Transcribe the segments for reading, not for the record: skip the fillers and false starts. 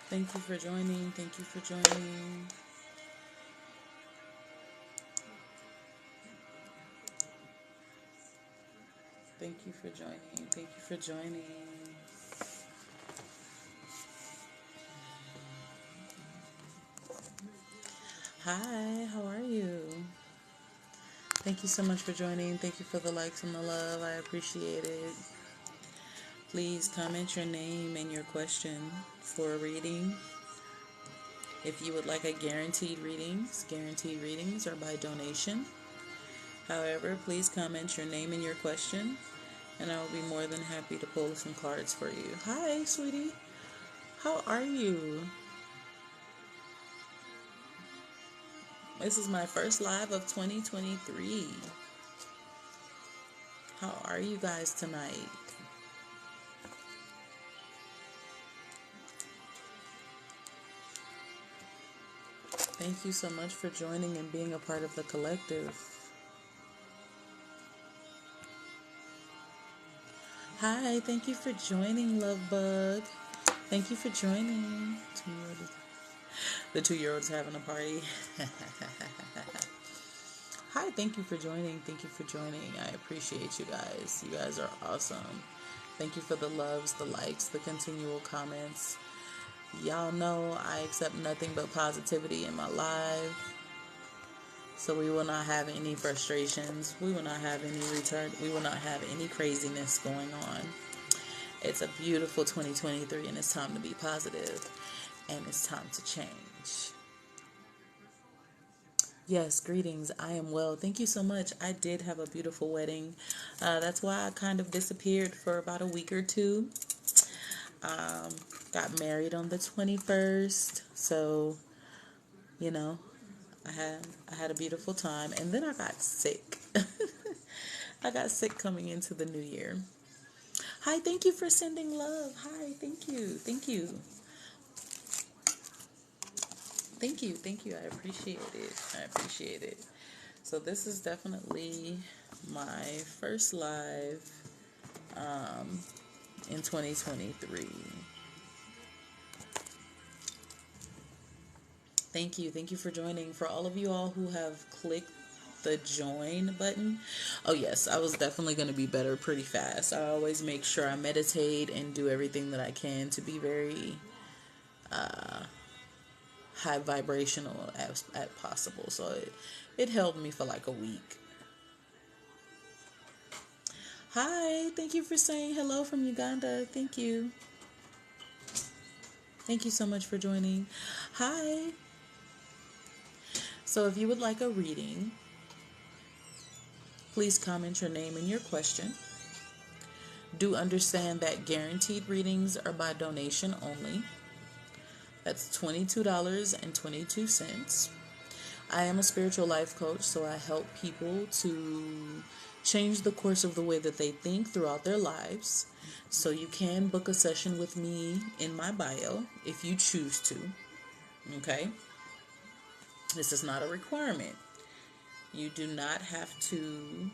Thank you for joining. Thank you for joining. Thank you for joining. Thank you for joining. Hi, how are you? Thank you so much for joining. Thank you for the likes and the love. I appreciate it. Please comment your name and your question for a reading. If you would like a guaranteed readings are by donation. However, please comment your name and your question, and I will be more than happy to pull some cards for you. Hi, sweetie. How are you? This is my first live of 2023. How are you guys tonight? Thank you so much for joining and being a part of the collective. Hi, thank you for joining, Love Bug. Thank you for joining. The 2-year-old's having a party. Hi, thank you for joining. Thank you for joining. I appreciate you guys. You guys are awesome. Thank you for the loves, the likes, the continual comments. Y'all know I accept nothing but positivity in my life. So we will not have any frustrations. We will not have any we will not have any craziness going on. It's a beautiful 2023 and it's time to be positive and it's time to change. Yes, greetings. I am well. Thank you so much. I did have a beautiful wedding. That's why I kind of disappeared for about a week or two. Got married on the 21st. So, you know, I had a beautiful time. And then I got sick. I got sick coming into the new year. Hi, thank you for sending love. Hi, thank you. Thank you. Thank you. Thank you. I appreciate it. I appreciate it. So this is definitely my first live in 2023. Thank you. Thank you for joining. For all of you all who have clicked the join button. Oh yes, I was definitely going to be better pretty fast. I always make sure I meditate and do everything that I can to be very high vibrational as possible. So it held me for like a week. Hi, thank you for saying hello from Uganda. Thank you. Thank you so much for joining. Hi. So if you would like a reading, please comment your name and your question. Do understand that guaranteed readings are by donation only. That's $22.22. I am a spiritual life coach, so I help people to change the course of the way that they think throughout their lives. So you can book a session with me in my bio if you choose to. Okay? This is not a requirement. You do not have to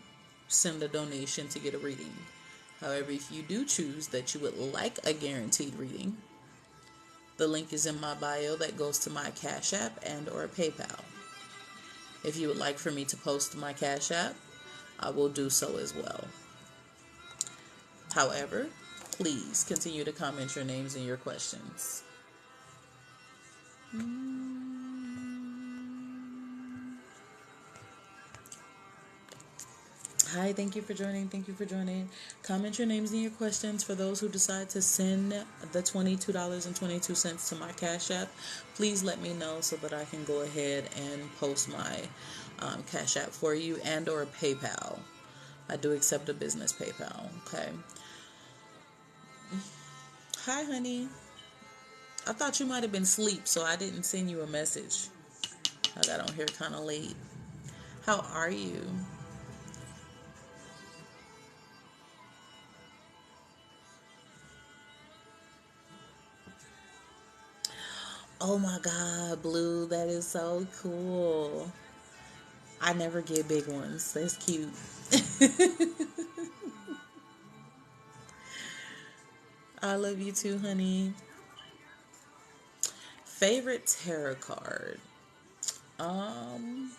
send a donation to get a reading. However, if you do choose that you would like a guaranteed reading, the link is in my bio that goes to my Cash App and or PayPal. If you would like for me to post my Cash App, I will do so as well. However, please continue to comment your names and your questions. Hi, thank you for joining. Thank you for joining. Comment your names and your questions. For those who decide to send the $22.22 to my Cash App, please let me know so that I can go ahead and post my Cash App for you and or PayPal. I do accept a business PayPal, okay? Hi, honey. I thought you might have been asleep, so I didn't send you a message. I got on here kind of late. How are you? Oh my God, Blue, that is so cool. I never get big ones. That's cute. I love you too, honey. Favorite tarot card? Um,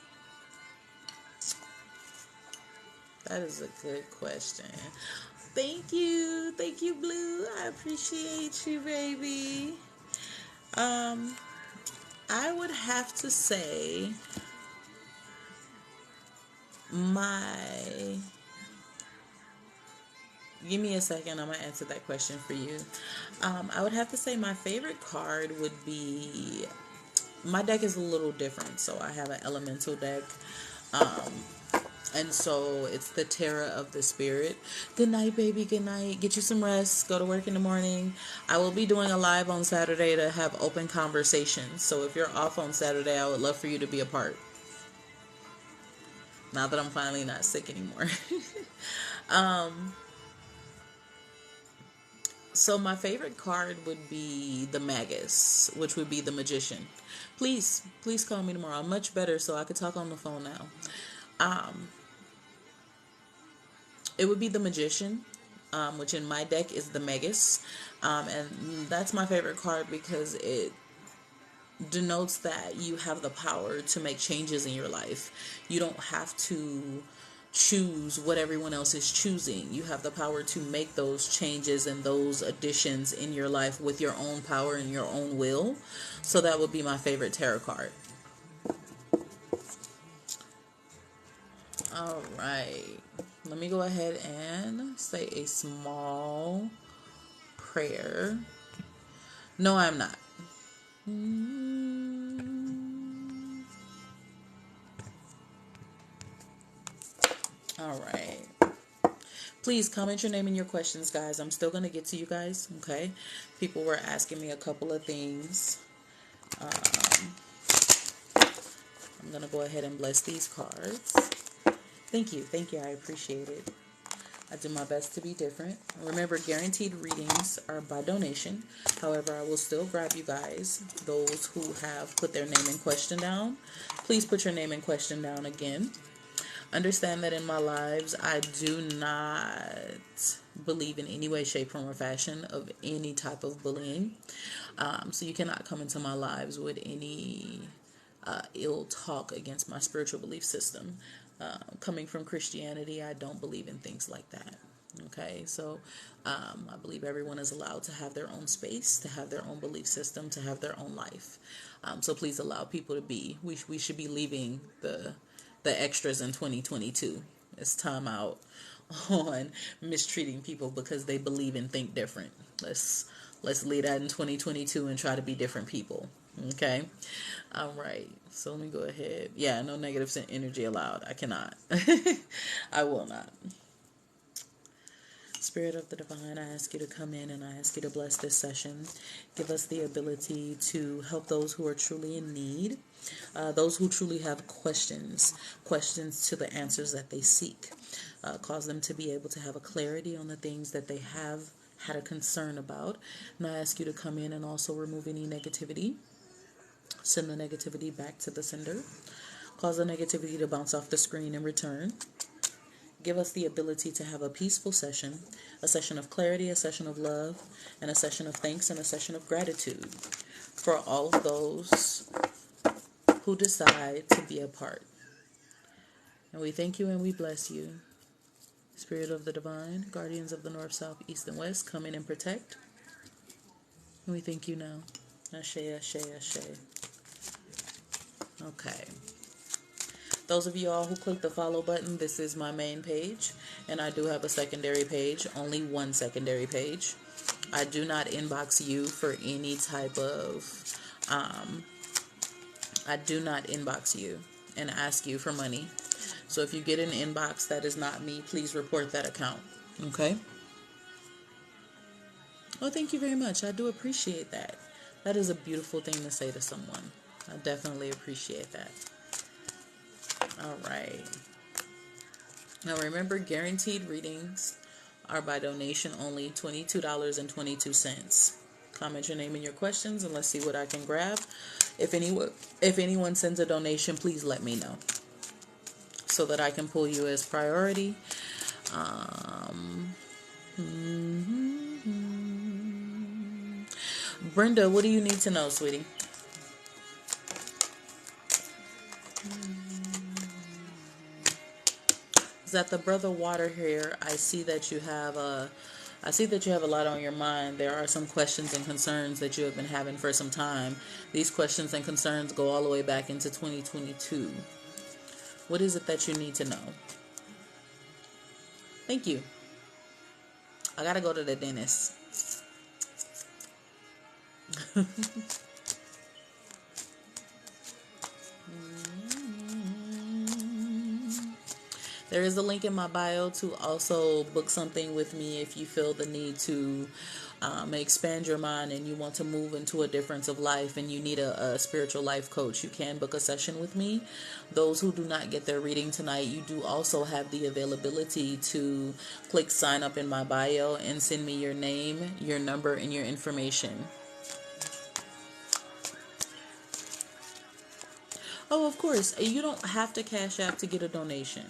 that is a good question. Thank you, Blue. I appreciate you, baby. Um, I would have to say my. Give me a second. I'm gonna answer that question for you. I would have to say my favorite card would be. My deck is a little different, so I have an elemental deck. Um, And so it's the terror of the spirit. Good night, baby. Good night. Get you some rest. Go to work in the morning. I will be doing a live on Saturday to have open conversations. So if you're off on Saturday, I would love for you to be a part. Now that I'm finally not sick anymore. um, so my favorite card would be the Magus, which would be the Magician. Please call me tomorrow. I'm much better, so I could talk on the phone now. Um, It would be the Magician, which in my deck is the Magus. And that's my favorite card because it denotes that you have the power to make changes in your life. You don't have to choose what everyone else is choosing. You have the power to make those changes and those additions in your life with your own power and your own will. So that would be my favorite tarot card. All right. Let me go ahead and say a small prayer. No, I'm not. All right. Please comment your name and your questions, guys. I'm still going to get to you guys, okay? People were asking me a couple of things. I'm going to go ahead and bless these cards. Thank you. Thank you. I appreciate it. I do my best to be different. Remember, guaranteed readings are by donation. However, I will still grab you guys, those who have put their name and question down. Please put your name and question down again. Understand that in my lives, I do not believe in any way, shape, form, or fashion of any type of bullying. So you cannot come into my lives with any ill talk against my spiritual belief system. Coming from Christianity, I don't believe in things like that. Okay, so I believe everyone is allowed to have their own space, to have their own belief system, to have their own life. So please allow people to be. We should be leaving the extras in 2022. It's time out on mistreating people because they believe and think different. Let's leave that in 2022 and try to be different people. Okay. All right. So let me go ahead. Yeah, no negative energy allowed. I cannot. I will not. Spirit of the Divine, I ask you to come in and I ask you to bless this session. Give us the ability to help those who are truly in need, those who truly have questions to the answers that they seek. Cause them to be able to have a clarity on the things that they have had a concern about. And I ask you to come in and also remove any negativity. Send the negativity back to the sender. Cause the negativity to bounce off the screen in return. Give us the ability to have a peaceful session, a session of clarity, a session of love, and a session of thanks and a session of gratitude for all of those who decide to be a part. And we thank you and we bless you. Spirit of the Divine, guardians of the North, South, East, and West, come in and protect. And we thank you now. Ashe, ashe, ashe. Okay. Those of you all who click the follow button, this is my main page. And I do have a secondary page, only one secondary page. I do not inbox you for any type of, I do not inbox you and ask you for money. So if you get an inbox that is not me, please report that account. Okay? Oh, thank you very much. I do appreciate that. That is a beautiful thing to say to someone. I definitely appreciate that. All right. Now remember, guaranteed readings are by donation only, $22.22. Comment your name and your questions, and let's see what I can grab. If anyone sends a donation, please let me know so that I can pull you as priority. Brenda, what do you need to know, sweetie? Is that the brother water here? I see that you have a lot on your mind. There are some questions and concerns that you have been having for some time. These questions and concerns go all the way back into 2022. What is it that you need to know? Thank you. I gotta go to the dentist. There is a link in my bio to also book something with me if you feel the need to expand your mind and you want to move into a difference of life and you need a spiritual life coach. You can book a session with me. Those who do not get their reading tonight, you do also have the availability to click sign up in my bio and send me your name, your number, and your information. Oh, of course. You don't have to cash app to get a donation.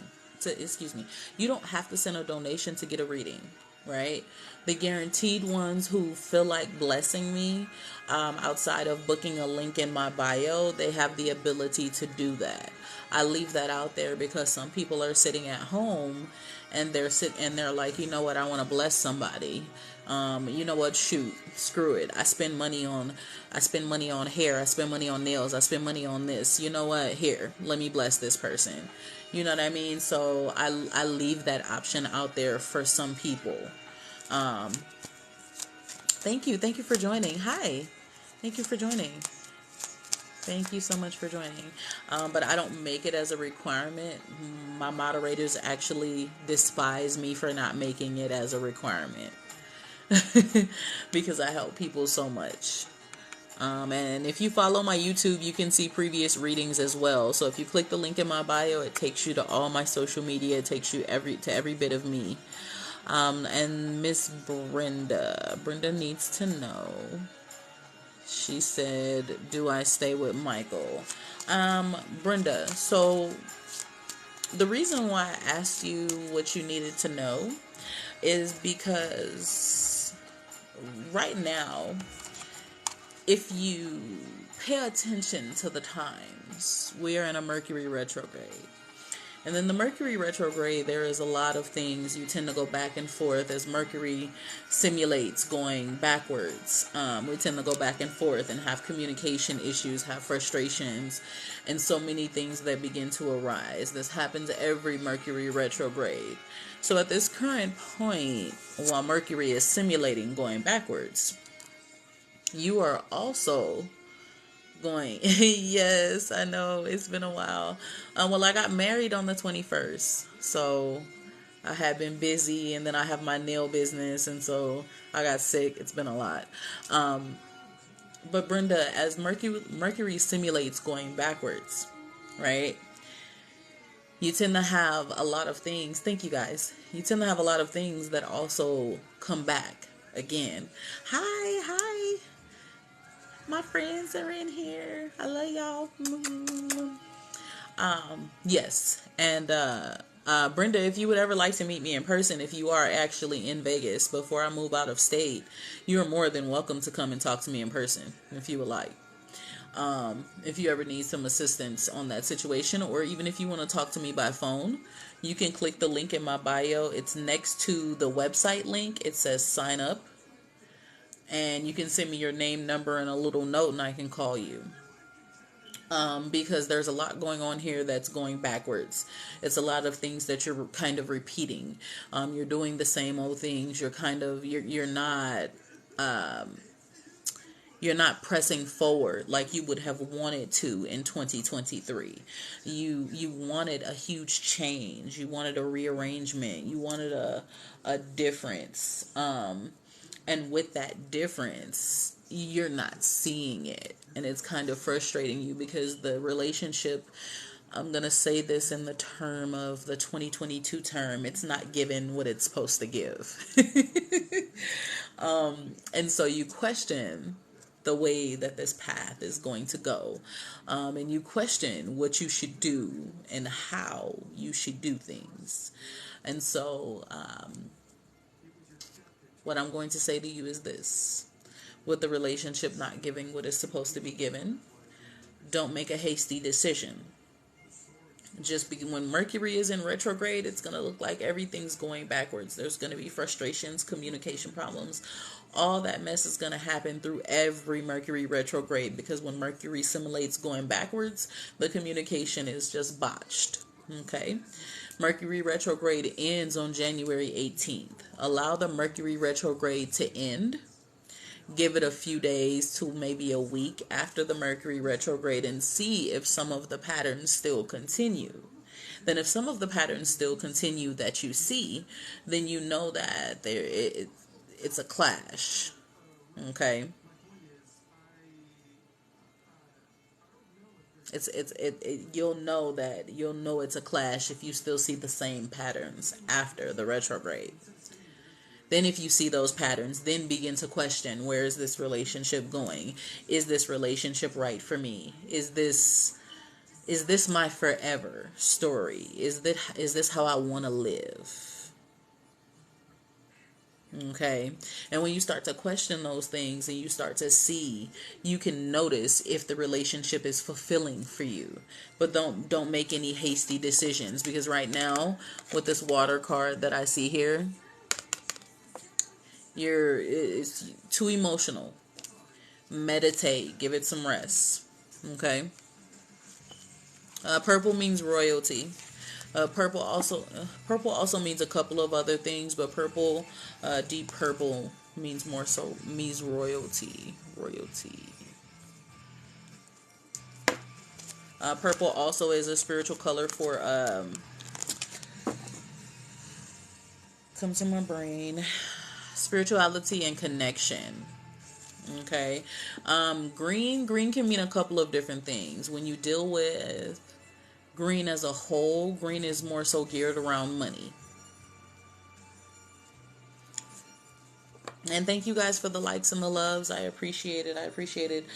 You don't have to send a donation to get a reading, right? The guaranteed ones who feel like blessing me, outside of booking a link in my bio, they have the ability to do that. I leave that out there because some people are sitting at home and they're like, you know what, I want to bless somebody. You know what, shoot, screw it. I spend money on hair, I spend money on nails, I spend money on this. You know what, here, let me bless this person. You know what I mean? So I leave that option out there for some people. Thank you for joining. Hi, thank you for joining. Thank you so much for joining. But I don't make it as a requirement. My moderators actually despise me for not making it as a requirement. Because I help people so much. And if you follow my YouTube, you can see previous readings as well. So if you click the link in my bio, it takes you to all my social media. It takes you to every bit of me. And Miss Brenda needs to know. She said, do I stay with Michael? Brenda, so the reason why I asked you what you needed to know is because right now, if you pay attention to the times, we are in a Mercury retrograde. And then the Mercury retrograde, there is a lot of things. You tend to go back and forth as Mercury simulates going backwards. We tend to go back and forth and have communication issues, have frustrations, and so many things that begin to arise. This happens every Mercury retrograde. So at this current point, while Mercury is simulating going backwards, you are also going. Yes, I know, it's been a while. Well, I got married on the 21st, so I have been busy, and then I have my nail business, and so I got sick. It's been a lot. But Brenda, as Mercury simulates going backwards, right? You tend to have a lot of things. Thank you, guys. You tend to have a lot of things that also come back again. Hi. My friends are in here. I love y'all. Yes. And Brenda, if you would ever like to meet me in person, if you are actually in Vegas before I move out of state, you're more than welcome to come and talk to me in person if you would like. If you ever need some assistance on that situation, or even if you want to talk to me by phone, you can click the link in my bio. It's next to the website link. It says sign up. And you can send me your name, number, and a little note, and I can call you. Because there's a lot going on here that's going backwards. It's a lot of things that you're kind of repeating. You're doing the same old things. You're not pressing forward like you would have wanted to in 2023. You wanted a huge change. You wanted a rearrangement. You wanted a difference. And with that difference, you're not seeing it. And it's kind of frustrating you because the relationship I'm going to say this in the term of the 2022 term. It's not giving what it's supposed to give. And so you question the way that this path is going to go. And you question what you should do and how you should do things. And so what I'm going to say to you is this. With the relationship not giving what is supposed to be given, don't make a hasty decision. Just when Mercury is in retrograde, it's going to look like everything's going backwards. There's going to be frustrations, communication problems. All that mess is going to happen through every Mercury retrograde, because when Mercury simulates going backwards, the communication is just botched. Okay? Mercury retrograde ends on January 18th. Allow the Mercury retrograde to end. Give it a few days to maybe a week after the Mercury retrograde and see if some of the patterns still continue. Then if some of the patterns still continue that you see, then you know that it's a clash. Okay? You'll know it's a clash if you still see the same patterns after the retrograde. Then if you see those patterns, then begin to question, where is this relationship going? Is this relationship right for me? Is this my forever story? Is this how I want to live? Okay. And when you start to question those things and you start to see, you can notice if the relationship is fulfilling for you. But don't make any hasty decisions, because right now with this water card that I see here, it's too emotional. Meditate. Give it some rest. Okay. Purple means royalty. Purple also means a couple of other things, but purple, deep purple means royalty. Purple also is a spiritual color for comes to my brain, spirituality and connection. Okay. Green can mean a couple of different things. When you deal with green as a whole, green is more so geared around money. And thank you guys for the likes and the loves. I appreciate it.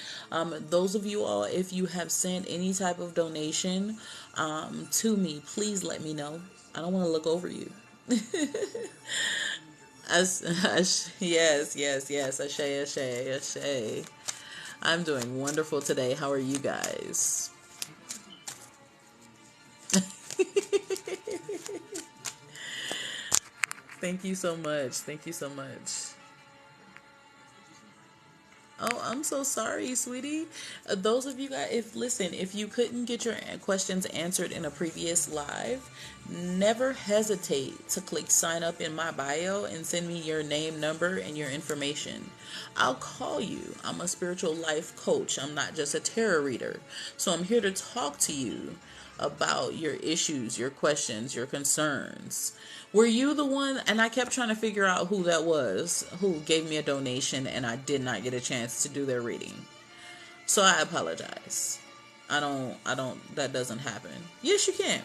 Those of you all, if you have sent any type of donation to me, please let me know. I don't want to look over you. Yes. Ashe. I'm doing wonderful today. How are you guys? Thank you so much. Oh, I'm so sorry, sweetie. Those of you guys, if you couldn't get your questions answered in a previous live, never hesitate to click sign up in my bio and send me your name, number, and your information. I'll call you. I'm a spiritual life coach. I'm not just a tarot reader. So I'm here to talk to you about your issues, your questions, your concerns. Were you the one? And I kept trying to figure out who that was, who gave me a donation and I did not get a chance to do their reading. So I apologize. That doesn't happen. Yes, you can.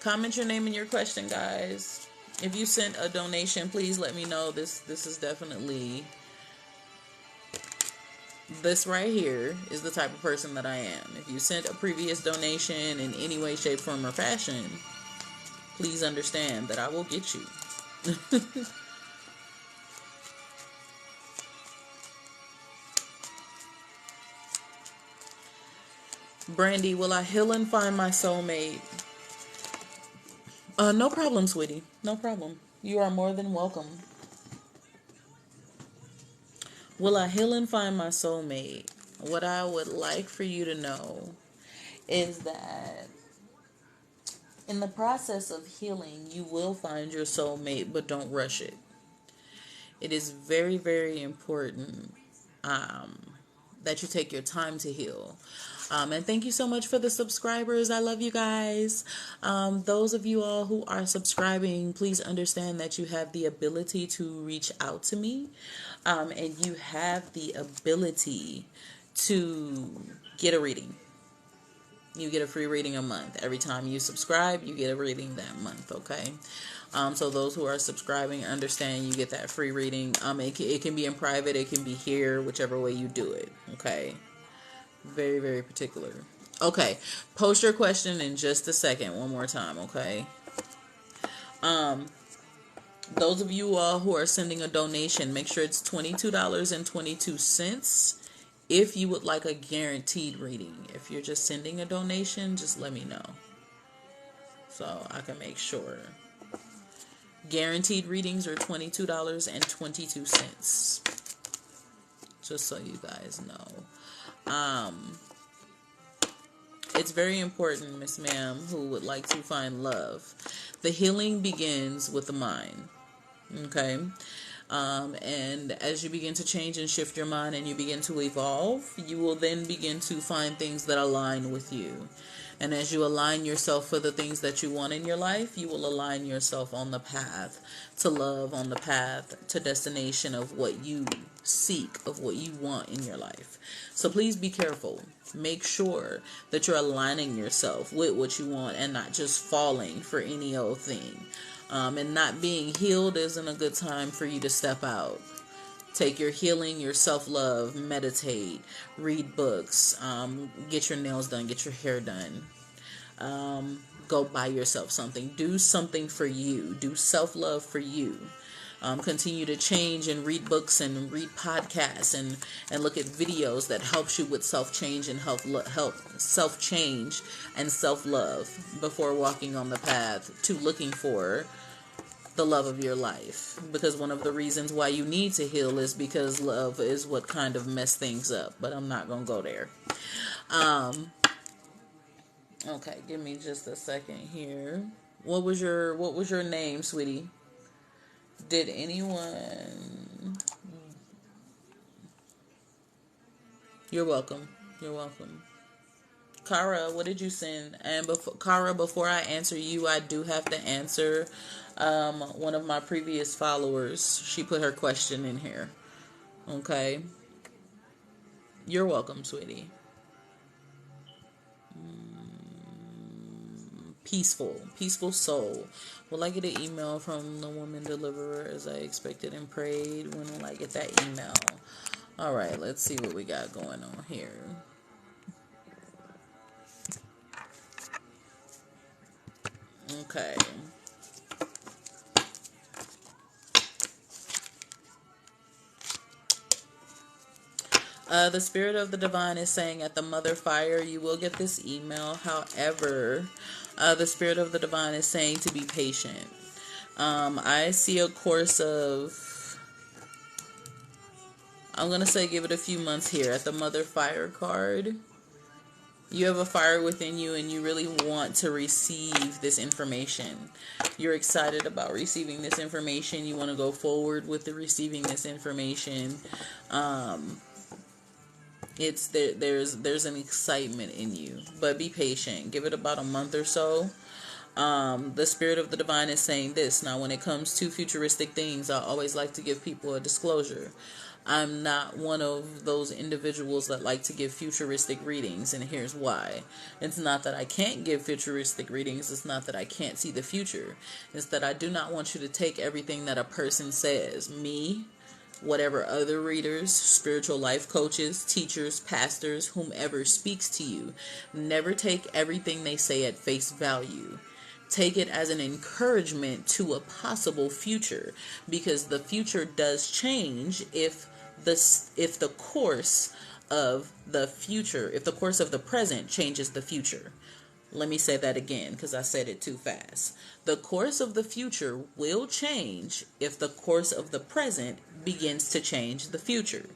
Comment your name and your question, guys. If you sent a donation, please let me know. This is definitely, this right here is the type of person that I am. If you sent a previous donation in any way, shape, form, or fashion, please understand that I will get you. Brandy, will I heal and find my soulmate? No problem, sweetie. No problem. You are more than welcome. Will I heal and find my soulmate? What I would like for you to know is that in the process of healing, you will find your soulmate, but don't rush it. It is very, very important that you take your time to heal. And thank you so much for the subscribers. I love you guys. Those of you all who are subscribing, please understand that you have the ability to reach out to me. And you have the ability to get a reading. You get a free reading a month. Every time you subscribe, you get a reading that month, okay? So those who are subscribing understand you get that free reading. It can be in private, it can be here, whichever way you do it, okay? Very, very particular. Okay, post your question in just a second, one more time, okay? Those of you all who are sending a donation, make sure it's $22.22 if you would like a guaranteed reading. If you're just sending a donation, just let me know so I can make sure. Guaranteed readings are $22.22. Just so you guys know. It's very important, Miss Ma'am, who would like to find love. The healing begins with the mind. Okay? And as you begin to change and shift your mind and you begin to evolve, you will then begin to find things that align with you. And as you align yourself for the things that you want in your life, you will align yourself on the path to love, on the path to destination of what you seek, of what you want in your life. So please be careful. Make sure that you're aligning yourself with what you want and not just falling for any old thing. And not being healed isn't a good time for you to step out. Take your healing, your self-love, meditate, read books, get your nails done, get your hair done. Go buy yourself something. Do something for you. Do self-love for you. Continue to change and read books and read podcasts and look at videos that helps you with self-change and help self-change and self-love before walking on the path to looking for the love of your life. Because one of the reasons why you need to heal is because love is what kind of messed things up. But I'm not going to go there. Okay, give me just a second here. What was your name, sweetie? Did anyone... You're welcome. You're welcome. Kara, what did you send? And before I answer you, I do have to answer one of my previous followers. She put her question in here. Okay. You're welcome, sweetie. Peaceful soul. Will I get an email from the woman deliverer as I expected and prayed? When will I get that email? All right, let's see what we got going on here. Okay. The Spirit of the Divine is saying at the Mother Fire, you will get this email. However, the Spirit of the Divine is saying to be patient. I see a course of, I'm going to say give it a few months here. At the Mother Fire card, you have a fire within you and you really want to receive this information. You're excited about receiving this information. You want to go forward with receiving this information. There's an excitement in you, but be patient. Give it about a month or so. The Spirit of the Divine is saying this. Now, when it comes to futuristic things, I always like to give people a disclosure. I'm not one of those individuals that like to give futuristic readings, and here's why. It's not that I can't give futuristic readings. It's not that I can't see the future. It's that I do not want you to take everything that a person says. Me, whatever other readers, spiritual life coaches, teachers, pastors, whomever speaks to you, never take everything they say at face value. Take it as an encouragement to a possible future, because the future does change if the course of the present changes the future. Let me say that again, because I said it too fast. The course of the future will change if the course of the present begins to change the future.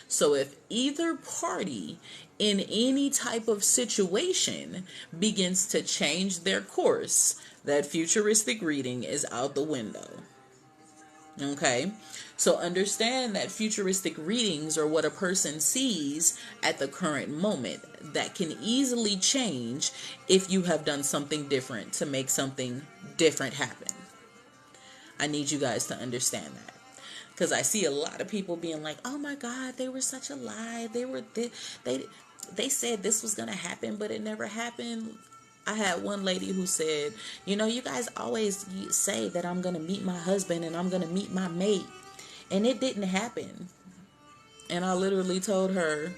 So if either party in any type of situation begins to change their course, that futuristic reading is out the window. Okay? So understand that futuristic readings are what a person sees at the current moment that can easily change if you have done something different to make something different happen. I need you guys to understand that. Because I see a lot of people being like, oh my God, they were such a lie. They said this was going to happen, but it never happened. I had one lady who said, you guys always say that I'm going to meet my husband and I'm going to meet my mate. And it didn't happen. And I literally told her,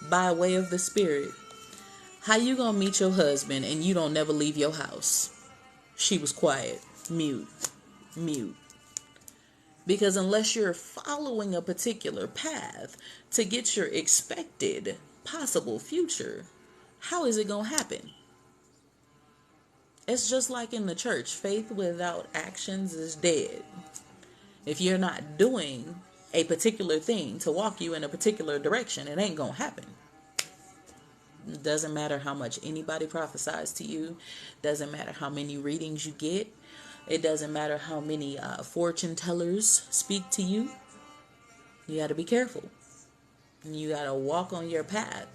by way of the Spirit, how you going to meet your husband and you don't never leave your house? She was quiet, mute. Because unless you're following a particular path to get your expected possible future, how is it going to happen? It's just like in the church. Faith without actions is dead. If you're not doing a particular thing to walk you in a particular direction, it ain't going to happen. It doesn't matter how much anybody prophesies to you. Doesn't matter how many readings you get. It doesn't matter how many fortune tellers speak to you. You got to be careful. You got to walk on your path,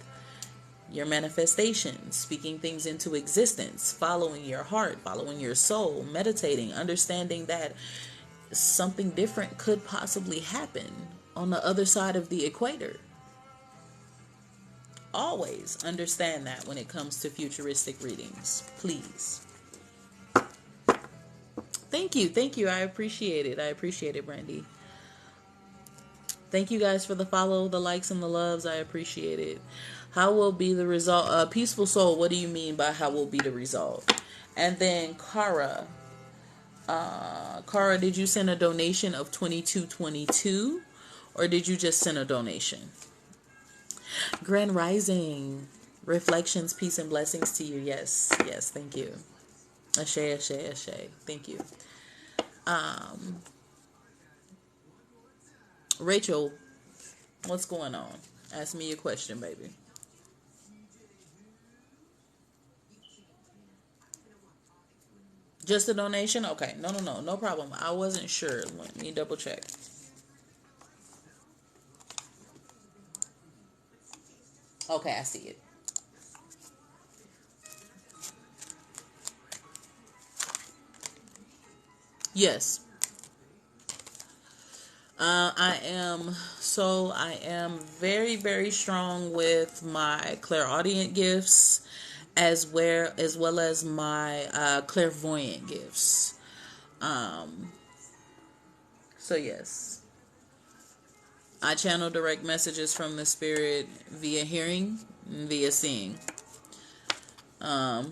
your manifestations, speaking things into existence, following your heart, following your soul, meditating, understanding that something different could possibly happen on the other side of the equator. Always understand that when it comes to futuristic readings, please. Thank you. I appreciate it, Brandy. Thank you guys for the follow, the likes, and the loves. I appreciate it. How will be the result? Peaceful Soul, what do you mean by how will be the result? And then Cara, did you send a donation of $22.22, or did you just send a donation? Grand Rising, reflections, peace, and blessings to you. Yes, thank you. Ashe. Thank you. Rachel, what's going on? Ask me your question, baby. Just a donation? Okay. No problem. I wasn't sure. Let me double check. Okay, I see it. Yes. I am very, very strong with my clairaudient gifts as well as my clairvoyant gifts. So yes, I channel direct messages from the spirit via hearing and via seeing. There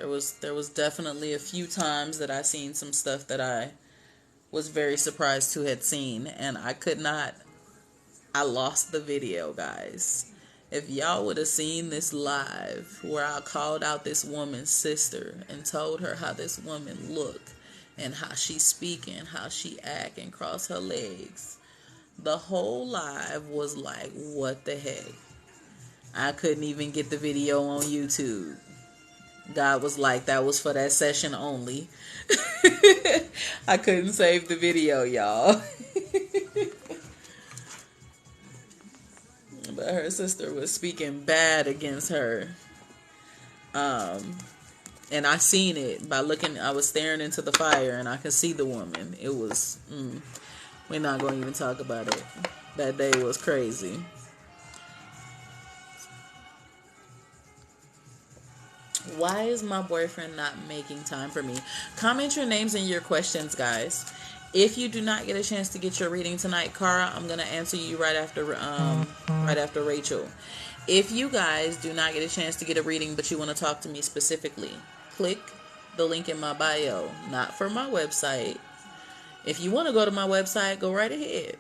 was definitely a few times that I seen some stuff that I was very surprised to had seen, and I lost the video, guys. If y'all would have seen this live where I called out this woman's sister and told her how this woman looked and how she speak and how she act and cross her legs, the whole live was like, what the heck? I couldn't even get the video on YouTube. God was like, that was for that session only. I couldn't save the video, y'all. But her sister was speaking bad against her. And I seen it by looking. I was staring into the fire and I could see the woman. It was, we're not going to even talk about it. That day was crazy. Why is my boyfriend not making time for me? Comment your names and your questions, guys. If you do not get a chance to get your reading tonight, Cara, I'm going to answer you right after Rachel. If you guys do not get a chance to get a reading, but you want to talk to me specifically, click the link in my bio, not for my website. If you want to go to my website, go right ahead.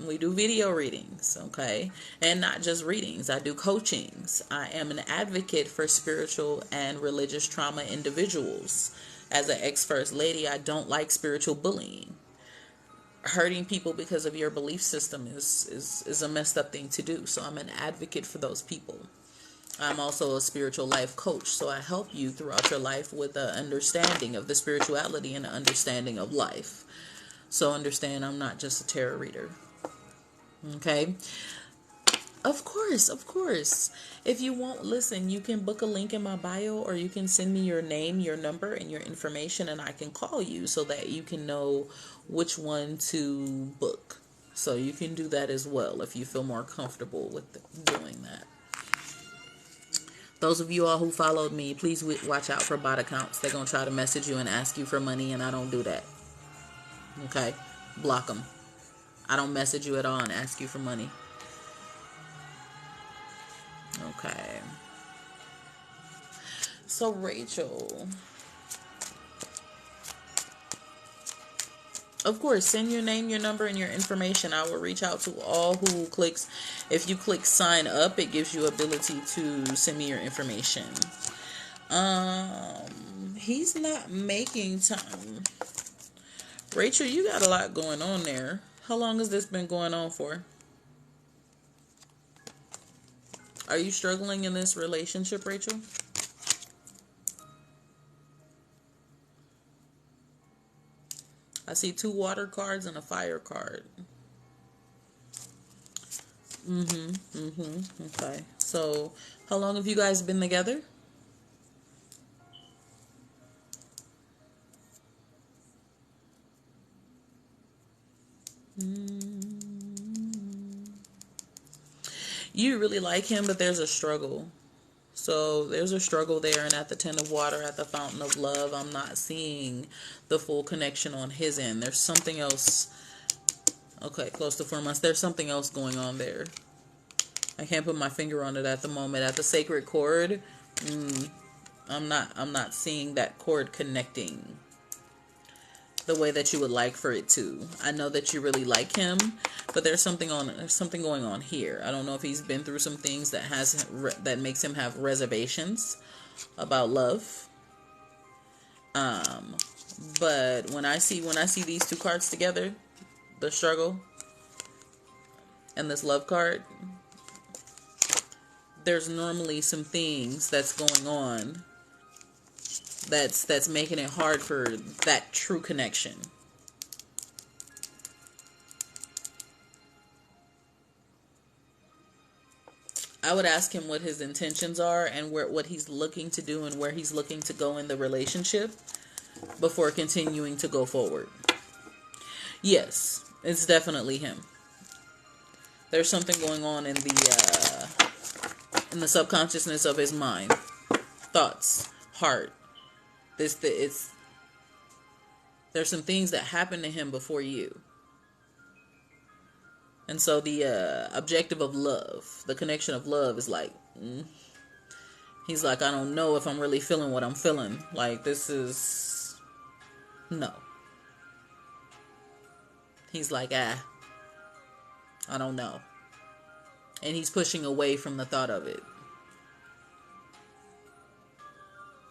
We do video readings, okay? And not just readings. I do coachings. I am an advocate for spiritual and religious trauma individuals. As an ex-first lady, I don't like spiritual bullying. Hurting people because of your belief system is a messed up thing to do. So I'm an advocate for those people. I'm also a spiritual life coach. So I help you throughout your life with an understanding of the spirituality and an understanding of life. So understand, I'm not just a tarot reader. Okay. Of course, of course. If you won't listen, you can book a link in my bio, or you can send me your name, your number, and your information, and I can call you so that you can know which one to book. So you can do that as well if you feel more comfortable with doing that. Those of you all who followed me, please watch out for bot accounts. They're going to try to message you and ask you for money, and I don't do that. Okay? Block them. I don't message you at all and ask you for money. Okay. So, Rachel, of course, send your name, your number, and your information. I will reach out to all who clicks. If you click sign up, it gives you ability to send me your information. He's not making time. Rachel, you got a lot going on there. How long has this been going on for? Are you struggling in this relationship, Rachel? I see 2 water cards and a fire card. Okay. So, how long have you guys been together? You really like him, but there's a struggle. So there's a struggle there, and at the 10 of water, at the fountain of love, I'm not seeing the full connection on his end. There's something else. Okay, close to 4 months. There's something else going on there. I can't put my finger on it at the moment. At the sacred cord, I'm not seeing that cord connecting the way that you would like for it to. I know that you really like him, but there's something going on here. I don't know if he's been through some things that makes him have reservations about love. But when I see these 2 cards together, the struggle and this love card, there's normally some things that's going on that's making it hard for that true connection. I would ask him what his intentions are and what he's looking to do and where he's looking to go in the relationship before continuing to go forward. Yes, it's definitely him. There's something going on in the subconsciousness of his mind, thoughts, heart. There's some things that happened to him before you. And so the objective of love, the connection of love is like, he's like, I don't know if I'm really feeling what I'm feeling. Like, this is, no. He's like, I don't know. And he's pushing away from the thought of it.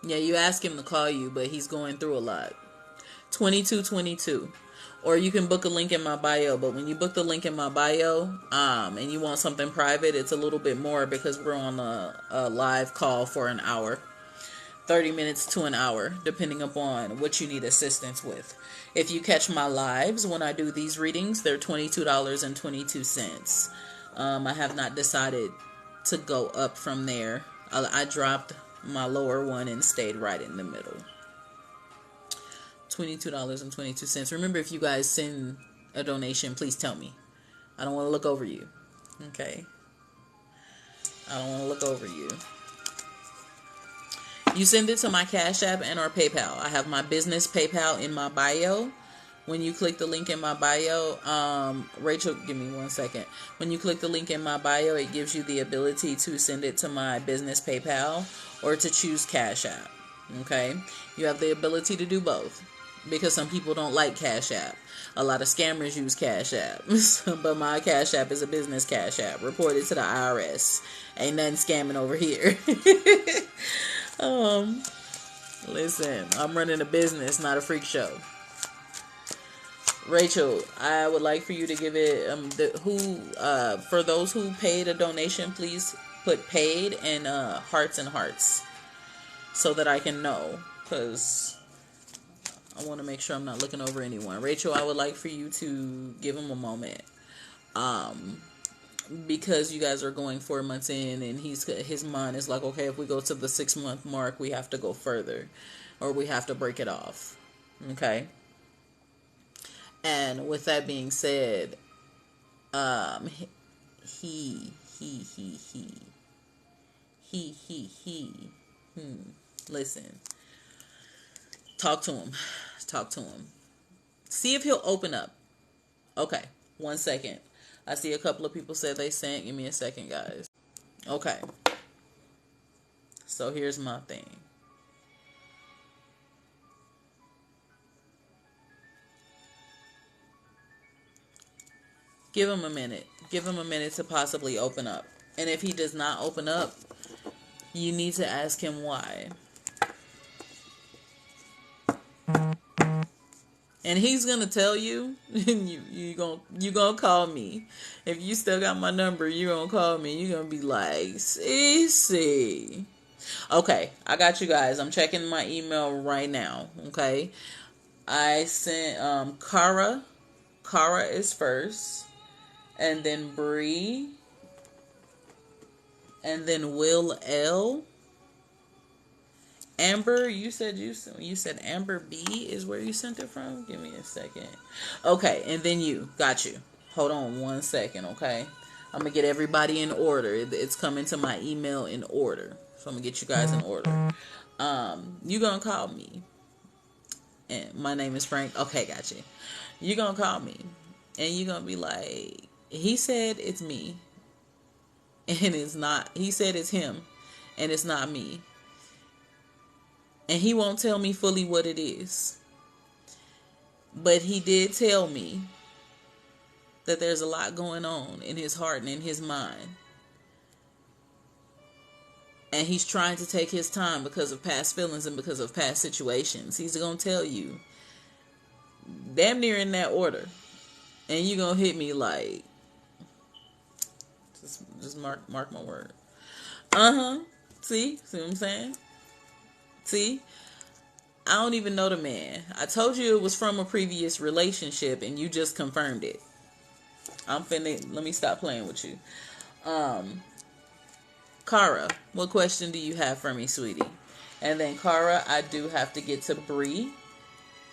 Yeah, you ask him to call you, but he's going through a lot. 2222. Or you can book a link in my bio. But when you book the link in my bio, and you want something private, it's a little bit more because we're on a live call for an hour. 30 minutes to an hour, depending upon what you need assistance with. If you catch my lives when I do these readings, they're $22.22. I have not decided to go up from there. I dropped my lower one and stayed right in the middle. $22.22. Remember, if you guys send a donation, please tell me. I don't want to look over you. Okay? I don't want to look over you. You send it to my Cash App and or PayPal. I have my business PayPal in my bio. When you click the link in my bio, Rachel, give me 1 second. When you click the link in my bio, it gives you the ability to send it to my business PayPal or to choose Cash App. Okay? You have the ability to do both because some people don't like Cash App. A lot of scammers use Cash App, but my Cash App is a business Cash App. Reported to the IRS. Ain't nothing scamming over here. Listen, I'm running a business, not a freak show. Rachel, I would like for you to give it, for those who paid a donation, please put paid and hearts and hearts so that I can know, because I want to make sure I'm not looking over anyone. Rachel, I would like for you to give them a moment. because you guys are going 4 months in, and his mind is like, okay, if we go to the 6-month mark, we have to go further, or we have to break it off. Okay. And with that being said, um, he, he, he, he, he. Listen, talk to him. Talk to him. See if he'll open up. Okay, 1 second. I see a couple of people said they sent. Give me a second, guys. Okay. So here's my thing. Give him a minute. Give him a minute to possibly open up. And if he does not open up, you need to ask him why. And he's gonna tell you, and you gonna call me. If you still got my number, you gonna call me. You gonna be like, Cece. Okay, I got you guys. I'm checking my email right now. Okay, I sent Kara. Kara is first, and then Bree, and then Will L. Amber, you said Amber B is where you sent it from? Give me a second. Okay, and then you. Got you. Hold on 1 second, okay? I'm going to get everybody in order. It's coming to my email in order. So I'm going to get you guys in order. You going to call me. And my name is Frank. Okay, got you. You going to call me. And you going to be like, he said it's me. And it's not. He said it's him. And it's not me. And he won't tell me fully what it is. But he did tell me that there's a lot going on in his heart and in his mind. And he's trying to take his time because of past feelings and because of past situations. He's going to tell you damn near in that order. And you're going to hit me like, just mark my word. See what I'm saying? See, I don't even know the man. I told you it was from a previous relationship, and you just confirmed it. Let me stop playing with you. Kara, what question do you have for me, sweetie? And then Kara, I do have to get to Bree,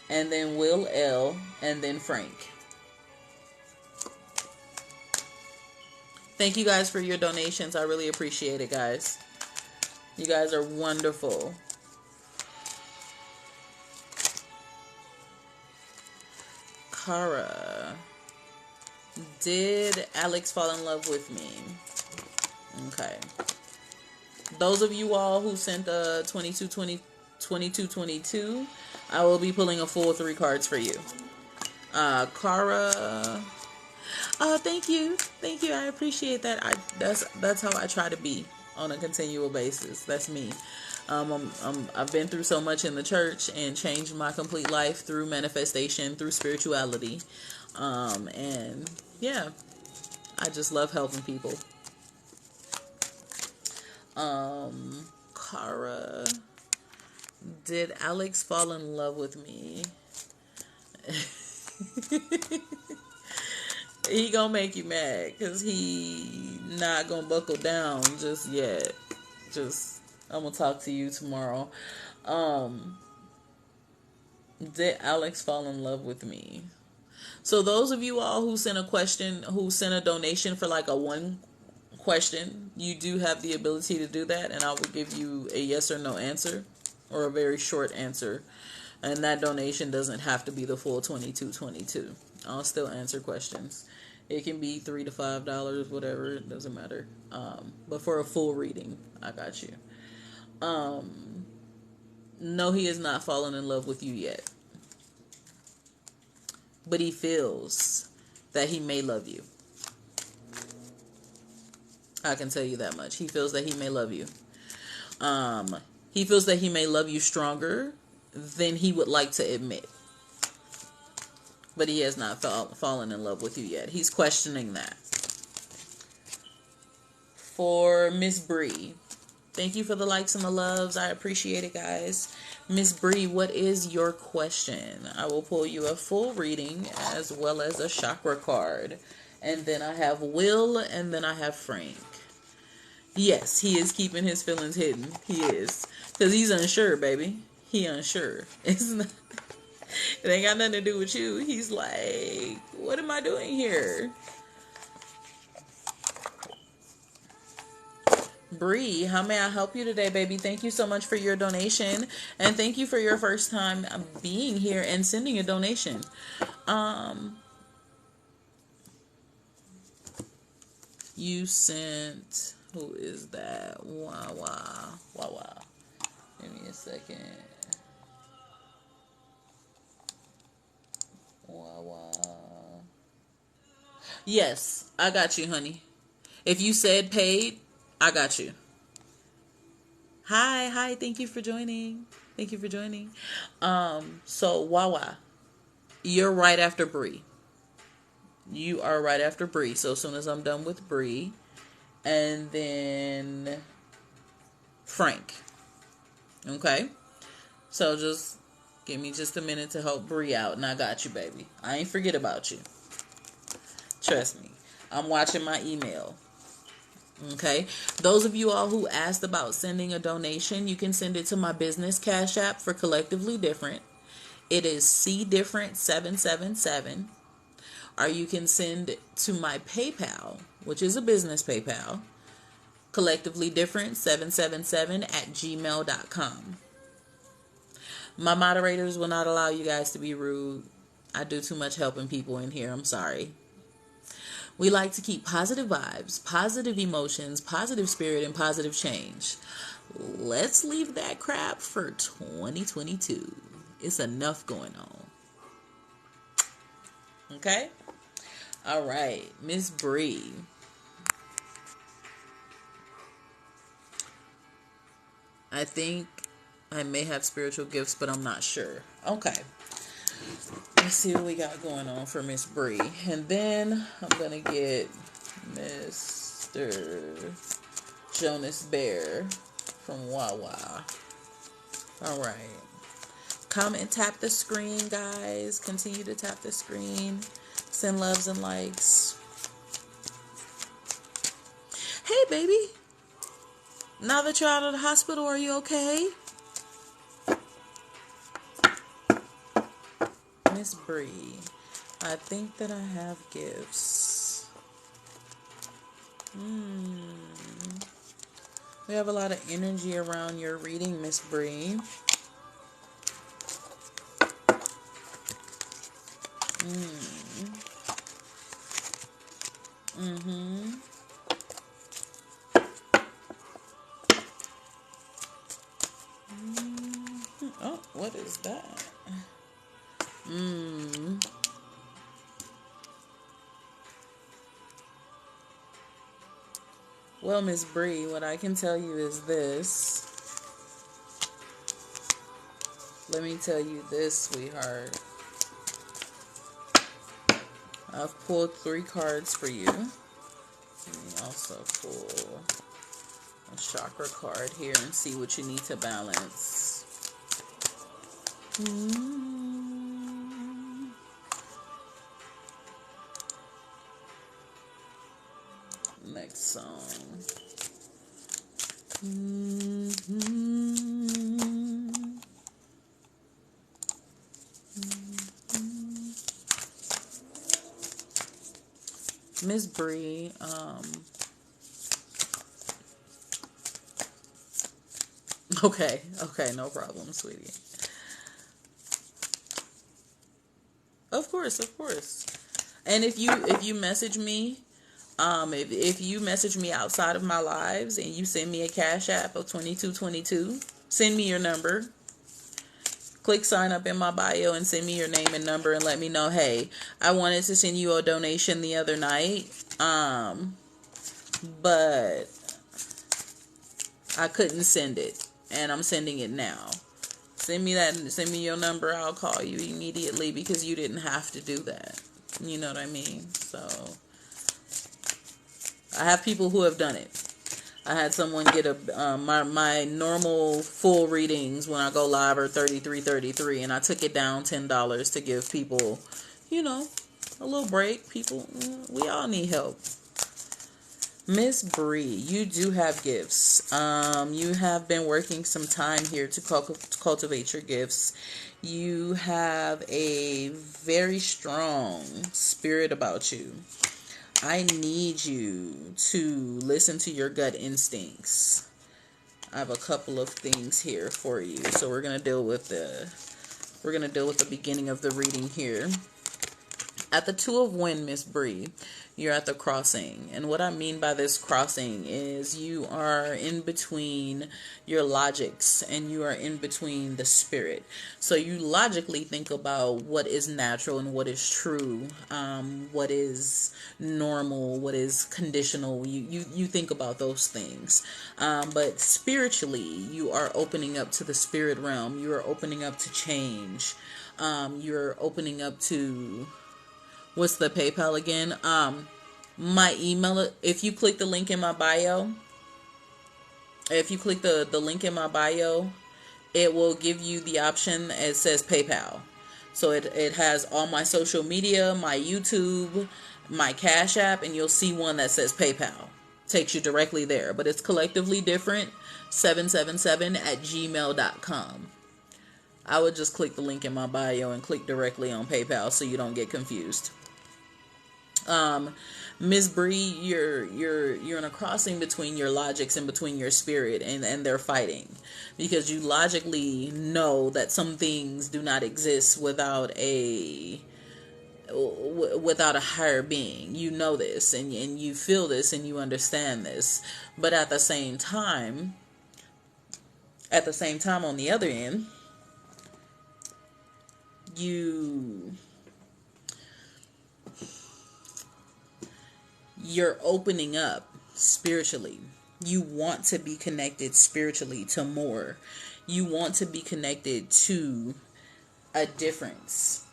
and then Will L, and then Frank. Thank you guys for your donations. I really appreciate it, guys. You guys are wonderful. Kara, did Alex fall in love with me? Okay. Those of you all who sent the 2222, I will be pulling a full 3 cards for you. Kara, thank you. I appreciate that. That's how I try to be on a continual basis. That's me. I've been through so much in the church and changed my complete life through manifestation, through spirituality. And yeah, I just love helping people. Kara, did Alex fall in love with me? He gonna make you mad because he not gonna buckle down just yet. I'm gonna talk to you tomorrow. Did Alex fall in love with me? So those of you all who sent a donation for like a 1 question, you do have the ability to do that, and I will give you a yes or no answer, or a very short answer. And that donation doesn't have to be the full $22.22. I'll still answer questions. It can be $3 to $5, whatever. It doesn't matter. But for a full reading, I got you. No, he has not fallen in love with you yet. But he feels that he may love you. I can tell you that much. He feels that he may love you. He feels that he may love you stronger than he would like to admit. But he has not fallen in love with you yet. He's questioning that. For Miss Bree, thank you for the likes and the loves. I appreciate it, guys. Miss Bree, what is your question? I will pull you a full reading as well as a chakra card. And then I have Will, and then I have Frank. Yes, he is keeping his feelings hidden. He is. Because he's unsure, baby. He unsure. It's not, it ain't got nothing to do with you. He's like, what am I doing here? Bree, how may I help you today, baby? Thank you so much for your donation. And thank you for your first time being here and sending a donation. You sent, who is that? Wawa. Give me a second. Wawa. Yes, I got you, honey. If you said paid, I got you. Hi, thank you for joining. So Wawa, you're right after Bree. You are right after Bree. So as soon as I'm done with Bree, and then Frank. Okay? So just give me just a minute to help Bree out, and I got you, baby. I ain't forget about you. Trust me. I'm watching my email. Okay? Those of you all who asked about sending a donation, you can send it to my business Cash App for Collectively Different. It is C Different777. Or you can send to my PayPal, which is a business PayPal, Collectively Different 777 at gmail.com. My moderators will not allow you guys to be rude. I do too much helping people in here. I'm sorry. We like to keep positive vibes, positive emotions, positive spirit, and positive change. Let's leave that crap for 2022. It's enough going on. Okay? All right, Miss Bree. I think I may have spiritual gifts, but I'm not sure. Okay. Let's see what we got going on for Miss Bree. And then I'm going to get Mr. Jonas Bear from Wawa. All right. Come and tap the screen, guys. Continue to tap the screen. Send loves and likes. Hey, baby. Now that you're out of the hospital, are you okay? Miss Bree, I think that I have gifts. We have a lot of energy around your reading, Miss Bree. Oh, what is that? Well, Miss Bree, what I can tell you is this. Let me tell you this, sweetheart. I've pulled 3 cards for you. Let me also pull a chakra card here and see what you need to balance. Next song. Miss Bree, okay, no problem, sweetie. Of course. And if you message me, if you message me outside of my lives and you send me a Cash App of 2222, send me your number. Click sign up in my bio and send me your name and number and let me know, hey, I wanted to send you a donation the other night, but I couldn't send it, and I'm sending it now. Send me that, send me your number, I'll call you immediately because you didn't have to do that. You know what I mean? So, I have people who have done it. I had someone get my normal full readings when I go live are $33.33, and I took it down $10 to give people, a little break. People, we all need help. Miss Bree, you do have gifts. You have been working some time here to cultivate your gifts. You have a very strong spirit about you. I need you to listen to your gut instincts. I have a couple of things here for you. So we're gonna deal with the beginning of the reading here. At the Two of Wind, Miss Bree, you're at the crossing. And what I mean by this crossing is you are in between your logics and you are in between the spirit. So you logically think about what is natural and what is true, what is normal, what is conditional. You think about those things. But spiritually, you are opening up to the spirit realm. You are opening up to change. You're opening up to... What's the PayPal again? My email, if you click the link in my bio, the link in my bio, it will give you the option. It says PayPal. So it has all my social media, my YouTube, my Cash App, and you'll see one that says PayPal. Takes you directly there. But it's collectively different, 777@gmail.com. I would just click the link in my bio and click directly on PayPal so you don't get confused. Ms. Bree, you're in a crossing between your logics and between your spirit, and they're fighting because you logically know that some things do not exist without a higher being. You know this, and you feel this, and you understand this, but at the same time on the other end, you're opening up spiritually. You want to be connected spiritually to more. You want to be connected to a difference.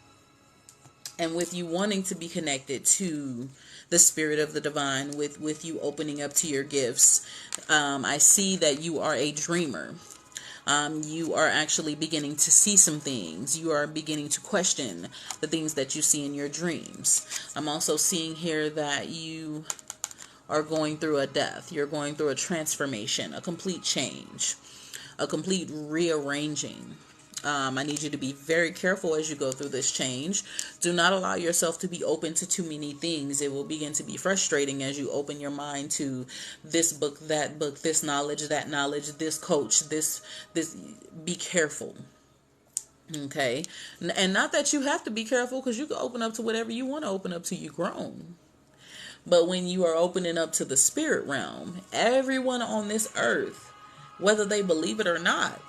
And with you wanting to be connected to the spirit of the divine, with you opening up to your gifts, I see that you are a dreamer. You are actually beginning to see some things. You are beginning to question the things that you see in your dreams. I'm also seeing here that you are going through a death. You're going through a transformation, a complete change, a complete rearranging. I need you to be very careful as you go through this change. Do not allow yourself to be open to too many things. It will begin to be frustrating as you open your mind to this book, that book, this knowledge, that knowledge, this coach, this. Be careful. Okay? And not that you have to be careful, because you can open up to whatever you want to open up to. You grown. But when you are opening up to the spirit realm, everyone on this earth, whether they believe it or not,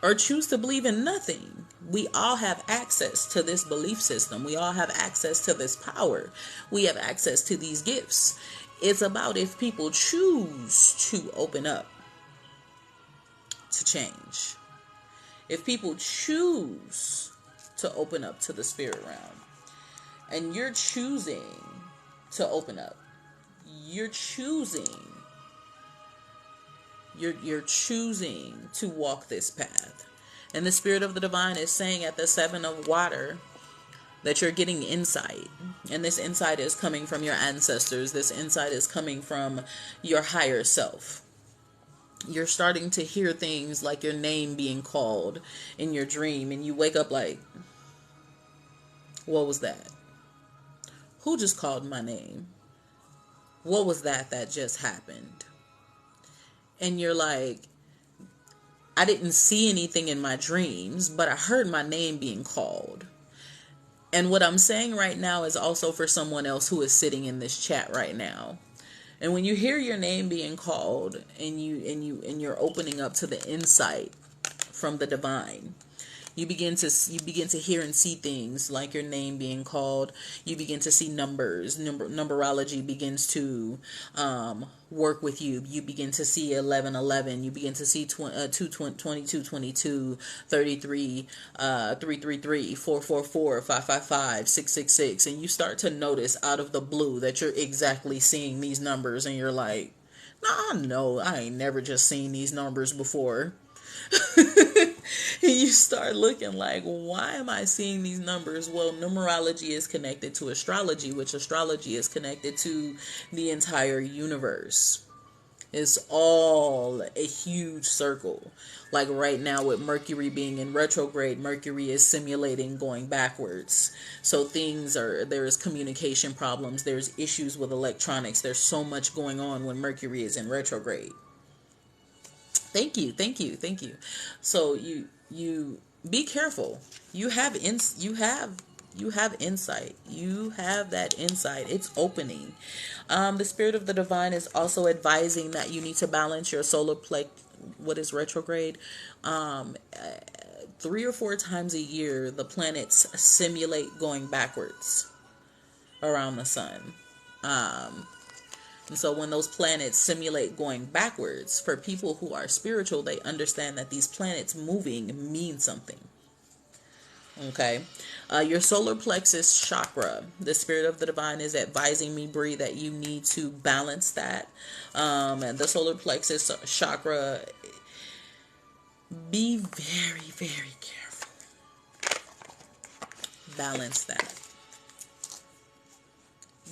or choose to believe in nothing, we all have access to this belief system. We all have access to this power. We have access to these gifts. It's about if people choose to open up to change. If people choose to open up to the spirit realm, and you're choosing to open up, you're choosing to walk this path. And the spirit of the divine is saying at the 7 of water that you're getting insight. And this insight is coming from your ancestors. This insight is coming from your higher self. You're starting to hear things like your name being called in your dream. And you wake up like, what was that? Who just called my name? What was that just happened? And you're like, I didn't see anything in my dreams, but I heard my name being called. And what I'm saying right now is also for someone else who is sitting in this chat right now. And when you hear your name being called and you're opening up to the insight from the divine, you begin to hear and see things like your name being called. You begin to see numbers. Numerology begins to work with you. You begin to see 1111. You begin to see 22, 22, 33, 333, 444, 555, 666. And you start to notice out of the blue that you're exactly seeing these numbers. And you're like, no, I ain't never just seen these numbers before. You start looking like, why am I seeing these numbers? Well, numerology is connected to astrology, which astrology is connected to the entire universe. It's all a huge circle. Like right now with Mercury being in retrograde, Mercury is simulating going backwards. So there's communication problems, there's issues with electronics. There's so much going on when Mercury is in retrograde. Thank you, thank you, thank you. So you be careful. You have insight. You have that insight. It's opening. The spirit of the divine is also advising that you need to balance your solar plex. What is retrograde? 3 or 4 times a year, the planets simulate going backwards around the sun. And so when those planets simulate going backwards, for people who are spiritual, they understand that these planets moving mean something. Okay. Your solar plexus chakra, the spirit of the divine is advising me, Bree, that you need to balance that. And the solar plexus chakra, be very, very careful. Balance that.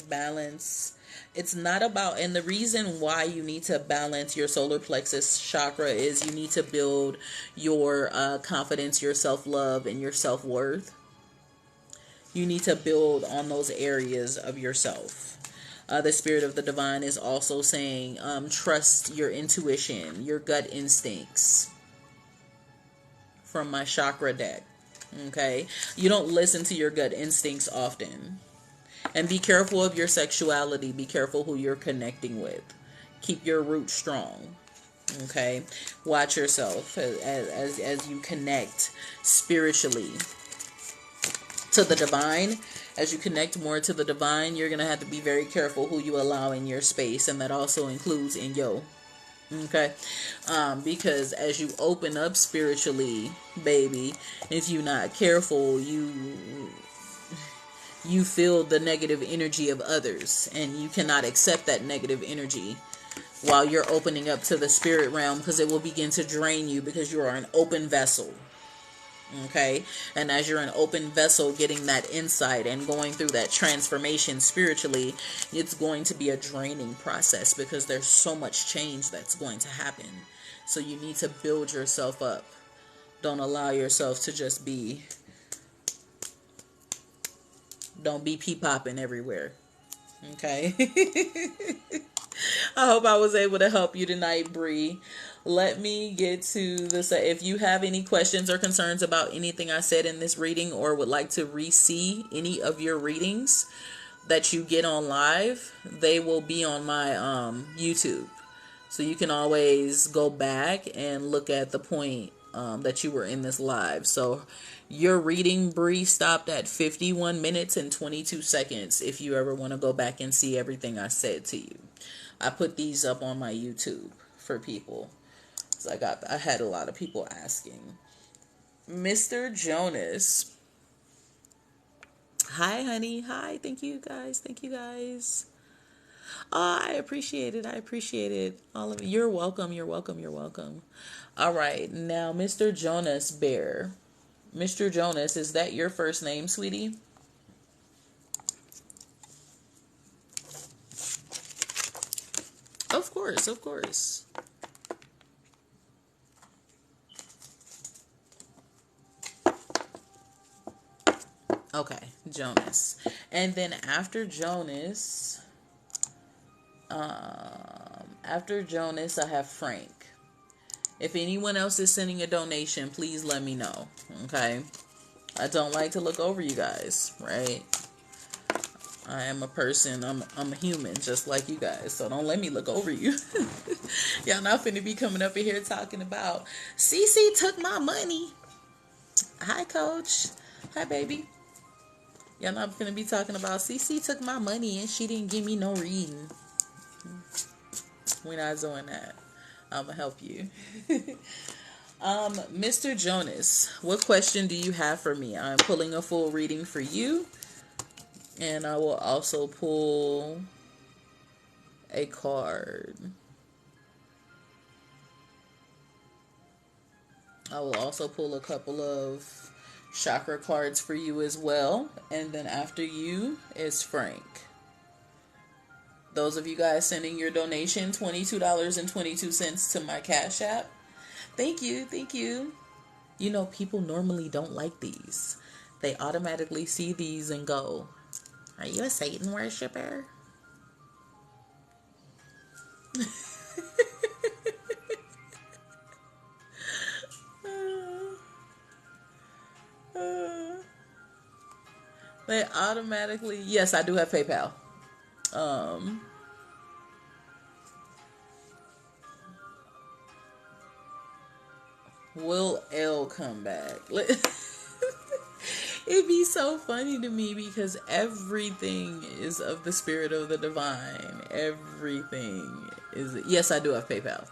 Balance. It's not about, and the reason why you need to balance your solar plexus chakra is you need to build your confidence, your self-love, and your self-worth. You need to build on those areas of yourself. The spirit of the divine is also saying, trust your intuition, your gut instincts, from my chakra deck. Okay. You don't listen to your gut instincts often. And be careful of your sexuality. Be careful who you're connecting with. Keep your roots strong. Okay. Watch yourself as you connect spiritually to the divine. As you connect more to the divine, you're going to have to be very careful who you allow in your space. And that also includes in yo. Okay. Because as you open up spiritually, baby, if you're not careful, you feel the negative energy of others, and you cannot accept that negative energy while you're opening up to the spirit realm, because it will begin to drain you, because you are an open vessel. Okay. And as you're an open vessel getting that insight and going through that transformation spiritually, it's going to be a draining process, because there's so much change that's going to happen. So you need to build yourself up. Don't allow yourself to just be, don't be pee-popping everywhere. Okay. I hope I was able to help you tonight, Bree. Let me get to this. If you have any questions or concerns about anything I said in this reading, or would like to re-see any of your readings that you get on live, they will be on my YouTube. So you can always go back and look at the point that you were in this live. So your reading, Bree, stopped at 51 minutes and 22 seconds if you ever want to go back and see everything I said to you. I put these up on my YouTube for people. So I had a lot of people asking. Mr. Jonas. Hi, honey. Hi. Thank you guys. Thank you guys. Oh, I appreciate it. I appreciate it. All of you. You're welcome. You're welcome. You're welcome. All right. Now, Mr. Jonas Bear. Mr. Jonas, is that your first name, sweetie? Of course. Of course. Okay. Jonas. And then after Jonas, I have Frank. If anyone else is sending a donation, please let me know. Okay. I don't like to look over you guys, right? I am a person. I'm a human, just like you guys. So don't let me look over you. Y'all not finna be coming up in here talking about CC took my money. Hi, coach. Hi, baby. Y'all not finna be talking about CC took my money and she didn't give me no reading. We're not doing that. I'm gonna help you. Mr. Jonas, what question do you have for me? I'm pulling a full reading for you, and I will also pull a card. I will also pull a couple of chakra cards for you as well. And then after you is Frank. Those of you guys sending your donation, $22.22 to my Cash App. Thank you. Thank you. You know, people normally don't like these. They automatically see these and go, "Are you a Satan worshiper?" They automatically, yes, I do have PayPal. Um, will L come back? It'd be so funny to me because everything is of the spirit of the divine. Everything is. Yes, I do have PayPal.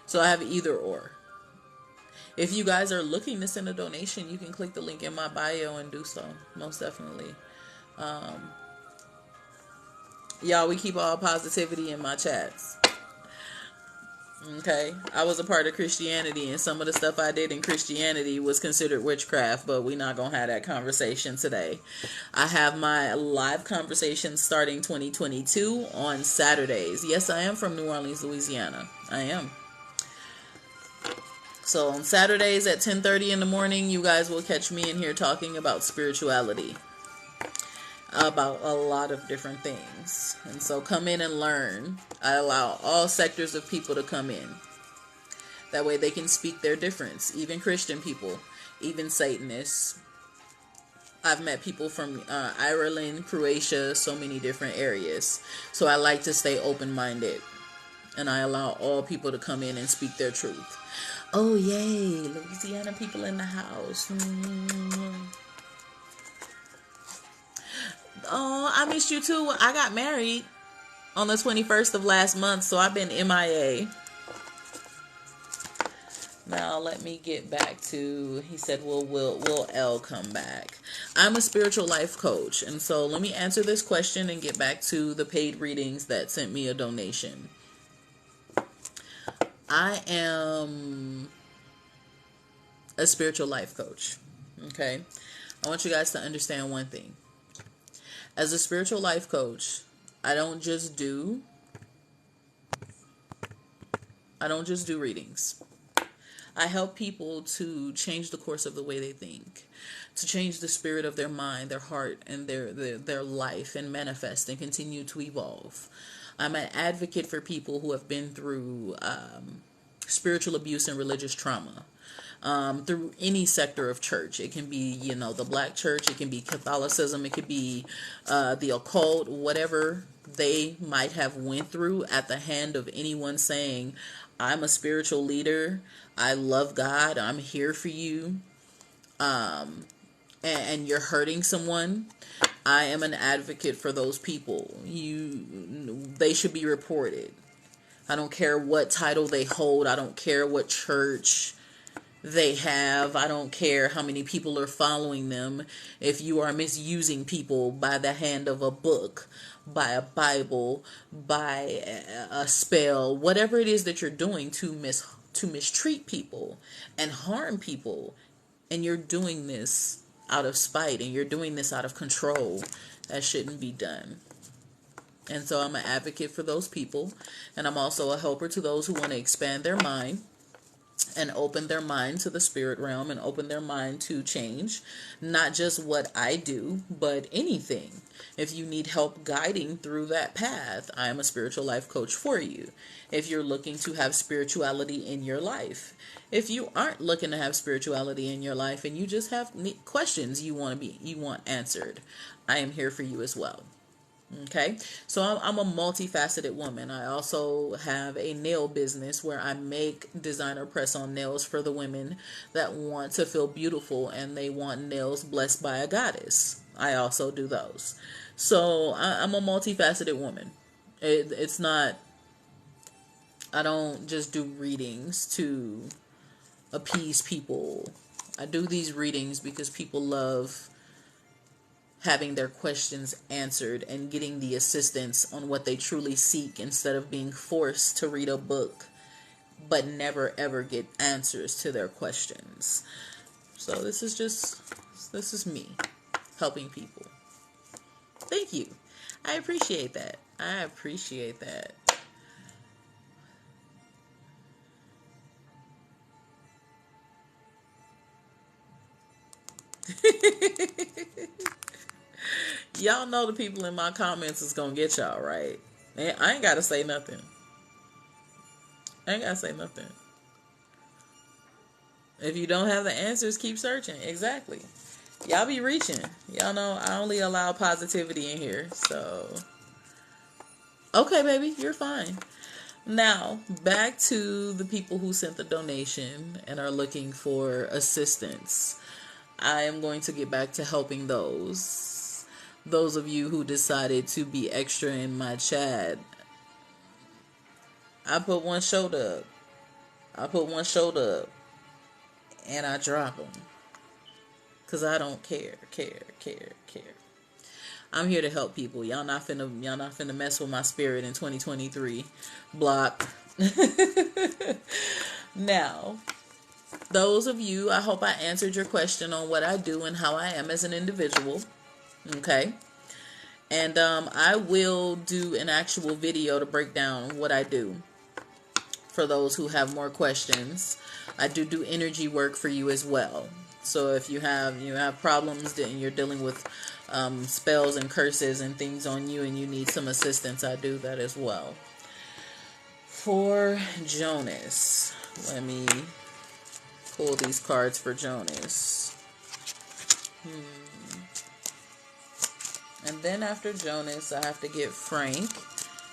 So I have either or. If you guys are looking to send a donation, you can click the link in my bio and do so. Most definitely. Y'all, we keep all positivity in my chats. Okay, I was a part of Christianity, and some of the stuff I did in Christianity was considered witchcraft, but we're not gonna have that conversation today. I have my live conversations starting 2022 on Saturdays. Yes, I am from New Orleans, Louisiana. I am. So on Saturdays at 10:30 in the morning, you guys will catch me in here talking about spirituality, about a lot of different things. And so come in and learn. I allow all sectors of people to come in. That way they can speak their difference. Even Christian people, even Satanists. I've met people from Ireland, Croatia, so many different areas. So I like to stay open-minded. And I allow all people to come in and speak their truth. Oh, yay. Louisiana people in the house. Oh, I missed you too. I got married on the 21st of last month, so I've been MIA. Now let me get back to, he said, will L come back? I'm a spiritual life coach, and so let me answer this question and get back to the paid readings that sent me a donation. I am a spiritual life coach, okay? I want you guys to understand one thing. As a spiritual life coach, I don't just do readings. I help people to change the course of the way they think, to change the spirit of their mind, their heart, and their life, and manifest and continue to evolve. I'm an advocate for people who have been through spiritual abuse and religious trauma. Through any sector of church. It can be, the black church, it can be Catholicism, it could be the occult, whatever they might have went through at the hand of anyone saying, I'm a spiritual leader, I love God, I'm here for you, and you're hurting someone. I am an advocate for those people. They should be reported. I don't care what title they hold. I don't care what church they have. I don't care how many people are following them. If you are misusing people by the hand of a book, by a Bible, by a spell, whatever it is that you're doing to mistreat people and harm people, and you're doing this out of spite and you're doing this out of control, that shouldn't be done. And so I'm an advocate for those people, and I'm also a helper to those who want to expand their mind and open their mind to the spirit realm and open their mind to change, not just what I do, but anything. If you need help guiding through that path, I am a spiritual life coach for you. If you're looking to have spirituality in your life, if you aren't looking to have spirituality in your life and you just have questions you want answered, I am here for you as well. Okay, so I'm a multifaceted woman. I also have a nail business where I make designer press-on nails for the women that want to feel beautiful and they want nails blessed by a goddess. I also do those. So I'm a multifaceted woman. It's not, I don't just do readings to appease people. I do these readings because people love having their questions answered and getting the assistance on what they truly seek instead of being forced to read a book but never ever get answers to their questions. So this is me helping people. Thank you. I appreciate that. I appreciate that. Y'all know the people in my comments is gonna get y'all, right? And I ain't gotta say nothing. I ain't gotta say nothing. If you don't have the answers, keep searching. Exactly. Y'all be reaching. Y'all know I only allow positivity in here. So, okay, baby, you're fine. Now, back to the people who sent the donation and are looking for assistance. I am going to get back to helping those. Those of you who decided to be extra in my chat, I put one shoulder up. And I drop them. Because I don't care. I'm here to help people. Y'all not finna mess with my spirit in 2023. Block. Now, those of you, I hope I answered your question on what I do and how I am as an individual. Okay. And I will do an actual video to break down what I do. For those who have more questions, I do energy work for you as well. So if you have problems and you're dealing with spells and curses and things on you and you need some assistance, I do that as well. For Jonas, let me pull these cards for Jonas. And then after Jonas, I have to get Frank.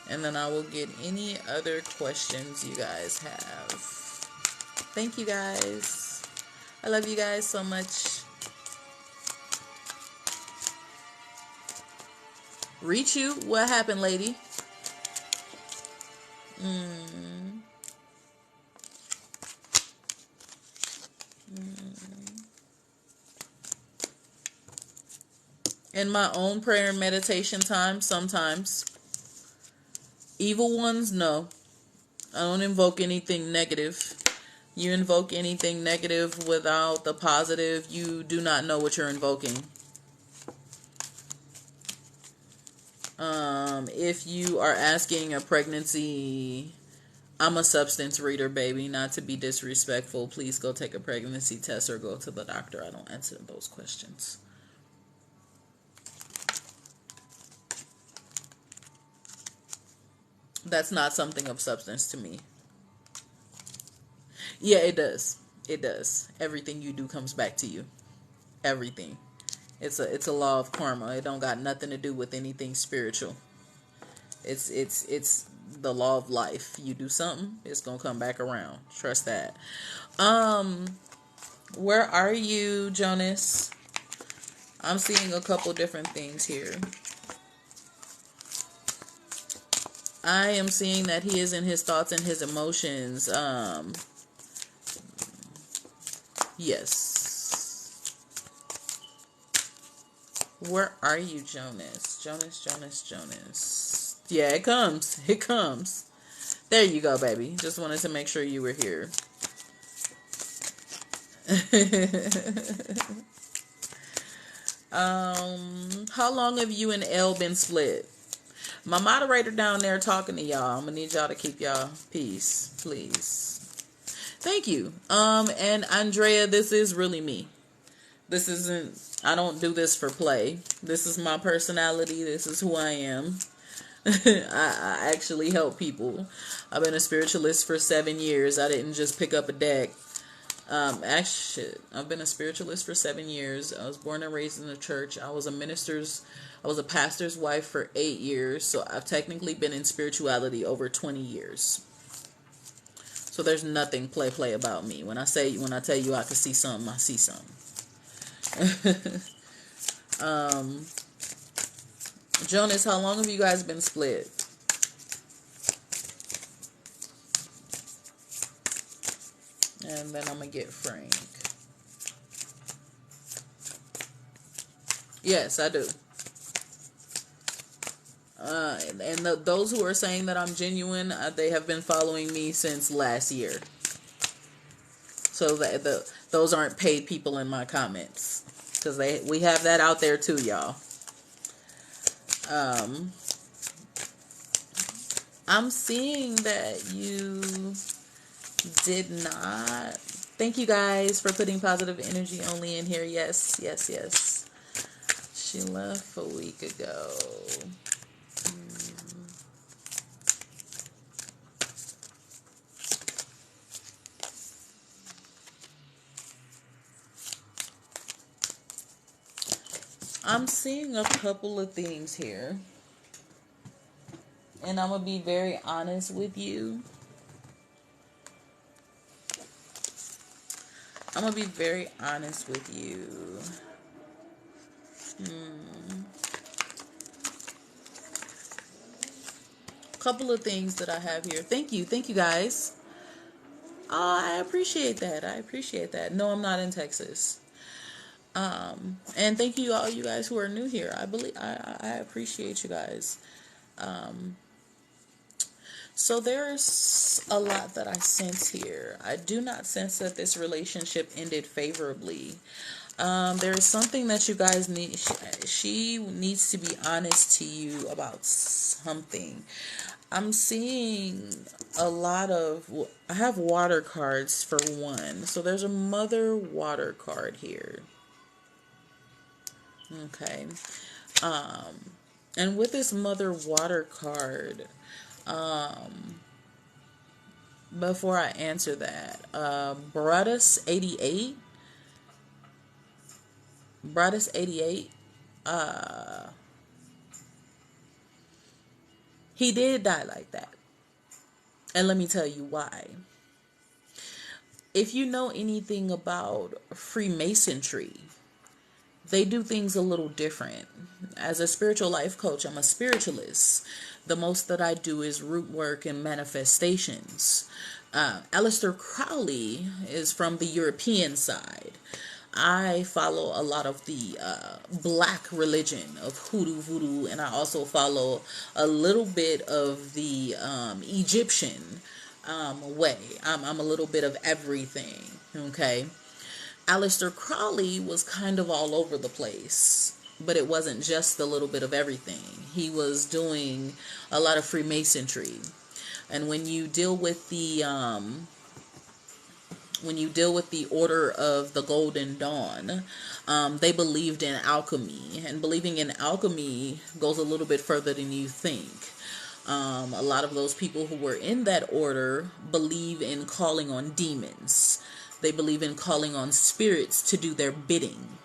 And then I will get any other questions you guys have. Thank you guys. I love you guys so much. Reach you? What happened, lady? In my own prayer and meditation time, sometimes. Evil ones, no. I don't invoke anything negative. You invoke anything negative without the positive, you do not know what you're invoking. If you are asking a pregnancy, I'm a substance reader, baby. Not to be disrespectful, please go take a pregnancy test or go to the doctor. I don't answer those questions. That's not something of substance to me. Yeah, it does. It does. Everything you do comes back to you. Everything. It's a law of karma. It don't got nothing to do with anything spiritual. It's the law of life. You do something, it's gonna come back around. Trust that. Where are you, Jonas? I'm seeing a couple different things here. I am seeing that he is in his thoughts and his emotions. Yes. Where are you, Jonas? Jonas. Yeah, it comes. It comes. There you go, baby. Just wanted to make sure you were here. How long have you and Elle been split? My moderator down there talking to y'all. I'm gonna need y'all to keep y'all peace, please. Thank you. And Andrea, this is really me. This isn't, I don't do this for play. This is my personality. This is who I am. I actually help people. I've been a spiritualist for 7 years. I didn't just pick up a deck. Actually, I've been a spiritualist for 7 years. I was born and raised in the church. I was a pastor's wife for 8 years. So I've technically been in spirituality over 20 years. So there's nothing play about me. When I tell you I can see something, I see something. Jonas, how long have you guys been split? And then I'm gonna get Frank. Yes, I do. Those who are saying that I'm genuine, they have been following me since last year. So those aren't paid people in my comments, because we have that out there too, y'all. I'm seeing that you did not. Thank you guys for putting positive energy only in here. Yes, yes, yes. She left a week ago. I'm seeing a couple of things here. And I'm going to be very honest with you. I'm going to be very honest with you. Couple of things that I have here. Thank you guys. Oh, I appreciate that. No, I'm not in Texas. And thank you all you guys who are new here. I appreciate you guys. So there's a lot that I sense here. I do not sense that this relationship ended favorably. There's something that you guys need. She needs to be honest to you about something. I'm seeing a lot of, I have water cards for one. So there's a mother water card here. Okay. And with this mother water card, before I answer that, Bradus88, he did die like that. And let me tell you why. If you know anything about Freemasonry, they do things a little different. As a spiritual life coach, I'm a spiritualist. The most that I do is root work and manifestations. Aleister Crowley is from the European side. I follow a lot of the black religion of hoodoo, voodoo, and I also follow a little bit of the Egyptian way. I'm a little bit of everything, okay? Aleister Crowley was kind of all over the place, but it wasn't just a little bit of everything. He was doing a lot of Freemasonry. And when you deal with the Order of the Golden Dawn, they believed in alchemy, and believing in alchemy goes a little bit further than you think. A lot of those people who were in that order believe in calling on demons. They believe in calling on spirits to do their bidding.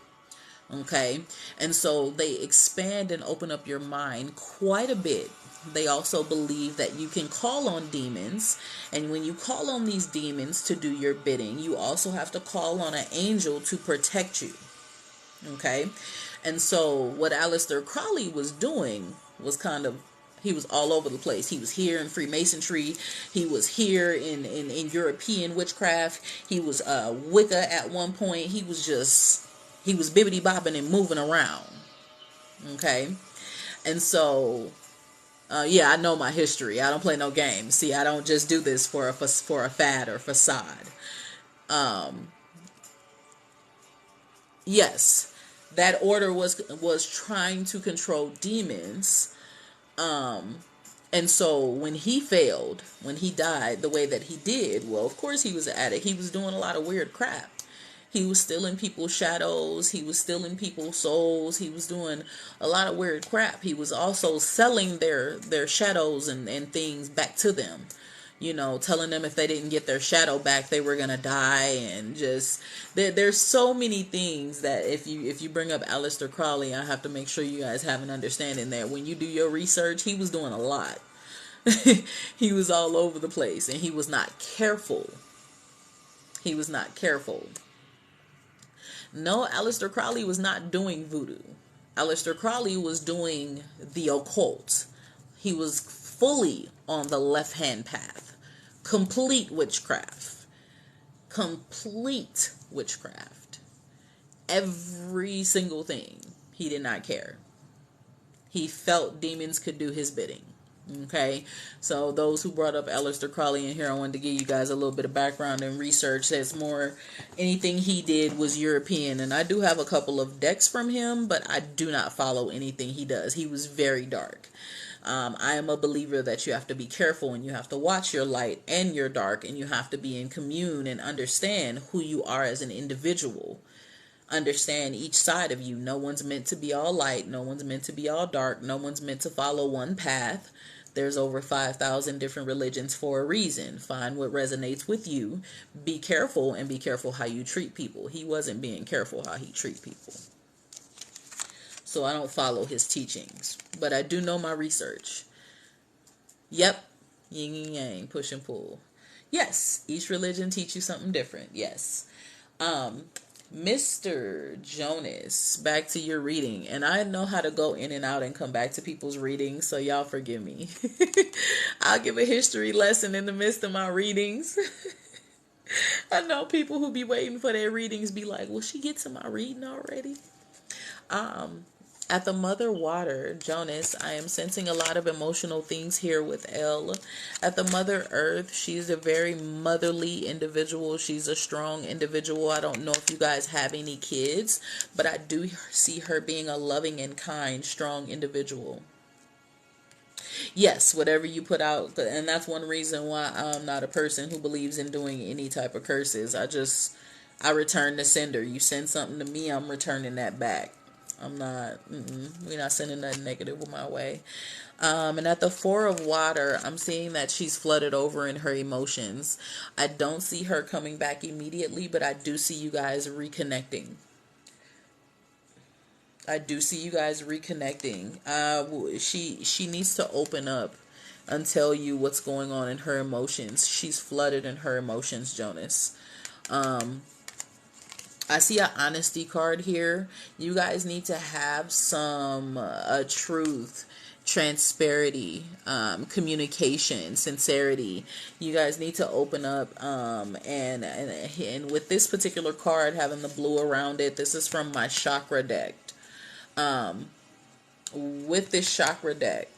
Okay? And so they expand and open up your mind quite a bit. They also believe that you can call on demons, and when you call on these demons to do your bidding, you also have to call on an angel to protect you. Okay? And so what Aleister Crowley was doing was he was all over the place. He was here in Freemasonry. He was here in European witchcraft. He was Wicca at one point. He was bibbity bobbing and moving around. Okay? And so yeah, I know my history. I don't play no games. See, I don't just do this for a fad or facade. Yes, that order was trying to control demons. And so when he failed, when he died the way that he did, well, of course he was an addict. He was doing a lot of weird crap. He was stealing people's shadows. He was stealing people's souls. He was doing a lot of weird crap. He was also selling their shadows and things back to them. You know, telling them if they didn't get their shadow back, they were going to die. And just, there's so many things that if you bring up Aleister Crowley, I have to make sure you guys have an understanding there. When you do your research, he was doing a lot. He was all over the place, and he was not careful. No, Aleister Crowley was not doing voodoo. Aleister Crowley was doing the occult. He was fully on the left-hand path. Complete witchcraft. Every single thing. He did not care. He felt demons could do his bidding. Okay, so those who brought up Aleister Crowley in here, I wanted to give you guys a little bit of background and research. That's more, anything he did was European, and I do have a couple of decks from him, but I do not follow anything he does. He was very dark. I am a believer that you have to be careful and you have to watch your light and your dark, and you have to be in commune and understand who you are as an individual. Understand each side of you. No one's meant to be all light. No one's meant to be all dark. No one's meant to follow one path. There's over 5,000 different religions for a reason. Find what resonates with you. Be careful, and be careful how you treat people. He wasn't being careful how he treat people. So I don't follow his teachings, but I do know my research. Yep. Yin and yang, push and pull. Yes, each religion teaches you something different. Yes. Mr. Jonas, back to your reading. And I know how to go in and out and come back to people's readings, so y'all forgive me. I'll give a history lesson in the midst of my readings. I know people who be waiting for their readings be like, will she get to my reading already? At the Mother Water, Jonas, I am sensing a lot of emotional things here with Elle. At the Mother Earth, she's a very motherly individual. She's a strong individual. I don't know if you guys have any kids, but I do see her being a loving and kind, strong individual. Yes, whatever you put out, and that's one reason why I'm not a person who believes in doing any type of curses. I return the sender. You send something to me, I'm returning that back. We're not sending nothing negative my way. And at the Four of Water, I'm seeing that she's flooded over in her emotions. I don't see her coming back immediately, but I do see you guys reconnecting. She needs to open up and tell you what's going on in her emotions. She's flooded in her emotions, Jonas. I see an honesty card here. You guys need to have some truth, transparency, communication, sincerity. You guys need to open up. And with this particular card having the blue around it, this is from my chakra deck. With this chakra deck,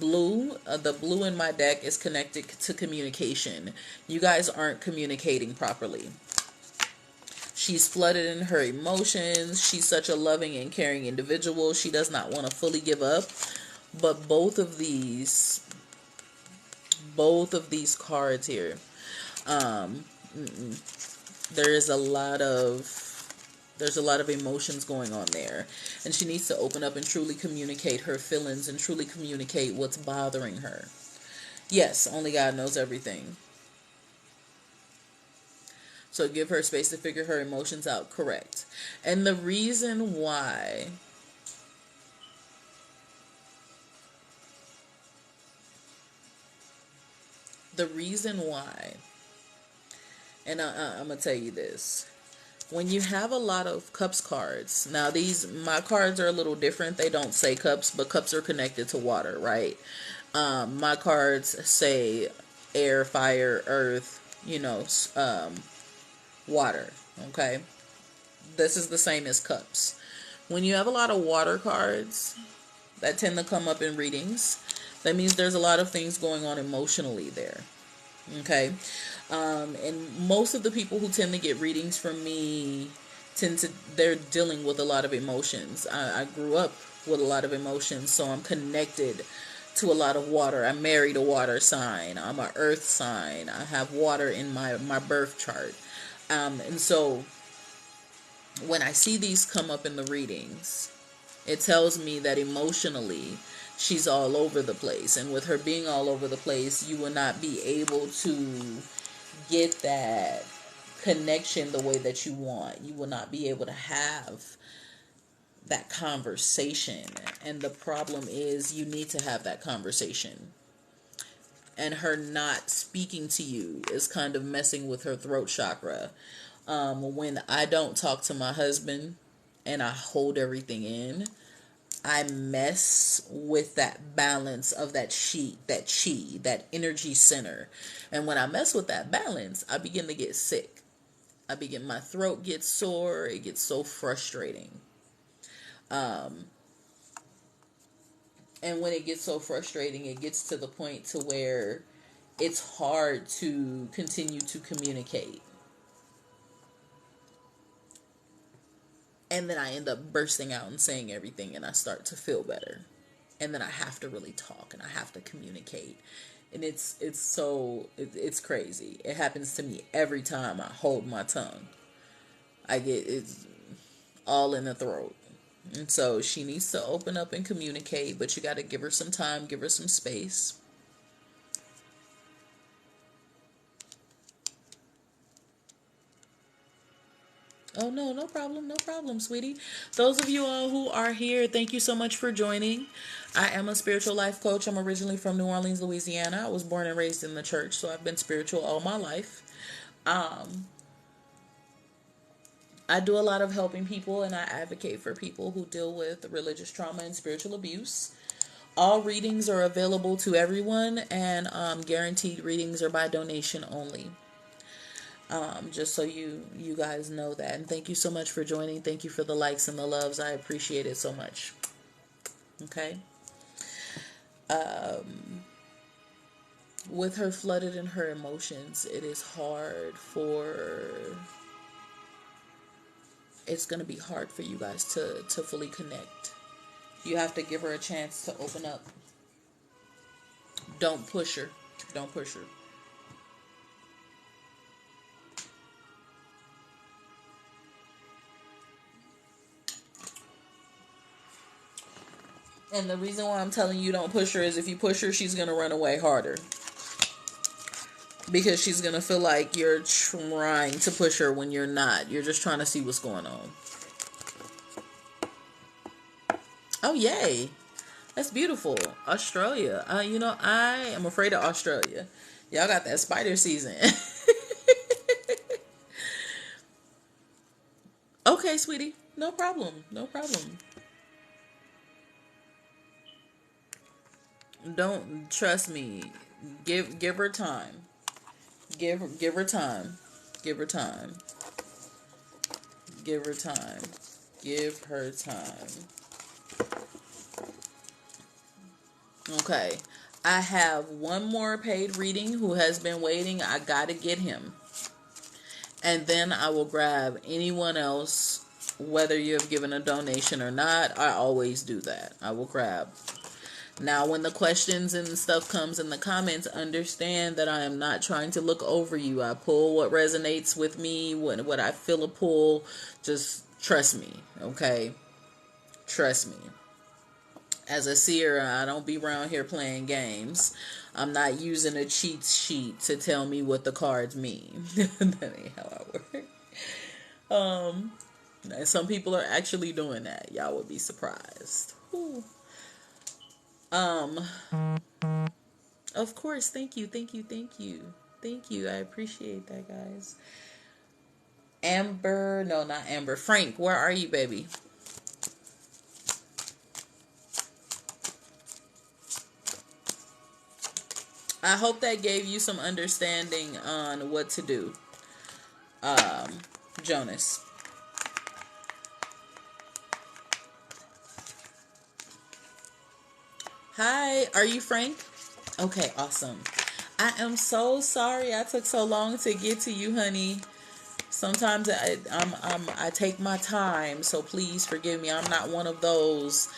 the blue in my deck is connected to communication. You guys aren't communicating properly. She's flooded in her emotions. She's such a loving and caring individual. She does not want to fully give up. But both of these cards here, there's a lot of emotions going on there. And she needs to open up and truly communicate her feelings and truly communicate what's bothering her. Yes, only God knows everything. So give her space to figure her emotions out. Correct. And the reason why and I'm going to tell you this. When you have a lot of cups cards, now my cards are a little different. They don't say cups, but cups are connected to water, right? My cards say air, fire, earth, water. Okay, this is the same as cups. When you have a lot of water cards that tend to come up in readings, that means there's a lot of things going on emotionally there. Okay, and most of the people who tend to get readings from me they're dealing with a lot of emotions. I grew up with a lot of emotions, so I'm connected to a lot of water. I married a water sign. I'm an earth sign. I have water in my birth chart. And so when I see these come up in the readings, it tells me that emotionally she's all over the place. And with her being all over the place, you will not be able to get that connection the way that you want. You will not be able to have that conversation. And the problem is you need to have that conversation. And her not speaking to you is kind of messing with her throat chakra. When I don't talk to my husband and I hold everything in, I mess with that balance of that chi, that energy center. And when I mess with that balance, I begin to get sick. My throat gets sore. It gets so frustrating. And when it gets so frustrating, it gets to the point to where it's hard to continue to communicate. And then I end up bursting out and saying everything, and I start to feel better. And then I have to really talk, and I have to communicate. And it's crazy. It happens to me every time I hold my tongue. It's all in the throat. And so she needs to open up and communicate, but you got to give her some time, give her some space. Oh, no, no problem, sweetie. Those of you all who are here, thank you so much for joining. I am a spiritual life coach. I'm originally from New Orleans, Louisiana. I was born and raised in the church, so I've been spiritual all my life. I do a lot of helping people, and I advocate for people who deal with religious trauma and spiritual abuse. All readings are available to everyone, and guaranteed readings are by donation only. Just so you guys know that. And thank you so much for joining. Thank you for the likes and the loves. I appreciate it so much. Okay. With her flooded in her emotions, it's going to be hard for you guys to fully connect. You have to give her a chance to open up. Don't push her. Don't push her. And the reason why I'm telling you don't push her is if you push her, she's going to run away harder. Because she's going to feel like you're trying to push her when you're not. You're just trying to see what's going on. Oh, yay. That's beautiful. Australia. I am afraid of Australia. Y'all got that spider season. Okay, sweetie. No problem. No problem. Don't trust me. Give her time. Give her time. Give her time. Give her time. Give her time. Okay. I have one more paid reading who has been waiting. I gotta get him. And then I will grab anyone else, whether you have given a donation or not. I always do that. I will grab. Now, when the questions and stuff comes in the comments, understand that I am not trying to look over you. I pull what resonates with me, what I feel a pull. Just trust me, okay? Trust me. As a seer, I don't be around here playing games. I'm not using a cheat sheet to tell me what the cards mean. That ain't how I work. Some people are actually doing that. Y'all would be surprised. Whew. Of course, thank you. Thank you. I appreciate that, guys. Amber, no, not Amber. Frank, where are you, baby? I hope that gave you some understanding on what to do. Jonas. Hi, are you Frank? Okay, awesome. I am so sorry I took so long to get to you, honey. Sometimes I take my time, so please forgive me. I'm not one of those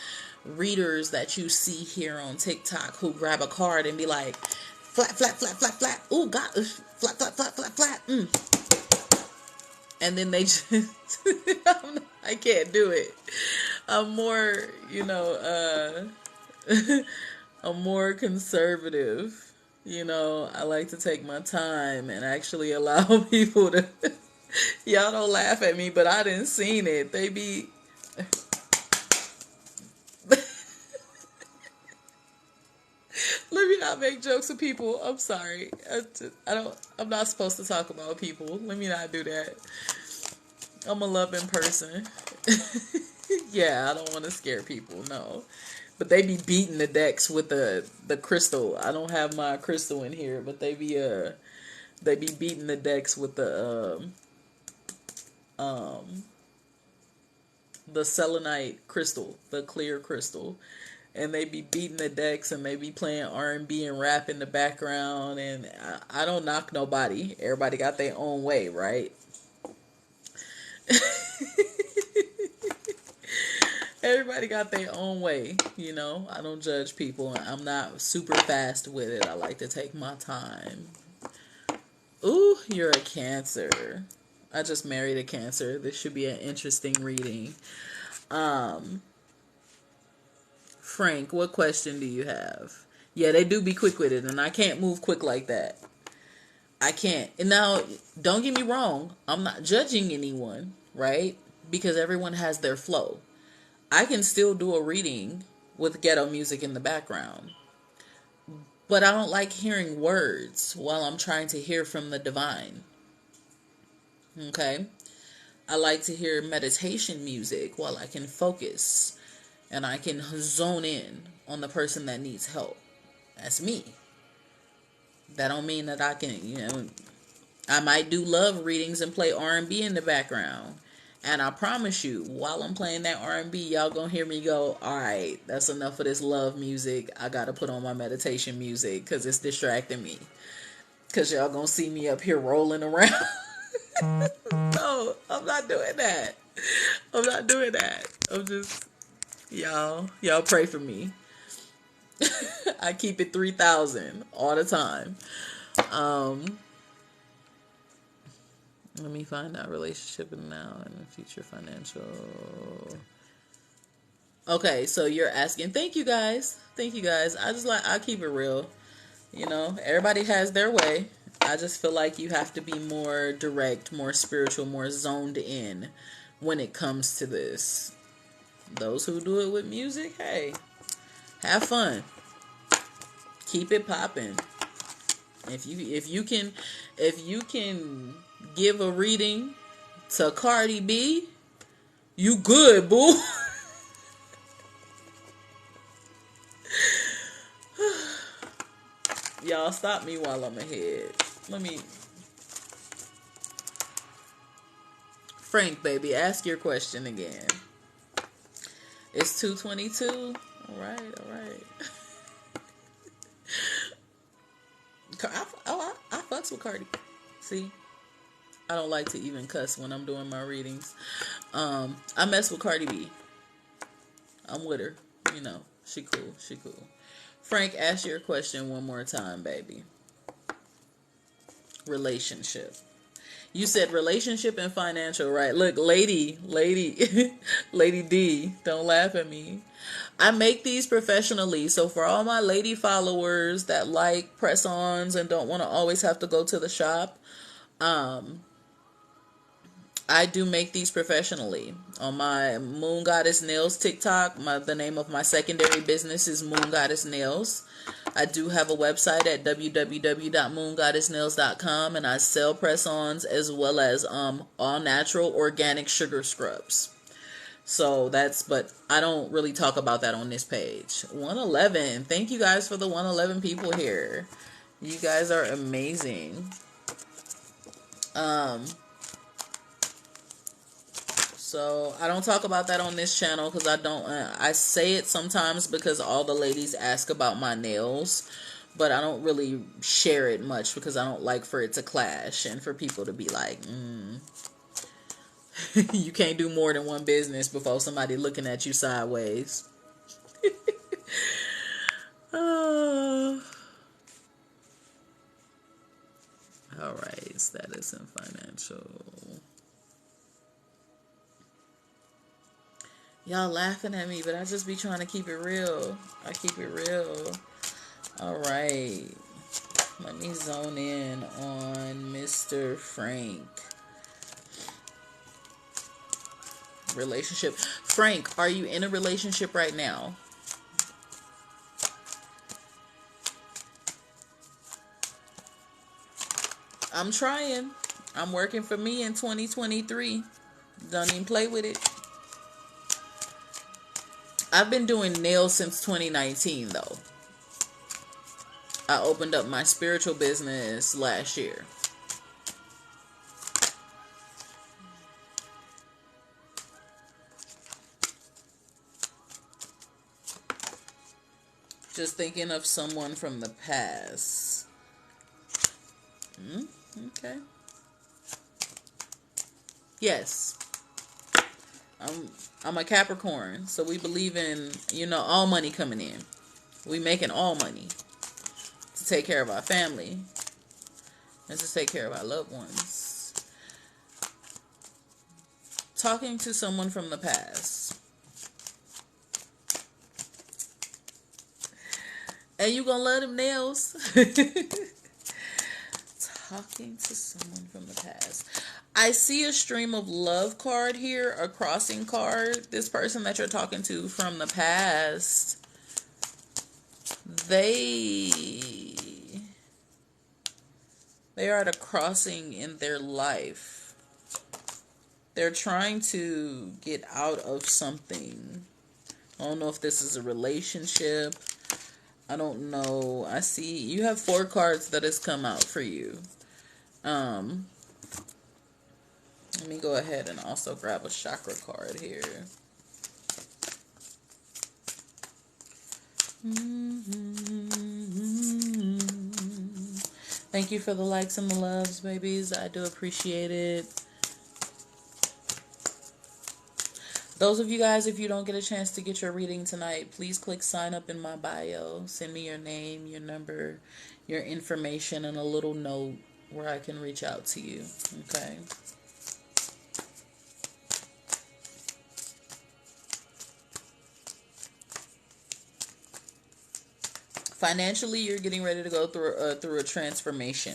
readers that you see here on TikTok who grab a card and be like, flat, flat, flat, flat, flat. Ooh, God, flat, flat, flat, flat, flat. And then they just, I can't do it. I'm more, I'm more conservative. I like to take my time and actually allow people to. Y'all don't laugh at me, but I didn't seen it. They be. Let me not make jokes with people. I'm sorry. I don't. I'm not supposed to talk about people. Let me not do that. I'm a loving person. Yeah, I don't want to scare people. No. But they be beating the decks with the crystal. I don't have my crystal in here, but they be beating the decks with the selenite crystal, the clear crystal. and they be beating the decks and they be playing R&B and rap in the background. And I don't knock nobody. Everybody got their own way, right? Everybody got their own way, you know. I don't judge people. I'm not super fast with it. I like to take my time. Ooh, you're a Cancer. I just married a Cancer. This should be an interesting reading. Frank, what question do you have? Yeah, they do be quick with it, and I can't move quick like that. I can't. And now, don't get me wrong. I'm not judging anyone, right? Because everyone has their flow. I can still do a reading with ghetto music in the background. But I don't like hearing words while I'm trying to hear from the divine. Okay? I like to hear meditation music while I can focus and I can zone in on the person that needs help. That's me. That don't mean that I can, I might do love readings and play R&B in the background. And I promise you, while I'm playing that R&B, y'all gonna hear me go, all right, that's enough of this love music. I gotta put on my meditation music because it's distracting me. Because y'all gonna see me up here rolling around. No, I'm not doing that. I'm not doing that. I'm just, y'all pray for me. I keep it 3,000 all the time. Let me find out relationship and now and future financial. Okay, so you're asking. Thank you guys. Thank you guys. I keep it real. Everybody has their way. I just feel like you have to be more direct, more spiritual, more zoned in when it comes to this. Those who do it with music, hey, have fun. Keep it popping. If you can give a reading to Cardi B, you good, boo. Y'all stop me while I'm ahead. Frank, baby, ask your question again. It's 2:22. All right. I fucks with Cardi. See, I don't like to even cuss when I'm doing my readings. I mess with Cardi B. I'm with her. She cool. Frank, ask your question one more time, baby. Relationship. You said relationship and financial, right? Look, lady D, don't laugh at me. I make these professionally. So for all my lady followers that like press-ons and don't want to always have to go to the shop, I do make these professionally. On my Moon Goddess Nails TikTok, the name of my secondary business is Moon Goddess Nails. I do have a website at www.moongoddessnails.com, and I sell press-ons as well as all natural organic sugar scrubs. So but I don't really talk about that on this page. 111. Thank you guys for the 111 people here. You guys are amazing. So I don't talk about that on this channel because I say it sometimes because all the ladies ask about my nails, but I don't really share it much because I don't like for it to clash and for people to be like, you can't do more than one business before somebody looking at you sideways. All right, status and financial. Y'all laughing at me, but I just be trying to keep it real. I keep it real. All right. Let me zone in on Mr. Frank. Relationship. Frank, are you in a relationship right now? I'm trying. I'm working for me in 2023. Don't even play with it. I've been doing nails since 2019, though. I opened up my spiritual business last year. Just thinking of someone from the past. Okay. Yes. I'm a Capricorn, so we believe in, all money coming in. We making all money to take care of our family and to take care of our loved ones. Talking to someone from the past. And you gonna love them nails. Talking to someone from the past. I see a stream of love card here, a crossing card. This person that you're talking to from the past, they are at a crossing in their life. They're trying to get out of something. I don't know if this is a relationship. I don't know. I see you have 4 cards that has come out for you. Let me go ahead and also grab a chakra card here. Thank you for the likes and the loves, babies. I do appreciate it. Those of you guys, if you don't get a chance to get your reading tonight, please click sign up in my bio. Send me your name, your number, your information, and a little note where I can reach out to you. Okay? Financially, you're getting ready to go through a transformation.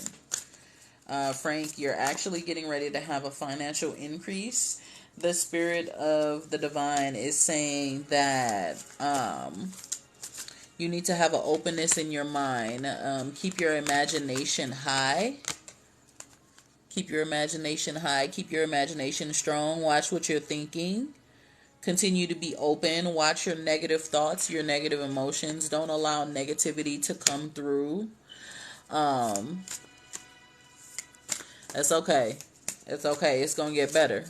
Frank, you're actually getting ready to have a financial increase. The spirit of the divine is saying that you need to have an openness in your mind. Keep your imagination high. Keep your imagination high. Keep your imagination strong. Watch what you're thinking. Continue to be open. Watch your negative thoughts, your negative emotions. Don't allow negativity to come through. It's okay. It's okay. It's going to get better.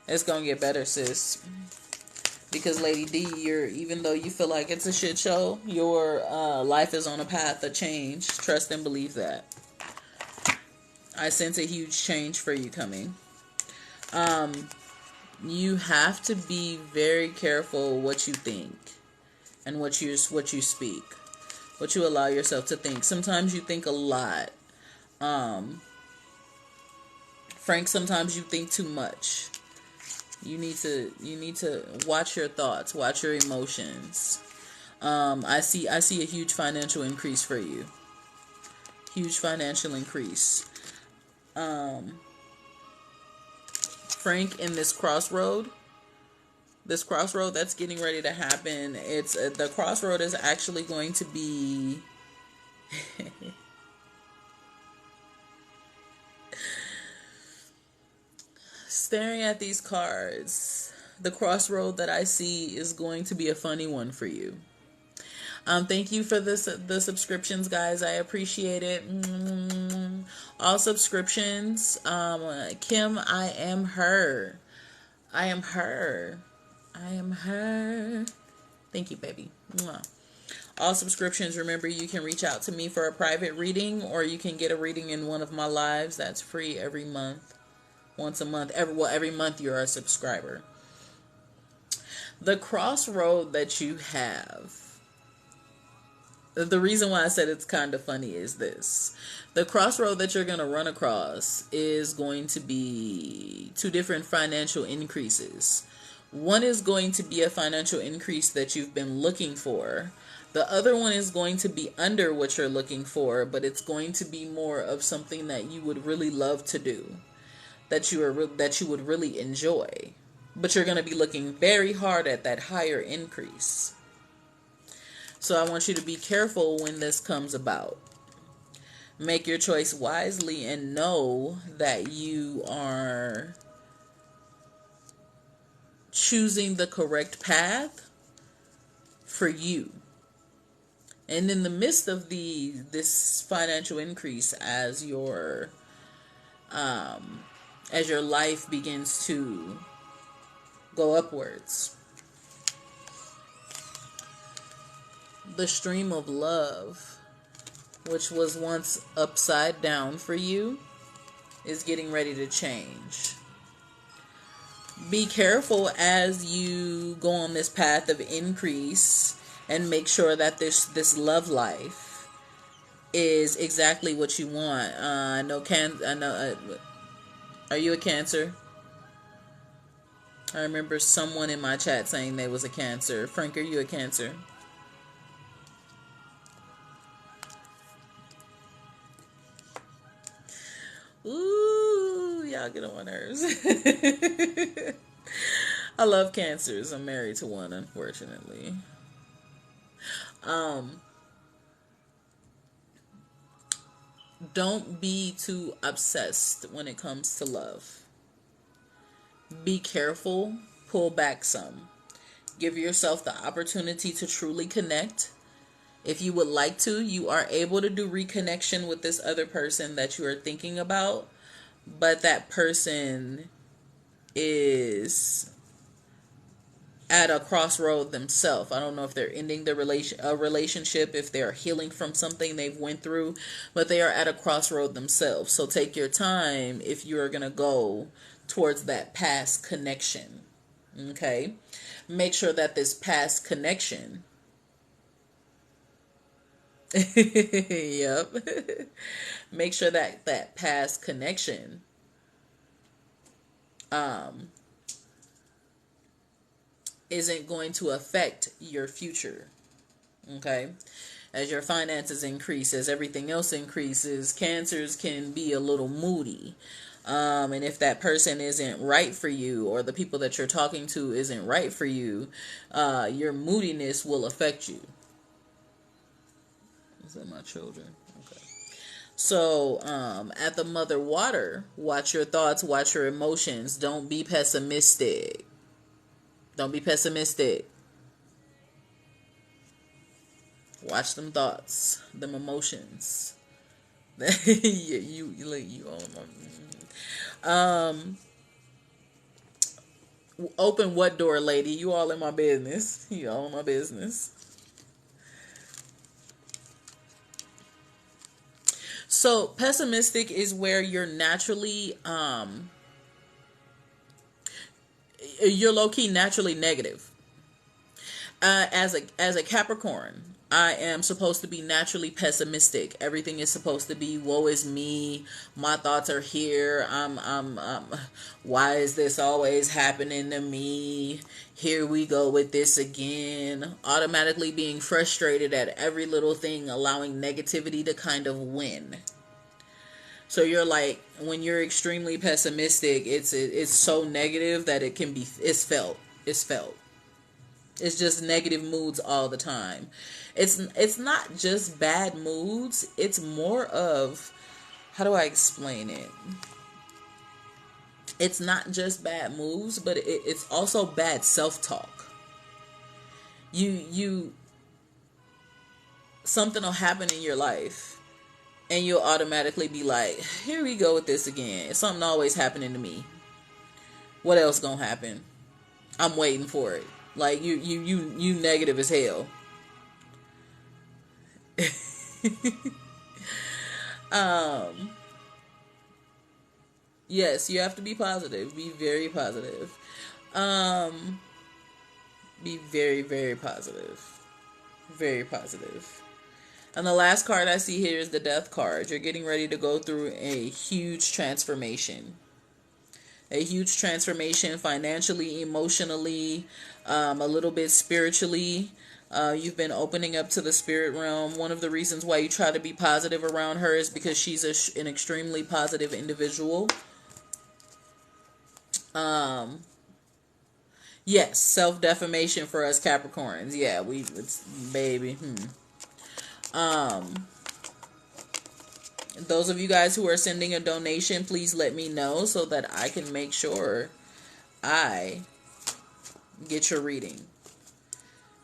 It's going to get better, sis. Because Lady D, even though you feel like it's a shit show, your life is on a path of change. Trust and believe that. I sense a huge change for you coming. You have to be very careful what you think and what you speak, what you allow yourself to think. Sometimes you think a lot. Frank, sometimes you think too much. You need to watch your thoughts, watch your emotions. I see a huge financial increase for you. Huge financial increase. Frank, in this crossroad that's getting ready to happen, it's the crossroad is actually going to be staring at these cards. The crossroad that I see is going to be a funny one for you. Thank you for the subscriptions, guys. I appreciate it. All subscriptions. Kim, I am her. I am her. I am her. Thank you, baby. All subscriptions, remember, you can reach out to me for a private reading, or you can get a reading in one of my lives. That's free every month. Once a month. Every month you're a subscriber. The crossroad that you have, the reason why I said it's kind of funny is this. The crossroad that you're going to run across is going to be 2 different financial increases. One is going to be a financial increase that you've been looking for. The other one is going to be under what you're looking for, but it's going to be more of something that you would really love to do, that you would really enjoy. But you're going to be looking very hard at that higher increase. So I want you to be careful when this comes about. Make your choice wisely and know that you are choosing the correct path for you. And in the midst of this financial increase, as your life begins to go upwards, The stream of love, which was once upside down for you, is getting ready to change. Be careful as you go on this path of increase and make sure that this love life is exactly what you want. I know. Are you a Cancer? I remember someone in my chat saying they was a Cancer. Frank, are you a Cancer? Ooh, y'all get on my nerves. I love Cancers. I'm married to one, unfortunately. Don't be too obsessed when it comes to love. Be careful. Pull back some. Give yourself the opportunity to truly connect. If you would like to, you are able to do reconnection with this other person that you are thinking about, but that person is at a crossroad themselves. I don't know if they're ending the relationship, if they're healing from something they've went through, but they are at a crossroad themselves. So take your time if you're going to go towards that past connection. Okay? Make sure that this past connection yep. Make sure that that past connection isn't going to affect your future. Okay? As your finances increase, as everything else increases, Cancers can be a little moody. And if that person isn't right for you, or the people that you're talking to isn't right for you, your moodiness will affect you. Is that my children? Okay. So, at the Mother Water, watch your thoughts, watch your emotions. Don't be pessimistic. Don't be pessimistic. Watch them thoughts, them emotions. you open what door, lady? You all in my business. You all in my business. So pessimistic is where you're naturally you're low-key naturally negative. As a Capricorn, I am supposed to be naturally pessimistic. Everything is supposed to be woe is me. My thoughts are here. Why is this always happening to me? Here we go with this again. Automatically being frustrated at every little thing, allowing negativity to kind of win. So you're like, when you're extremely pessimistic, it's so negative that it's felt. It's just negative moods all the time. It's not just bad moods. It's more of, how do I explain it? It's not just bad moves, but it's also bad self-talk. Something will happen in your life, and you'll automatically be like, here we go with this again. It's something always happening to me. What else gonna happen? I'm waiting for it. Like, you negative as hell. Yes, you have to be positive. Be very positive. Be very, very positive. Very positive. And the last card I see here is the Death card. You're getting ready to go through a huge transformation. A huge transformation financially, emotionally, a little bit spiritually. You've been opening up to the spirit realm. One of the reasons why you try to be positive around her is because she's an extremely positive individual. Yes, self-defamation for us Capricorns. Yeah, it's baby. Those of you guys who are sending a donation, please let me know so that I can make sure I get your reading.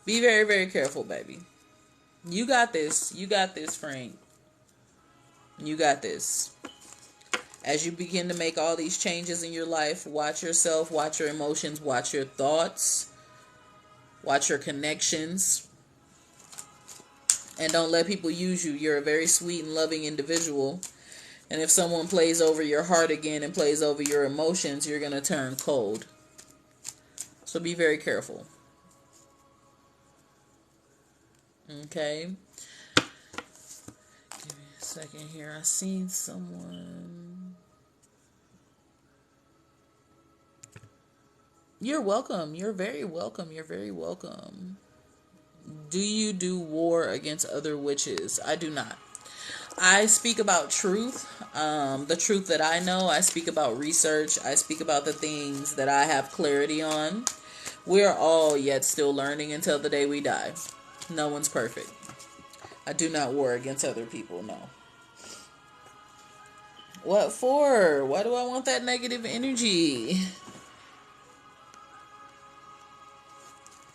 Be very, very careful, baby. You got this. You got this, Frank. You got this. As you begin to make all these changes in your life, watch yourself, watch your emotions, watch your thoughts, watch your connections. And don't let people use you. You're a very sweet and loving individual. And if someone plays over your heart again and plays over your emotions, you're going to turn cold. So be very careful. Okay. Give me a second here. I seen someone. You're welcome. You're very welcome. You're very welcome. Do you do war against other witches? I do not. I speak about truth, the truth that I know. I speak about research. I speak about the things that I have clarity on. We're all yet still learning until the day we die. No one's perfect. I do not war against other people, no. What for? Why do I want that negative energy?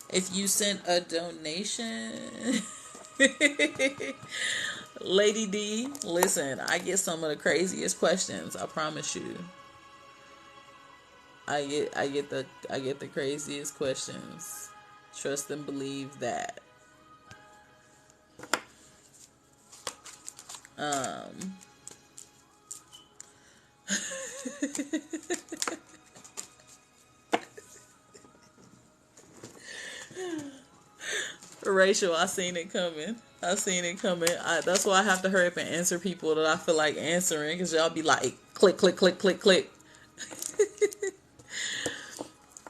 If you sent a donation... Lady D, listen, I get some of the craziest questions, I promise you. I get the craziest questions. Trust and believe that. Rachel, I seen it coming. That's why I have to hurry up and answer people that I feel like answering, because y'all be like, click, click, click, click, click.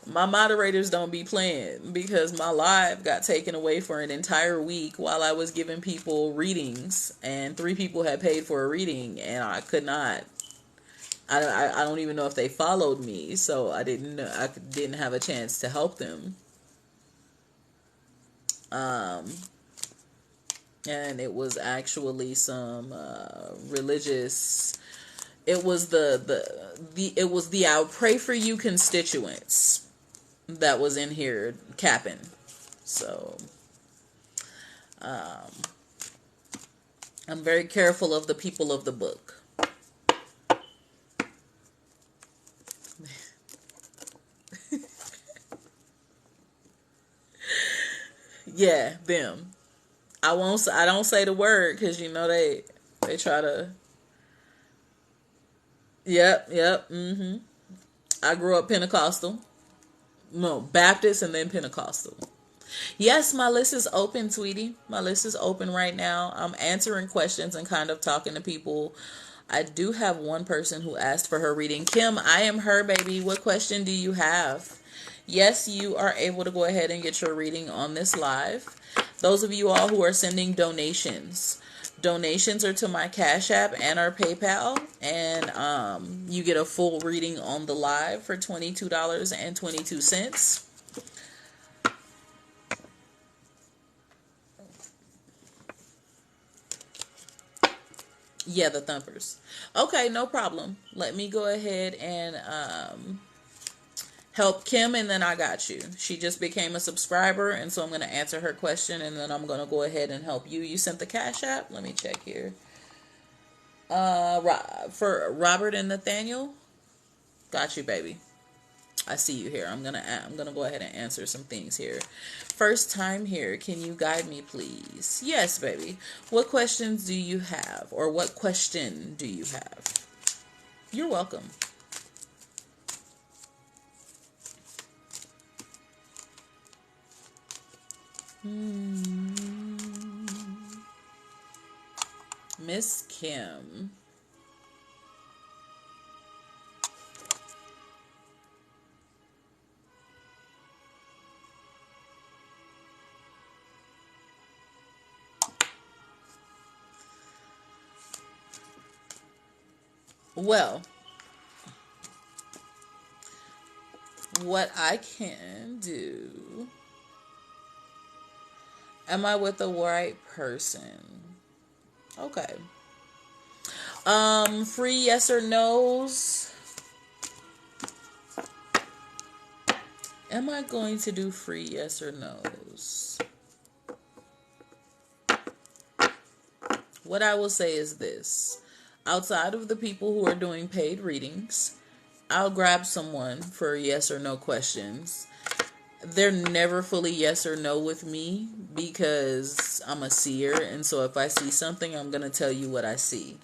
My moderators don't be playing, because my live got taken away for an entire week while I was giving people readings, and 3 people had paid for a reading, and I could not. I don't even know if they followed me, so I didn't have a chance to help them. And it was actually some religious. It was the I'll pray for you constituents that was in here capping. So I'm very careful of the people of the book. Yeah, them. I don't say the word, because they try to. Yep. I grew up Pentecostal. No, Baptist and then Pentecostal. Yes, my list is open, sweetie. My list is open right now. I'm answering questions and kind of talking to people. I do have one person who asked for her reading. Kim, I am her, baby. What question do you have? Yes, you are able to go ahead and get your reading on this live. Those of you all who are sending donations are to my Cash App and our PayPal, and you get a full reading on the live for $22.22. Yeah, the thumpers. Okay, no problem. Let me go ahead and help Kim, and then I got you. She just became a subscriber, and so I'm going to answer her question, and then I'm going to go ahead and help you. You sent the Cash App? Let me check here. For Robert and Nathaniel? Got you, baby. I see you here. I'm gonna go ahead and answer some things here. First time here. Can you guide me, please? Yes, baby. What questions do you have? Or what question do you have? You're welcome. Miss Kim. Well, what I can do. Am I with the right person? Okay. Free yes or no's. Am I going to do free yes or no's? What I will say is this. Outside of the people who are doing paid readings, I'll grab someone for yes or no questions. they're never fully yes or no with me because I'm a seer. And so if I see something, I'm going to tell you what I see.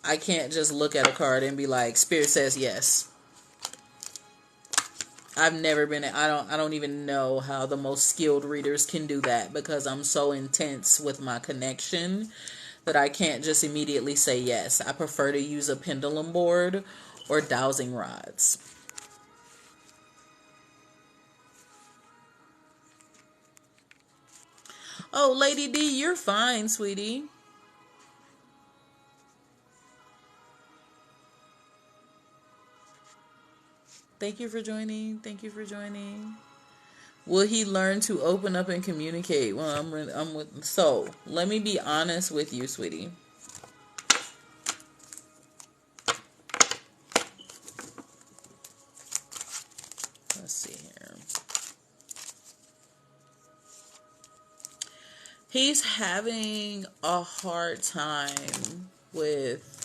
I can't just look at a card and be like, Spirit says yes. I've never been, I don't even know how the most skilled readers can do that because I'm so intense with my connection that I can't just immediately say yes. I prefer to use a pendulum board or dowsing rods. Oh, Lady D, you're fine, sweetie. Thank you for joining. Thank you for joining. Will he learn to open up and communicate? Well, I'm with. So let me be honest with you, sweetie. Let's see here. He's having a hard time with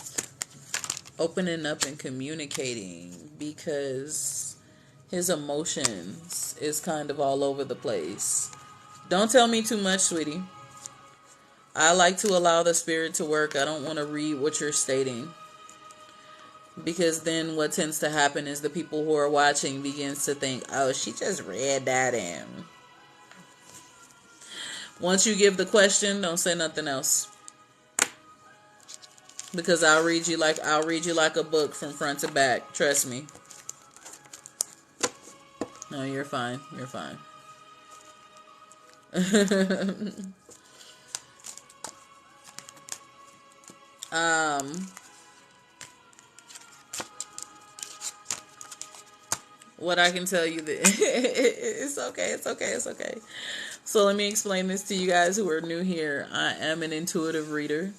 opening up and communicating because his emotions is kind of all over the place. Don't tell me too much, sweetie. I like to allow the spirit to work. I don't want to read what you're stating. Because then what tends to happen is the people who are watching begins to think, oh, she just read that in. Once you give the question, don't say nothing else. Because I'll read you like a book from front to back. Trust me. No, you're fine. You're fine. What I can tell you that it's okay. It's okay. So let me explain this to you guys who are new here. I am an intuitive reader.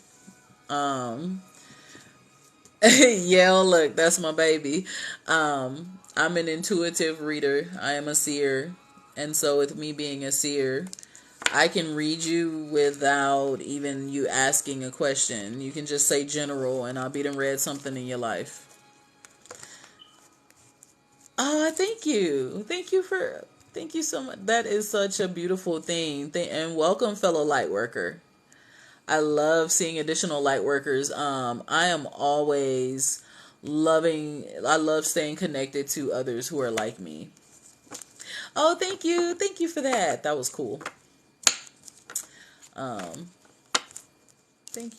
Yeah, look, that's my baby. I'm an intuitive reader. I am a seer. And so with me being a seer, I can read you without even you asking a question. You can just say general and I'll be done read something in your life. Oh, thank you. Thank you so much. That is such a beautiful thing. And welcome, fellow light worker. I love seeing additional light workers. I am always I love staying connected to others who are like me. Oh, thank you. Thank you for that. That was cool. Thank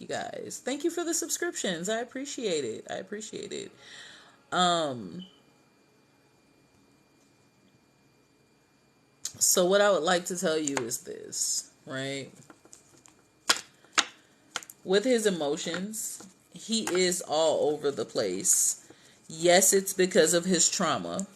you guys. Thank you for the subscriptions. I appreciate it. So what I would like to tell you is this, right? With his emotions, he is all over the place. Yes, it's because of his trauma.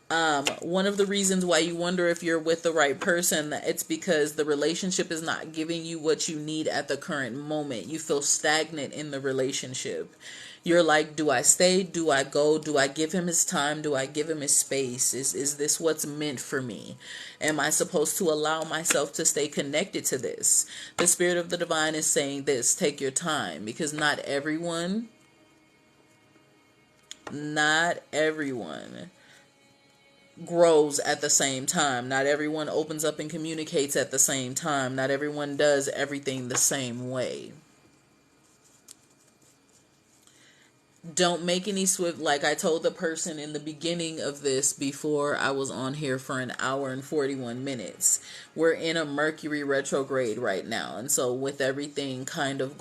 One of the reasons why you wonder if you're with the right person, it's because the relationship is not giving you what you need at the current moment. You feel stagnant in the relationship. You're like, do I stay? Do I go? Do I give him his time? Do I give him his space? Is this what's meant for me? Am I supposed to allow myself to stay connected to this? The Spirit of the Divine is saying this, take your time, because not everyone grows at the same time. Not everyone opens up and communicates at the same time. Not everyone does everything the same way. Don't make any swift, like I told the person in the beginning of this before I was on here for an hour and 41 minutes. We're in a Mercury retrograde right now. And so with everything kind of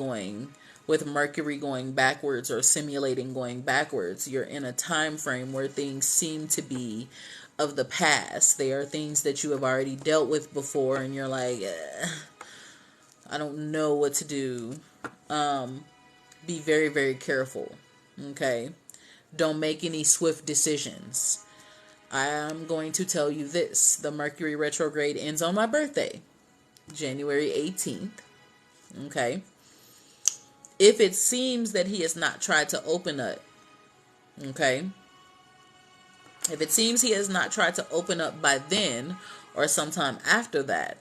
with Mercury going backwards or simulating going backwards, you're in a time frame where things seem to be of the past. They are things that you have already dealt with before and you're like, I don't know what to do. Be very, very careful. Okay? Don't make any swift decisions. I'm going to tell you this. The Mercury retrograde ends on my birthday, January 18th. Okay? If it seems that he has not tried to open up, okay? If it seems he has not tried to open up by then or sometime after that,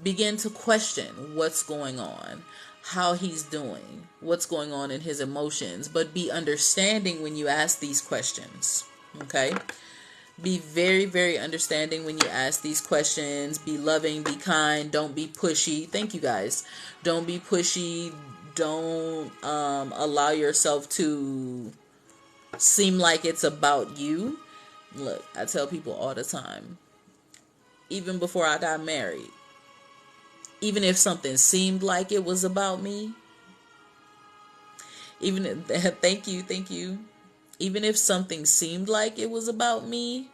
begin to question what's going on, how he's doing, what's going on in his emotions, but be understanding when you ask these questions, okay? Be very, very understanding when you ask these questions. Be loving, be kind, don't be pushy. Thank you guys. Don't be pushy. Don't allow yourself to seem like it's about you. Look, I tell people all the time, even before I got married, even if something seemed like it was about me, thank you. Even if something seemed like it was about me,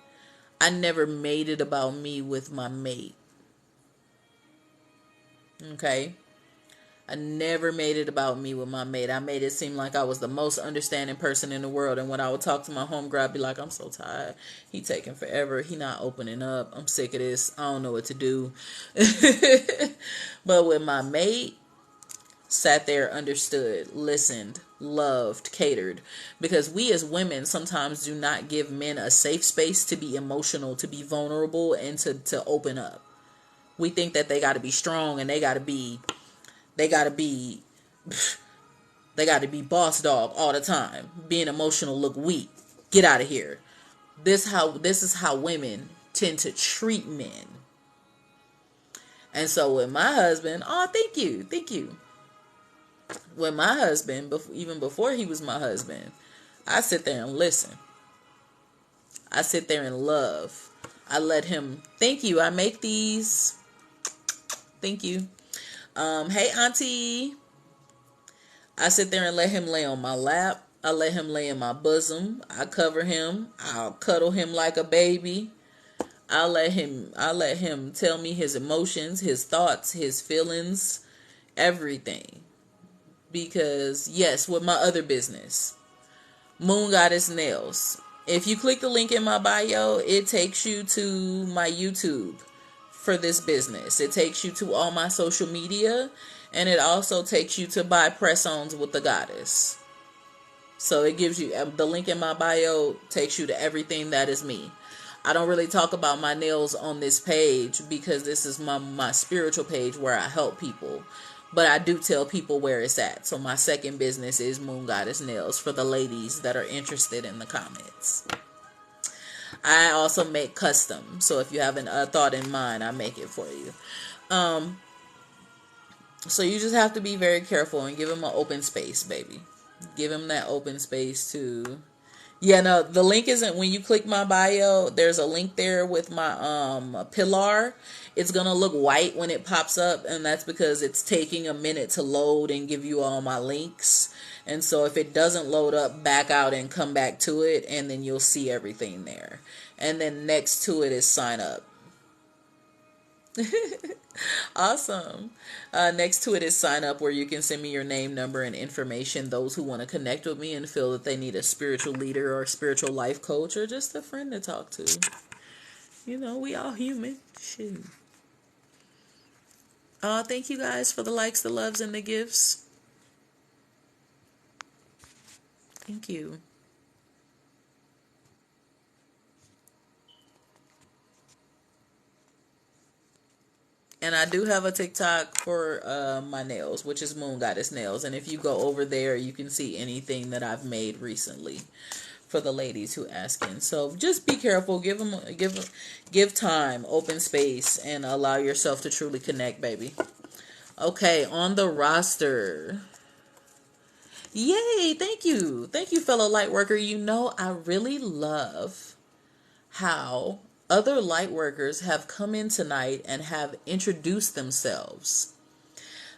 I never made it about me with my mate. Okay? I never made it about me with my mate. I made it seem like I was the most understanding person in the world. And when I would talk to my homegirl, I'd be like, I'm so tired. He taking forever. He not opening up. I'm sick of this. I don't know what to do. But with my mate, sat there, understood, listened, loved, catered. Because we as women sometimes do not give men a safe space to be emotional, to be vulnerable, and to open up. We think that they got to be strong and they got to be they got to be boss dog all the time. Being emotional look weak. Get out of here. This is how women tend to treat men. And so with my husband, oh, thank you. With my husband, even before he was my husband, I sit there and listen. I sit there and love. I let him. Thank you. I make these. Thank you. Hey, auntie. I sit there and let him lay on my lap. I let him lay in my bosom. I cover him. I'll cuddle him like a baby. I let him tell me his emotions, his thoughts, his feelings, everything. Because yes, with my other business, Moon Goddess Nails. If you click the link in my bio, it takes you to my YouTube for this business. It takes you to all my social media, and it also takes you to buy press-ons with the goddess. So it gives you, the link in my bio takes you to everything that is me. I don't really talk about my nails on this page because this is my spiritual page where I help people. But I do tell people where it's at. So my second business is Moon Goddess Nails for the ladies that are interested in the comments. I also make custom. So if you have a thought in mind, I make it for you. So you just have to be very careful and give him an open space, baby. Give him that open space to... Yeah, no, the link isn't, when you click my bio, there's a link there with my pillar. It's going to look white when it pops up, and that's because it's taking a minute to load and give you all my links. And so if it doesn't load up, back out and come back to it, and then you'll see everything there. And then next to it is sign up. Awesome. Next to it is sign up, where you can send me your name, number, and information. Those who want to connect with me and feel that they need a spiritual leader or a spiritual life coach or just a friend to talk to. You know, we all human. Shit. Thank you guys for the likes, the loves, and the gifts. Thank you. And I do have a TikTok for my nails, which is Moon Goddess Nails. And if you go over there, you can see anything that I've made recently for the ladies who ask in. So just be careful. Give time, open space, and allow yourself to truly connect, baby. Okay, on the roster. Yay, thank you. Thank you, fellow light worker. You know, I really love how other light workers have come in tonight and have introduced themselves.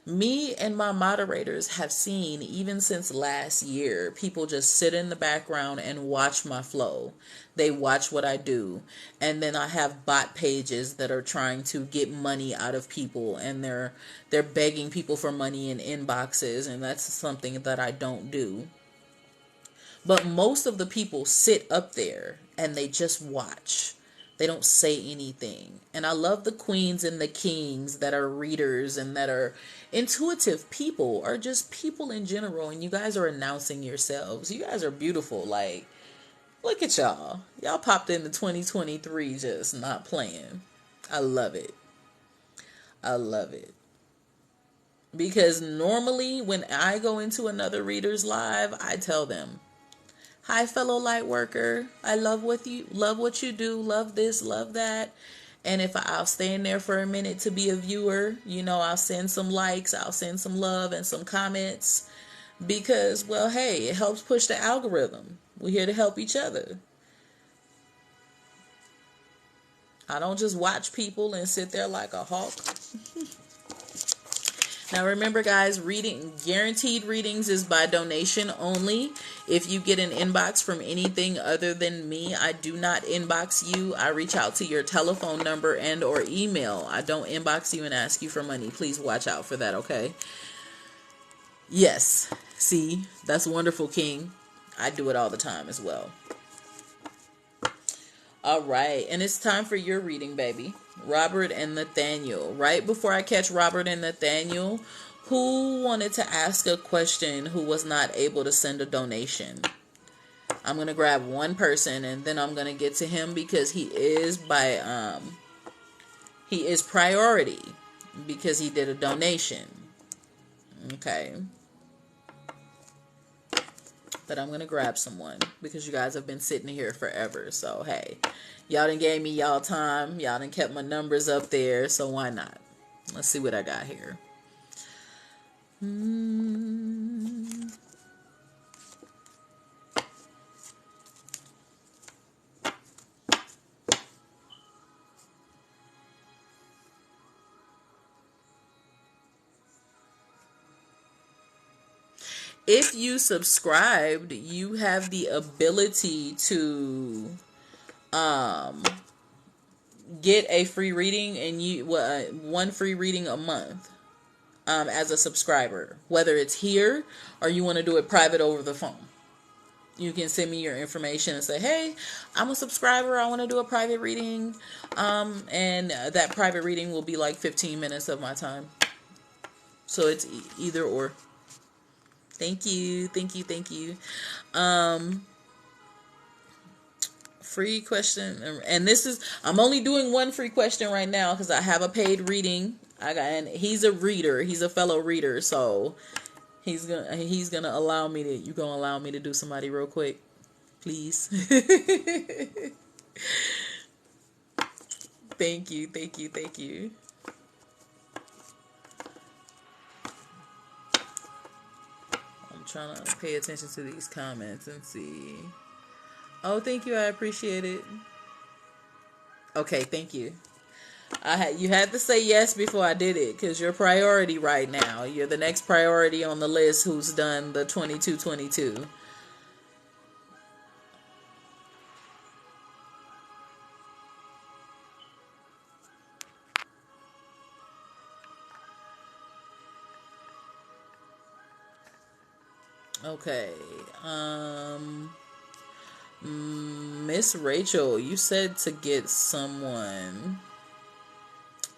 Me and my moderators have seen, even since last year, people just sit in the background and watch my flow. They watch what I do. And then I have bot pages that are trying to get money out of people, and they're begging people for money in inboxes, and that's something that I don't do. But most of the people sit up there and they just watch. They don't say anything. And I love the queens and the kings that are readers and that are intuitive people, or just people in general. And you guys are announcing yourselves. You guys are beautiful. Like, look at y'all. Y'all popped into 2023 just not playing. I love it. I love it. Because normally when I go into another reader's live, I tell them, Hi, fellow light worker. I love what you do. Love this, love that. And if I'll stay in there for a minute to be a viewer, I'll send some likes, I'll send some love and some comments because, well, hey, it helps push the algorithm. We're here to help each other. I don't just watch people and sit there like a hawk. Now remember, guys, guaranteed readings is by donation only. If you get an inbox from anything other than me, I do not inbox you. I reach out to your telephone number and or email. I don't inbox you and ask you for money. Please watch out for that, okay? Yes. See, that's wonderful, King. I do it all the time as well. All right, and it's time for your reading, baby. Robert and Nathaniel. Right before I catch Robert and Nathaniel, who wanted to ask a question who was not able to send a donation? I'm going to grab one person and then I'm going to get to him because he is priority because he did a donation. Okay. But I'm going to grab someone because you guys have been sitting here forever. So, hey, y'all done gave me y'all time. Y'all done kept my numbers up there. So why not? Let's see what I got here. If you subscribed, you have the ability to get a free reading and one free reading a month as a subscriber, whether it's here or you want to do it private over the phone. You can send me your information and say, hey, I'm a subscriber, I want to do a private reading, and that private reading will be like 15 minutes of my time. So it's either or. Thank you. Free question, and I'm only doing one free question right now because I have a paid reading. And he's a reader. He's a fellow reader, so he's gonna allow me to. You gonna allow me to do somebody real quick, please? Thank you. I'm trying to pay attention to these comments and see. Oh, thank you. I appreciate it. Okay, thank you. You had to say yes before I did it because you're priority right now. You're the next priority on the list who's done the 2222. Okay. Miss Rachel, you said to get someone.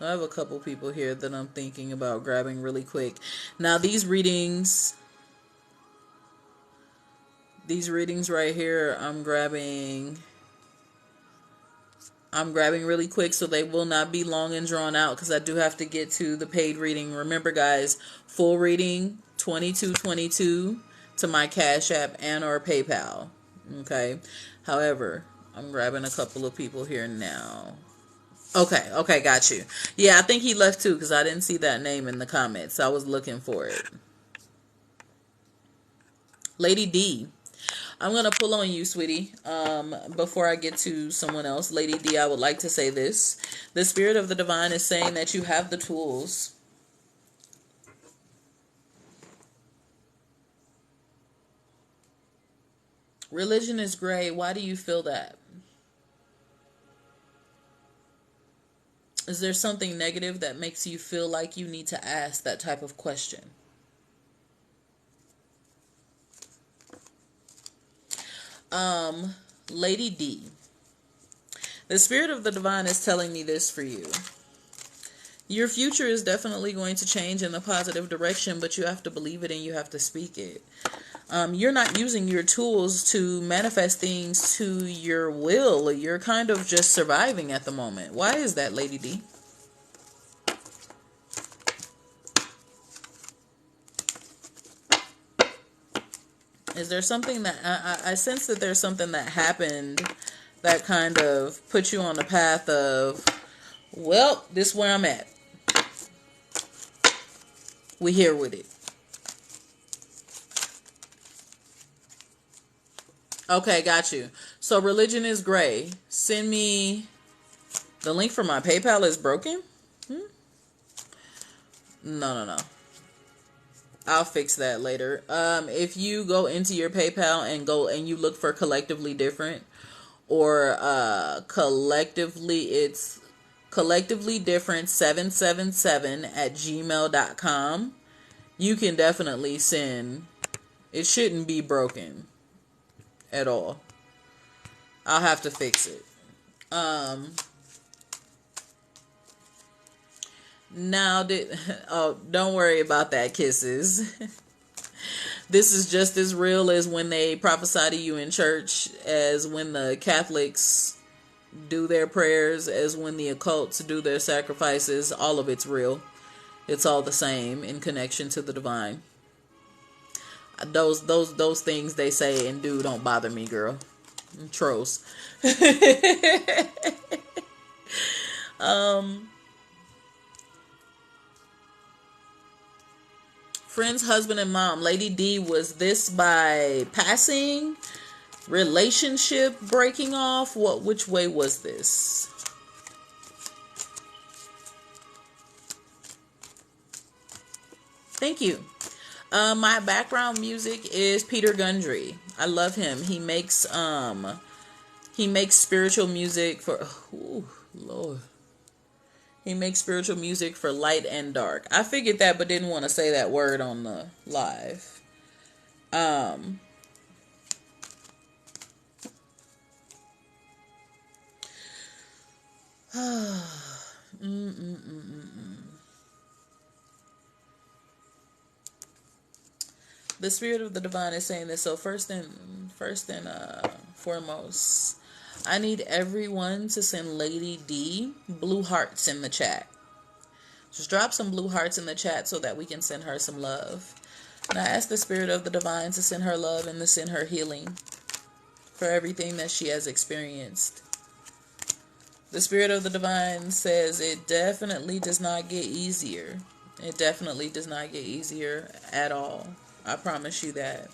I have a couple people here that I'm thinking about grabbing really quick. Now these readings right here, I'm grabbing really quick so they will not be long and drawn out because I do have to get to the paid reading. Remember, guys, full reading 2222 to my Cash App and or PayPal. Okay. However, I'm grabbing a couple of people here now. Okay, got you. Yeah, I think he left too because I didn't see that name in the comments. I was looking for it. Lady D, I'm going to pull on you, sweetie. Before I get to someone else, Lady D, I would like to say this. The Spirit of the Divine is saying that you have the tools. Religion is gray. Why do you feel that? Is there something negative that makes you feel like you need to ask that type of question? Lady D, the Spirit of the Divine is telling me this for you. Your future is definitely going to change in the positive direction, but you have to believe it and you have to speak it. You're not using your tools to manifest things to your will. You're kind of just surviving at the moment. Why is that, Lady D? Is there something that I sense that there's something that happened that kind of put you on the path of, well, this is where I'm at. We here with it. Okay, got you. So religion is gray. Send me the link for my PayPal is broken. No. I'll fix that later. If you go into your PayPal and you look for collectively different, or collectively, it's collectively different 777 at gmail.com. You can definitely send. It shouldn't be broken at all. I'll have to fix it. Now don't worry about that, kisses. This is just as real as when they prophesy to you in church, as when the Catholics do their prayers, as when the occults do their sacrifices. All of it's real. It's all the same in connection to the divine. Those things they say and do don't bother me, girl. Trolls. Friends, husband, and mom. Lady D, was this by passing? Relationship breaking off? Which way was this? Thank you. My background music is Peter Gundry. I love him. He makes spiritual music for Lord. He makes spiritual music for light and dark. I figured that, but didn't want to say that word on the live. The spirit of the divine is saying this. So first and foremost, I need everyone to send Lady D blue hearts in the chat. Just drop some blue hearts in the chat so that we can send her some love. And I ask the spirit of the divine to send her love and to send her healing for everything that she has experienced. The spirit of the divine says it definitely does not get easier. It definitely does not get easier at all. I promise you that.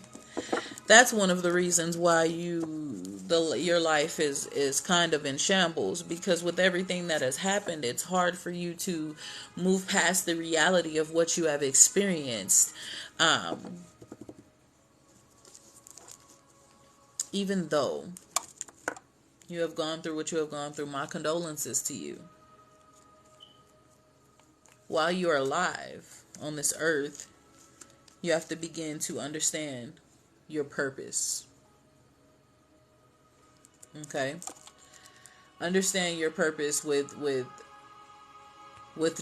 That's one of the reasons why your life is kind of in shambles, because with everything that has happened, it's hard for you to move past the reality of what you have experienced. Even though you have gone through what you have gone through, my condolences to you. While you are alive on this earth, you have to begin to understand your purpose. Okay? Understand your purpose with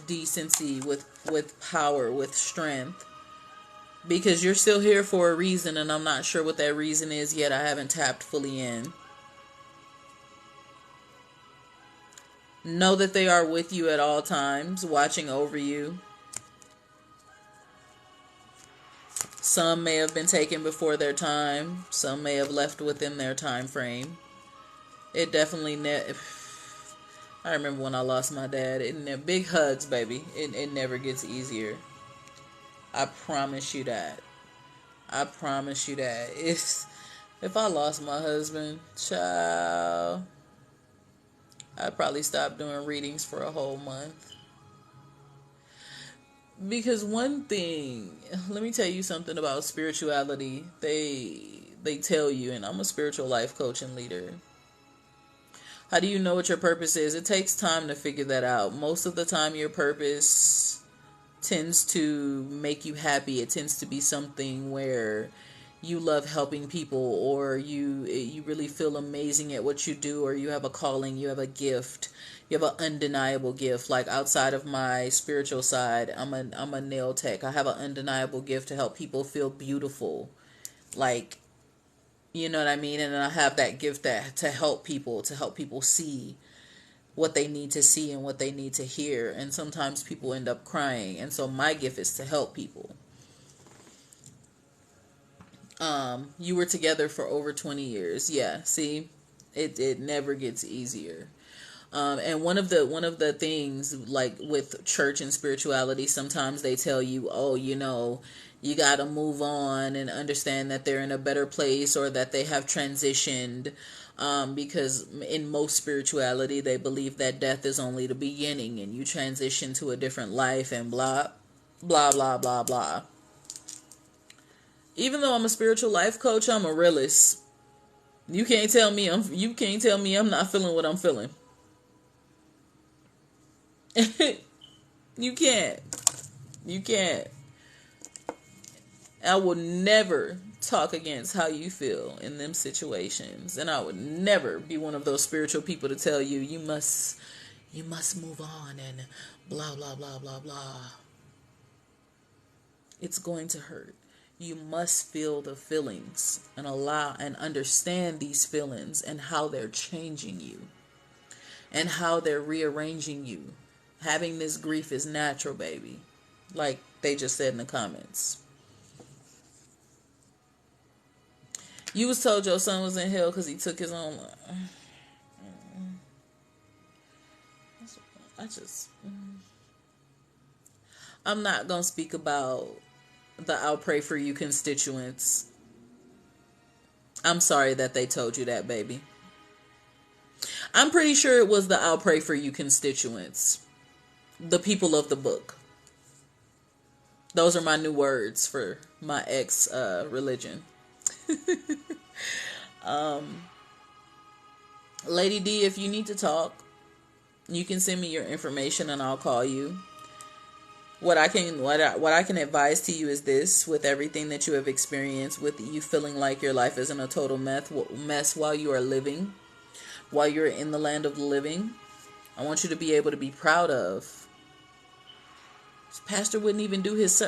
decency, with power, with strength. Because you're still here for a reason, and I'm not sure what that reason is yet. I haven't tapped fully in. Know that they are with you at all times, watching over you. Some may have been taken before their time. Some may have left within their time frame. It definitely... I remember when I lost my dad. Big hugs, baby. It never gets easier. I promise you that. I promise you that. If I lost my husband, child, I'd probably stop doing readings for a whole month. Because one thing, let me tell you something about spirituality. They tell you, and I'm a spiritual life coach and leader. How do you know what your purpose is? It takes time to figure that out. Most of the time, your purpose tends to make you happy. It tends to be something where you love helping people, or you really feel amazing at what you do, or you have a calling, you have a gift, you have an undeniable gift. Like outside of my spiritual side, I'm a nail tech. I have an undeniable gift to help people feel beautiful. Like, you know what I mean? And I have that gift to help people see what they need to see and what they need to hear. And sometimes people end up crying. And so my gift is to help people. You were together for over 20 years. Yeah, see, it never gets easier. And one of the things, like with church and spirituality, sometimes they tell you, oh, you got to move on and understand that they're in a better place, or that they have transitioned, because in most spirituality they believe that death is only the beginning and you transition to a different life and blah blah blah blah blah. Even though I'm a spiritual life coach, I'm a realist. You can't tell me I'm not feeling what I'm feeling. You can't. You can't. I will never talk against how you feel in them situations. And I would never be one of those spiritual people to tell you you must move on and blah blah blah blah blah. It's going to hurt. You must feel the feelings and allow and understand these feelings and how they're changing you and how they're rearranging you. Having this grief is natural, baby. Like they just said in the comments. You was told your son was in hell because he took his own life. I'm not going to speak about the I'll pray for you constituents. I'm sorry that they told you that, baby. I'm pretty sure it was the I'll pray for you constituents. The people of the book. Those are my new words for my ex religion. Lady D, if you need to talk, you can send me your information and I'll call you. What I can advise to you is this: with everything that you have experienced, with you feeling like your life is in a total mess while you are living, while you're in the land of the living, I want you to be able to be proud of. This pastor wouldn't even do his.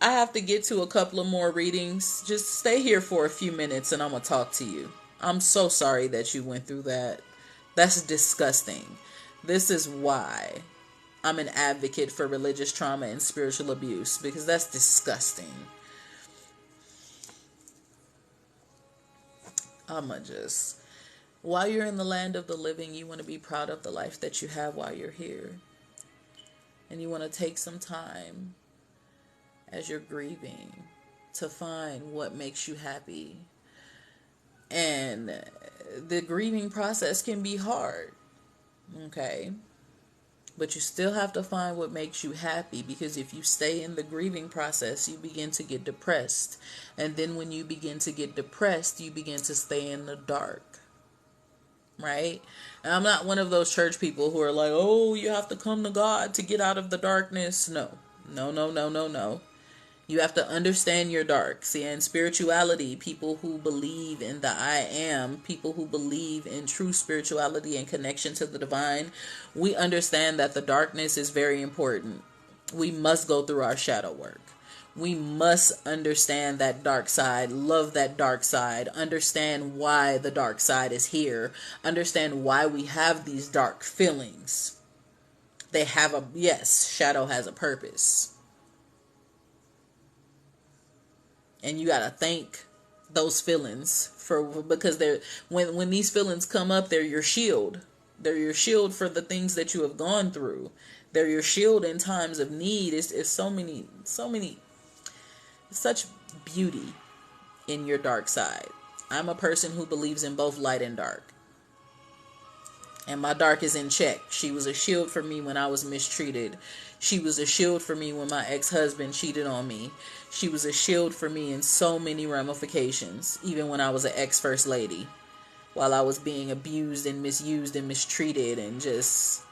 I have to get to a couple of more readings. Just stay here for a few minutes and I'm gonna talk to you. I'm so sorry that you went through that. That's disgusting. This is why I'm an advocate for religious trauma and spiritual abuse, because that's disgusting. While you're in the land of the living, you want to be proud of the life that you have while you're here. And you want to take some time as you're grieving to find what makes you happy. And the grieving process can be hard. Okay? But you still have to find what makes you happy, because if you stay in the grieving process, you begin to get depressed. And then when you begin to get depressed, you begin to stay in the dark. Right? And I'm not one of those church people who are like, oh, you have to come to God to get out of the darkness. No. No. You have to understand your dark. See, in spirituality, people who believe in the I am, people who believe in true spirituality and connection to the divine, we understand that the darkness is very important. We must go through our shadow work. We must understand that dark side, love that dark side, understand why the dark side is here, understand why we have these dark feelings. Shadow has a purpose. And you gotta thank those feelings because when these feelings come up, they're your shield. They're your shield for the things that you have gone through. They're your shield in times of need. It's such beauty in your dark side. I'm a person who believes in both light and dark. And my dark is in check. She was a shield for me when I was mistreated. She was a shield for me when my ex-husband cheated on me. She was a shield for me in so many ramifications, even when I was an ex-first lady, while I was being abused and misused and mistreated and just...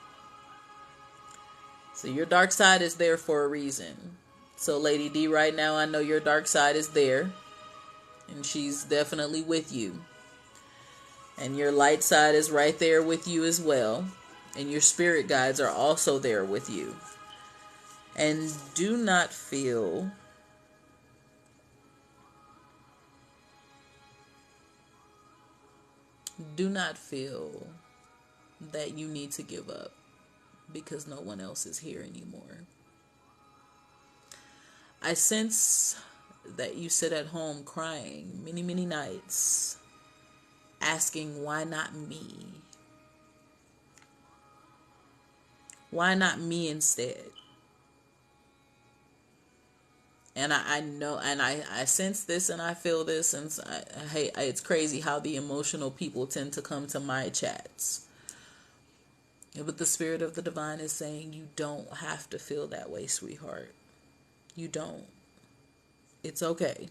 So your dark side is there for a reason. So Lady D, right now, I know your dark side is there, and she's definitely with you. And your light side is right there with you as well. And your spirit guides are also there with you. And do not feel that you need to give up because no one else is here anymore. I sense that you sit at home crying many, many nights, asking, why not me? Why not me instead? And I know, and I sense this, and I feel this, and it's crazy how the emotional people tend to come to my chats. But the Spirit of the Divine is saying, you don't have to feel that way, sweetheart. You don't. It's okay.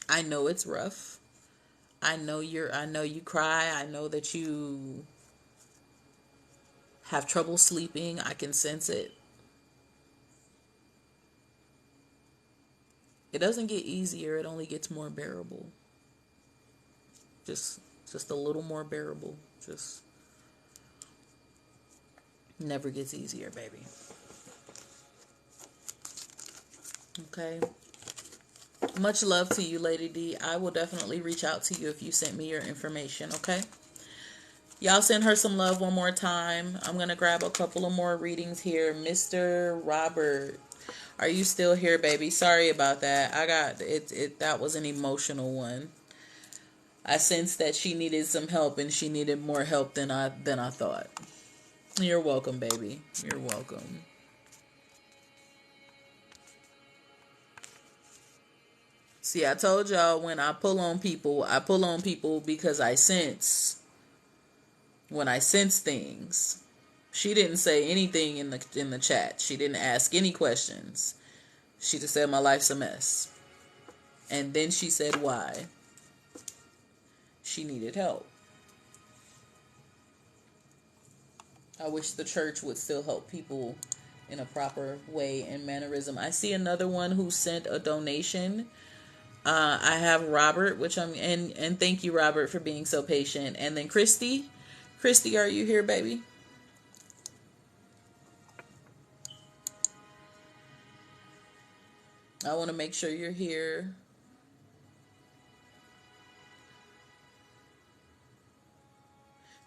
I know it's rough. I know you cry. I know that you have trouble sleeping. I can sense it. It doesn't get easier, it only gets more bearable. Just a little more bearable. Just never gets easier, baby. Okay. Much love to you, Lady D. I will definitely reach out to you if you sent me your information, okay? Y'all send her some love one more time. I'm going to grab a couple of more readings here. Mr. Robert, are you still here, baby? Sorry about that. I got it. That was an emotional one. I sensed that she needed some help, and she needed more help than I thought. You're welcome, baby. You're welcome. See, I told y'all, when I pull on people because I sense. When I sense things. She didn't say anything in the chat. She didn't ask any questions. She just said, my life's a mess. And then she said why. She needed help. I wish the church would still help people in a proper way and mannerism. I see another one who sent a donation. I have Robert, and thank you, Robert, for being so patient. And then Christy, are you here, baby? I want to make sure you're here.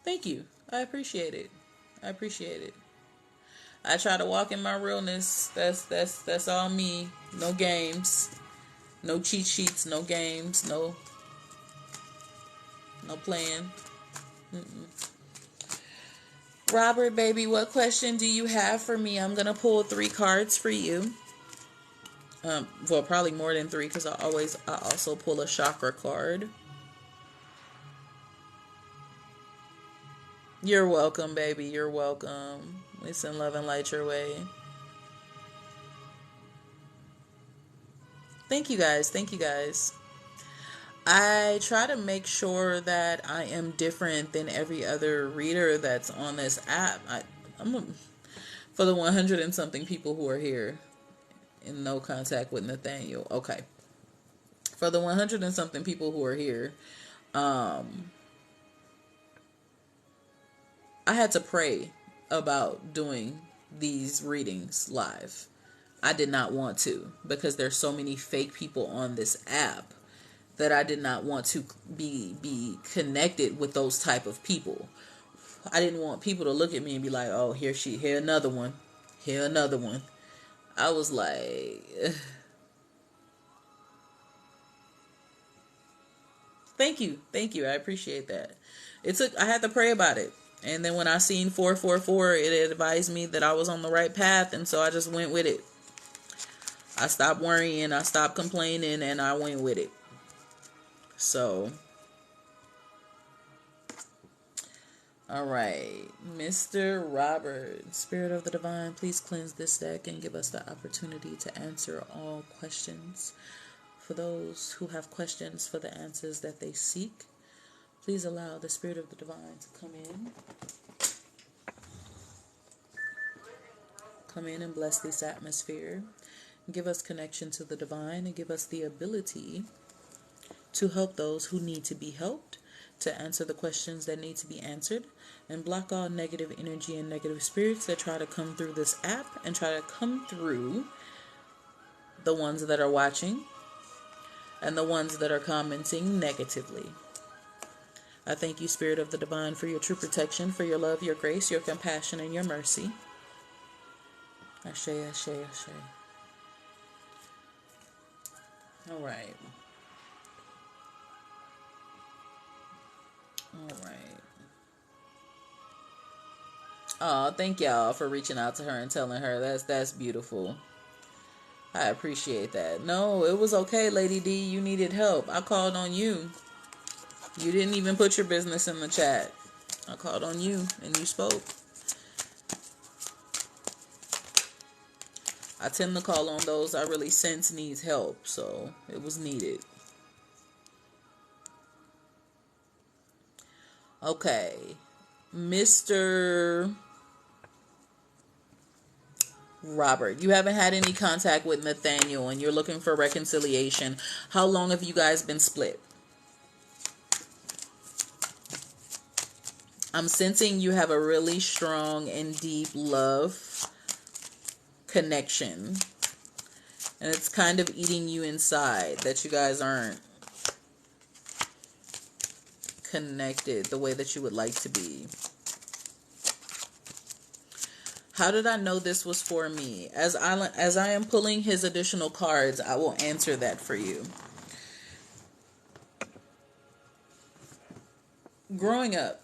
Thank you. I appreciate it. I try to walk in my realness. That's all me. No games. No cheat sheets, no games, no playing. Robert, baby, what question do you have for me? I'm going to pull 3 cards for you. Well, probably more than 3, because I also pull a chakra card. You're welcome, baby. You're welcome. We send love and light your way. Thank you guys. I try to make sure that I am different than every other reader that's on this app. For the 100 and something people who are here in no contact with Nathaniel. Okay. For the 100 and something people who are here, I had to pray about doing these readings live. I did not want to, because there's so many fake people on this app that I did not want to be connected with those type of people. I didn't want people to look at me and be like, oh, here another one. I was like, thank you. I appreciate that. I had to pray about it. And then when I seen 444, it advised me that I was on the right path. And so I just went with it. I stopped worrying. I stopped complaining, and I went with it. So, all right, Mr. Robert, Spirit of the Divine, please cleanse this deck and give us the opportunity to answer all questions. For those who have questions for the answers that they seek, please allow the Spirit of the Divine to come in. Come in and bless this atmosphere. Give us connection to the divine, and give us the ability to help those who need to be helped, to answer the questions that need to be answered, and block all negative energy and negative spirits that try to come through this app and try to come through the ones that are watching and the ones that are commenting negatively. I thank you, Spirit of the Divine, for your true protection, for your love, your grace, your compassion, and your mercy. Ashe, ashe, ashe. All right. All right. Oh, thank y'all for reaching out to her and telling her that's beautiful. I appreciate that. No, it was okay, Lady D. You needed help. I called on you. You didn't even put your business in the chat. I called on you and you spoke. I tend to call on those I really sense needs help, so it was needed. Okay. Mr. Robert, you haven't had any contact with Nathaniel and you're looking for reconciliation. How long have you guys been split? I'm sensing you have a really strong and deep love connection. And it's kind of eating you inside that you guys aren't connected the way that you would like to be. How did I know this was for me? As I am pulling his additional cards, I will answer that for you. Growing up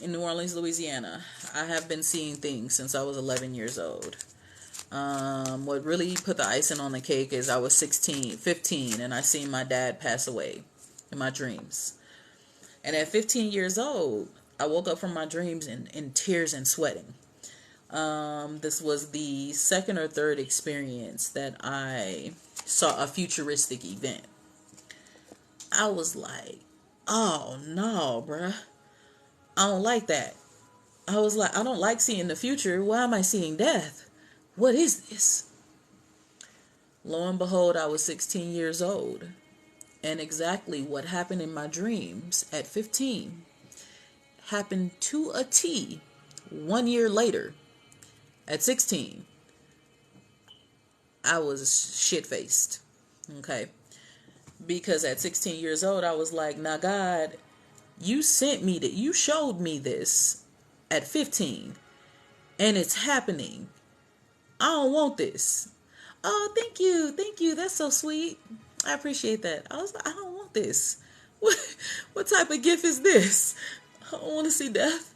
in New Orleans, Louisiana, I have been seeing things since I was 11 years old. What really put the icing on the cake is I was 15, and I seen my dad pass away in my dreams. And at 15 years old, I woke up from my dreams in tears and sweating. This was the second or third experience that I saw a futuristic event. I was like, oh no, bruh. I don't like that. I was like, I don't like seeing the future. Why am I seeing death? What is this? Lo and behold, I was 16 years old. And exactly what happened in my dreams at 15 happened to a T 1 year later. At 16, I was shit-faced. Okay? Because at 16 years old, I was like, now God, you showed me this at 15. And it's happening. I don't want this. Oh, thank you. That's so sweet. I appreciate that. I was like, I don't want this. What type of gift is this? I don't want to see death.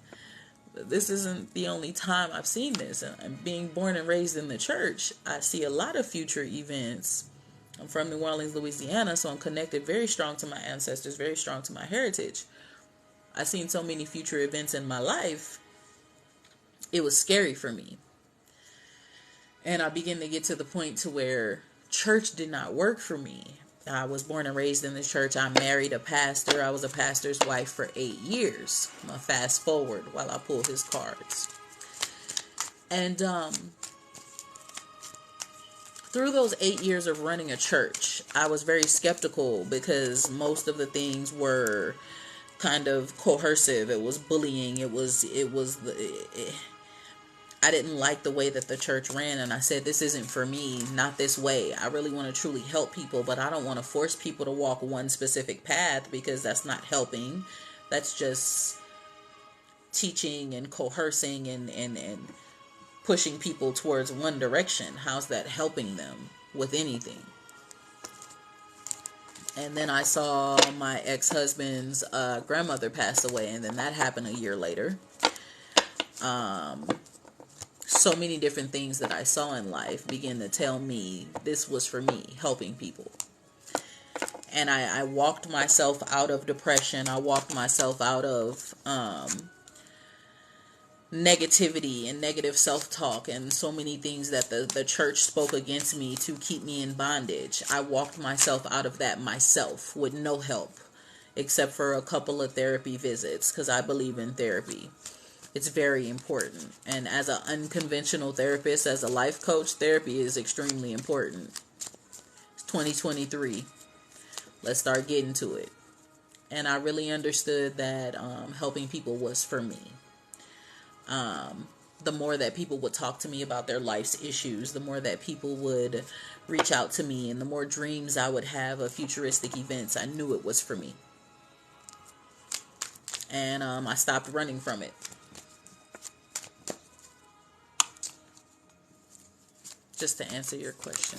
But this isn't the only time I've seen this. And being born and raised in the church, I see a lot of future events. I'm from New Orleans, Louisiana, so I'm connected very strong to my ancestors, very strong to my heritage. I've seen so many future events in my life. It was scary for me. And I began to get to the point to where church did not work for me. I was born and raised in the church. I married a pastor. I was a pastor's wife for 8 years. I'm going to fast forward while I pull his cards. And through those 8 years of running a church, I was very skeptical because most of the things were kind of coercive. It was bullying. I didn't like the way that the church ran, and I said, this isn't for me, not this way. I really want to truly help people, but I don't want to force people to walk one specific path because that's not helping. That's just teaching and coercing and pushing people towards one direction. How's that helping them with anything? And then I saw my ex-husband's grandmother pass away, and then that happened a year later. So many different things that I saw in life begin to tell me this was for me, helping people. And I walked myself out of depression. I walked myself out of negativity and negative self-talk and so many things that the church spoke against me to keep me in bondage. I walked myself out of that myself with no help except for a couple of therapy visits because I believe in therapy. It's very important. And as an unconventional therapist, as a life coach, therapy is extremely important. It's 2023. Let's start getting to it. And I really understood that helping people was for me. The more that people would talk to me about their life's issues, the more that people would reach out to me, and the more dreams I would have of futuristic events, I knew it was for me. And I stopped running from it. Just to answer your question.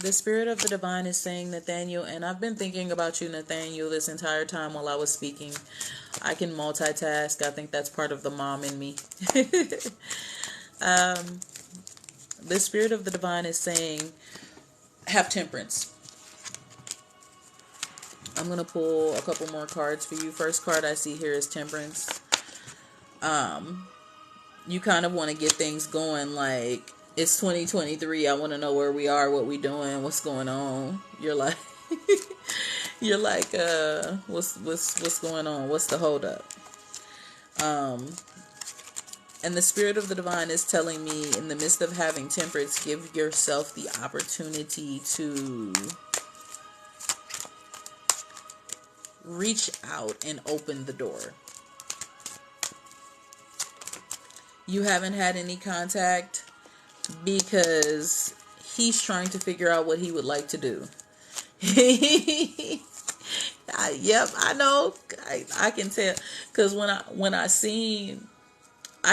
The Spirit of the Divine is saying, Nathaniel, and I've been thinking about you, Nathaniel, this entire time while I was speaking. I can multitask. I think that's part of the mom in me. The Spirit of the Divine is saying, have temperance. I'm going to pull a couple more cards for you. First card I see here is temperance. You kind of want to get things going, like, it's 2023. I want to know where we are, what we doing, what's going on. You're like, what's going on? What's the hold up? And the Spirit of the Divine is telling me, in the midst of having temperance, give yourself the opportunity to reach out and open the door. You haven't had any contact because he's trying to figure out what he would like to do. Yep, I know. I can tell, because when I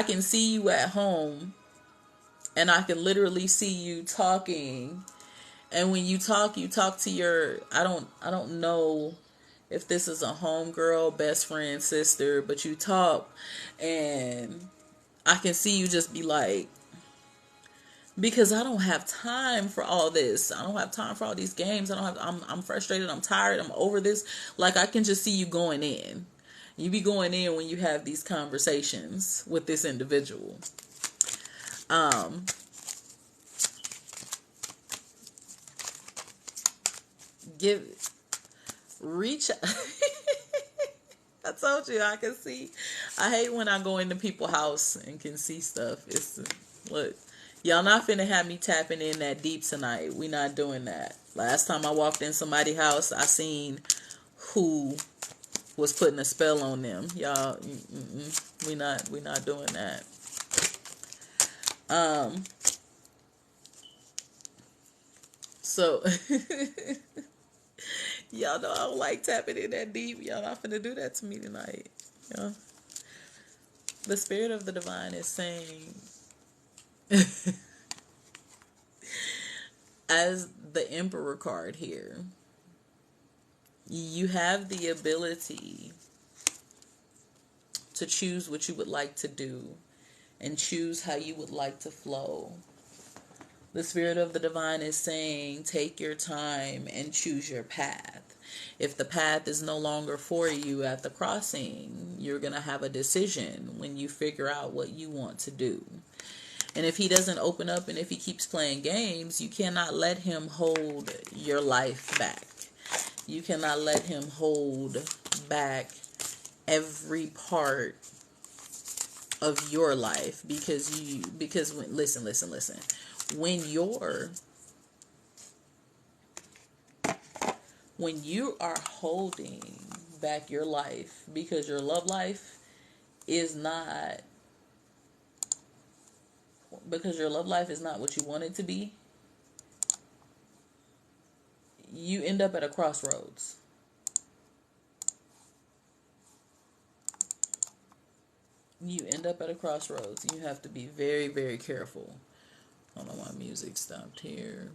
can see you at home, and I can literally see you talking. And when you talk to your, I don't know if this is a homegirl, best friend, sister, but you talk, and I can see you just be like, because I don't have time for all this. I don't have time for all these games. I'm frustrated. I'm tired. I'm over this. Like, I can just see you going in. You be going in when you have these conversations with this individual. Reach. I told you I can see. I hate when I go into people's house and can see stuff. Look, y'all not finna have me tapping in that deep tonight. We not doing that. Last time I walked in somebody's house, I seen who was putting a spell on them. Y'all, we not doing that. So y'all know I don't like tapping in that deep. Y'all not finna do that to me tonight. Yeah. The Spirit of the Divine is saying, as the Emperor card here, you have the ability to choose what you would like to do and choose how you would like to flow. The Spirit of the Divine is saying, take your time and choose your path. If the path is no longer for you at the crossing, you're going to have a decision when you figure out what you want to do. And if he doesn't open up, and if he keeps playing games, you cannot let him hold your life back. You cannot let him hold back every part of your life, because listen. When you are holding back your life because your love life is not what you want it to be, you end up at a crossroads. You end up at a crossroads. You have to be very, very careful. I don't know why music stopped here.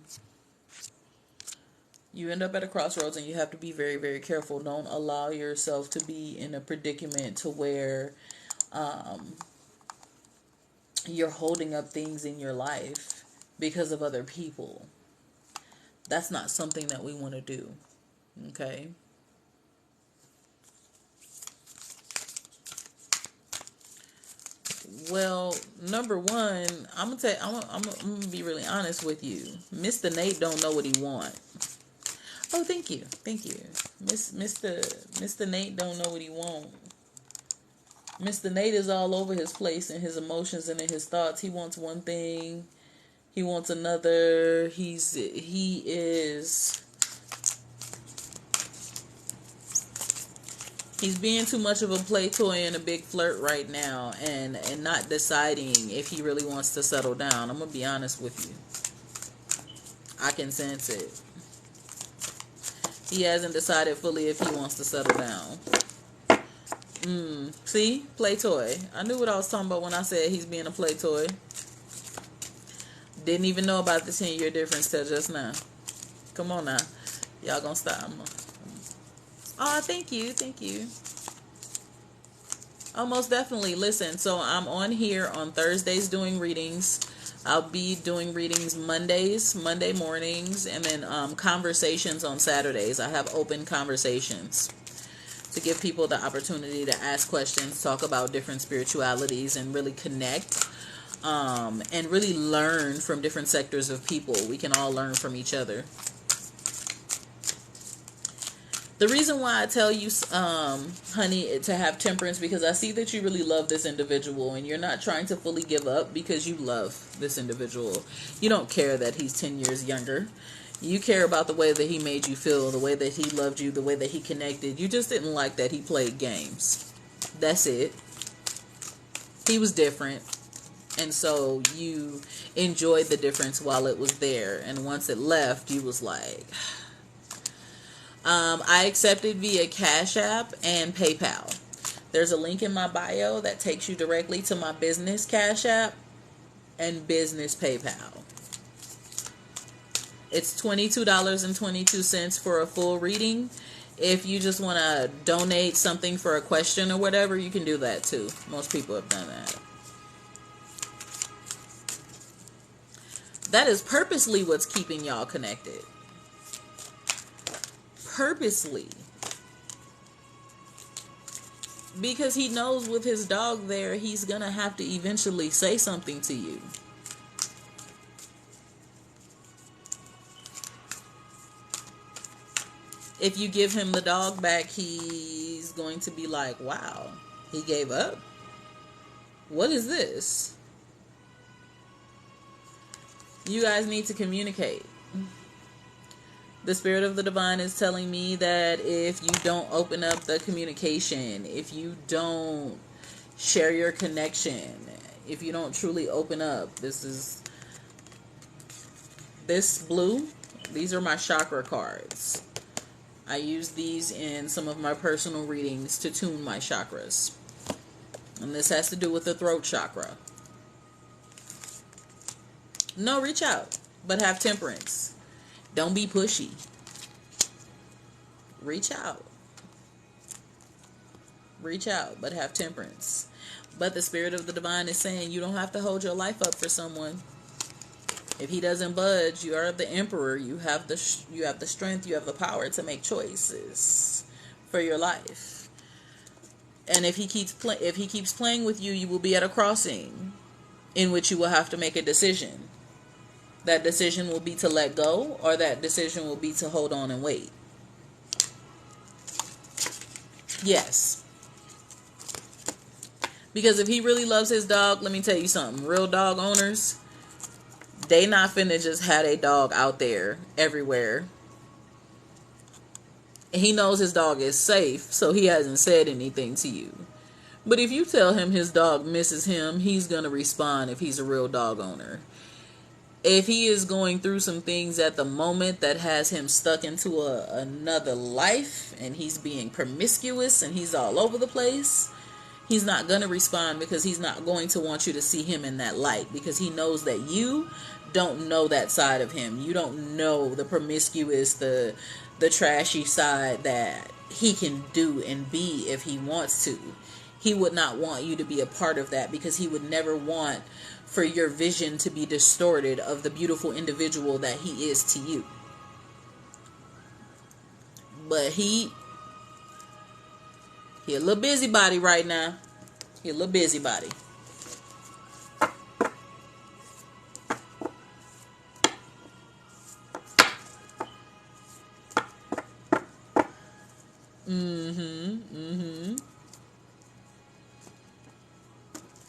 You end up at a crossroads, and you have to be very, very careful. Don't allow yourself to be in a predicament to where you're holding up things in your life because of other people. That's not something that we want to do. Okay? Well, number one, I'm gonna be really honest with you. Mr. Nate don't know what he want. Oh, thank you. Mr. Nate don't know what he want. Mr. Nate is all over his place in his emotions and in his thoughts. He wants one thing, he wants another. He's being too much of a play toy and a big flirt right now, and not deciding if he really wants to settle down. I'm going to be honest with you. I can sense it. He hasn't decided fully if he wants to settle down. See? Play toy. I knew what I was talking about when I said he's being a play toy. Didn't even know about the 10-year difference till just now. Come on now. Y'all gonna stop. Oh, thank you. Thank you. Oh, most definitely. Listen, so I'm on here on Thursdays doing readings. I'll be doing readings Monday mornings, and then conversations on Saturdays. I have open conversations to give people the opportunity to ask questions, talk about different spiritualities, and really connect, and really learn from different sectors of people. We can all learn from each other. The reason why I tell you, honey, to have temperance, because I see that you really love this individual and you're not trying to fully give up because you love this individual. You don't care that he's 10 years younger. You care about the way that he made you feel, the way that he loved you, the way that he connected. You just didn't like that he played games. That's it. He was different. And so you enjoyed the difference while it was there. And once it left, you was like... I accepted via Cash App and PayPal. There's a link in my bio that takes you directly to my business Cash App and business PayPal. It's $22.22 for a full reading. If you just want to donate something for a question or whatever, you can do that too. Most people have done that. That is purposely what's keeping y'all connected. Purposely, because he knows with his dog there, he's gonna have to eventually say something to you. If you give him the dog back, he's going to be like, wow, he gave up. What is this? You guys need to communicate. The Spirit of the Divine is telling me that if you don't open up the communication, if you don't share your connection, if you don't truly open up, this blue, these are my chakra cards. I use these in some of my personal readings to tune my chakras. And this has to do with the throat chakra. No, reach out, but have temperance. Don't be pushy. Reach out. Reach out, but have temperance. But the Spirit of the Divine is saying you don't have to hold your life up for someone. If he doesn't budge, you are the emperor. You have the strength, you have the power to make choices for your life. And if he keeps playing with you, you will be at a crossing in which you will have to make a decision. That decision will be to let go, or that decision will be to hold on and wait. Yes. Because if he really loves his dog, let me tell you something. Real dog owners, they not finna just have a dog out there everywhere. He knows his dog is safe, so he hasn't said anything to you. But if you tell him his dog misses him, he's gonna respond if he's a real dog owner. If he is going through some things at the moment that has him stuck into another life, and he's being promiscuous and he's all over the place, he's not going to respond, because he's not going to want you to see him in that light, because he knows that you don't know that side of him. You don't know the promiscuous, the trashy side that he can do and be if he wants to. He would not want you to be a part of that, because he would never want for your vision to be distorted of the beautiful individual that he is to you. But he a little busybody right now. He a little busybody.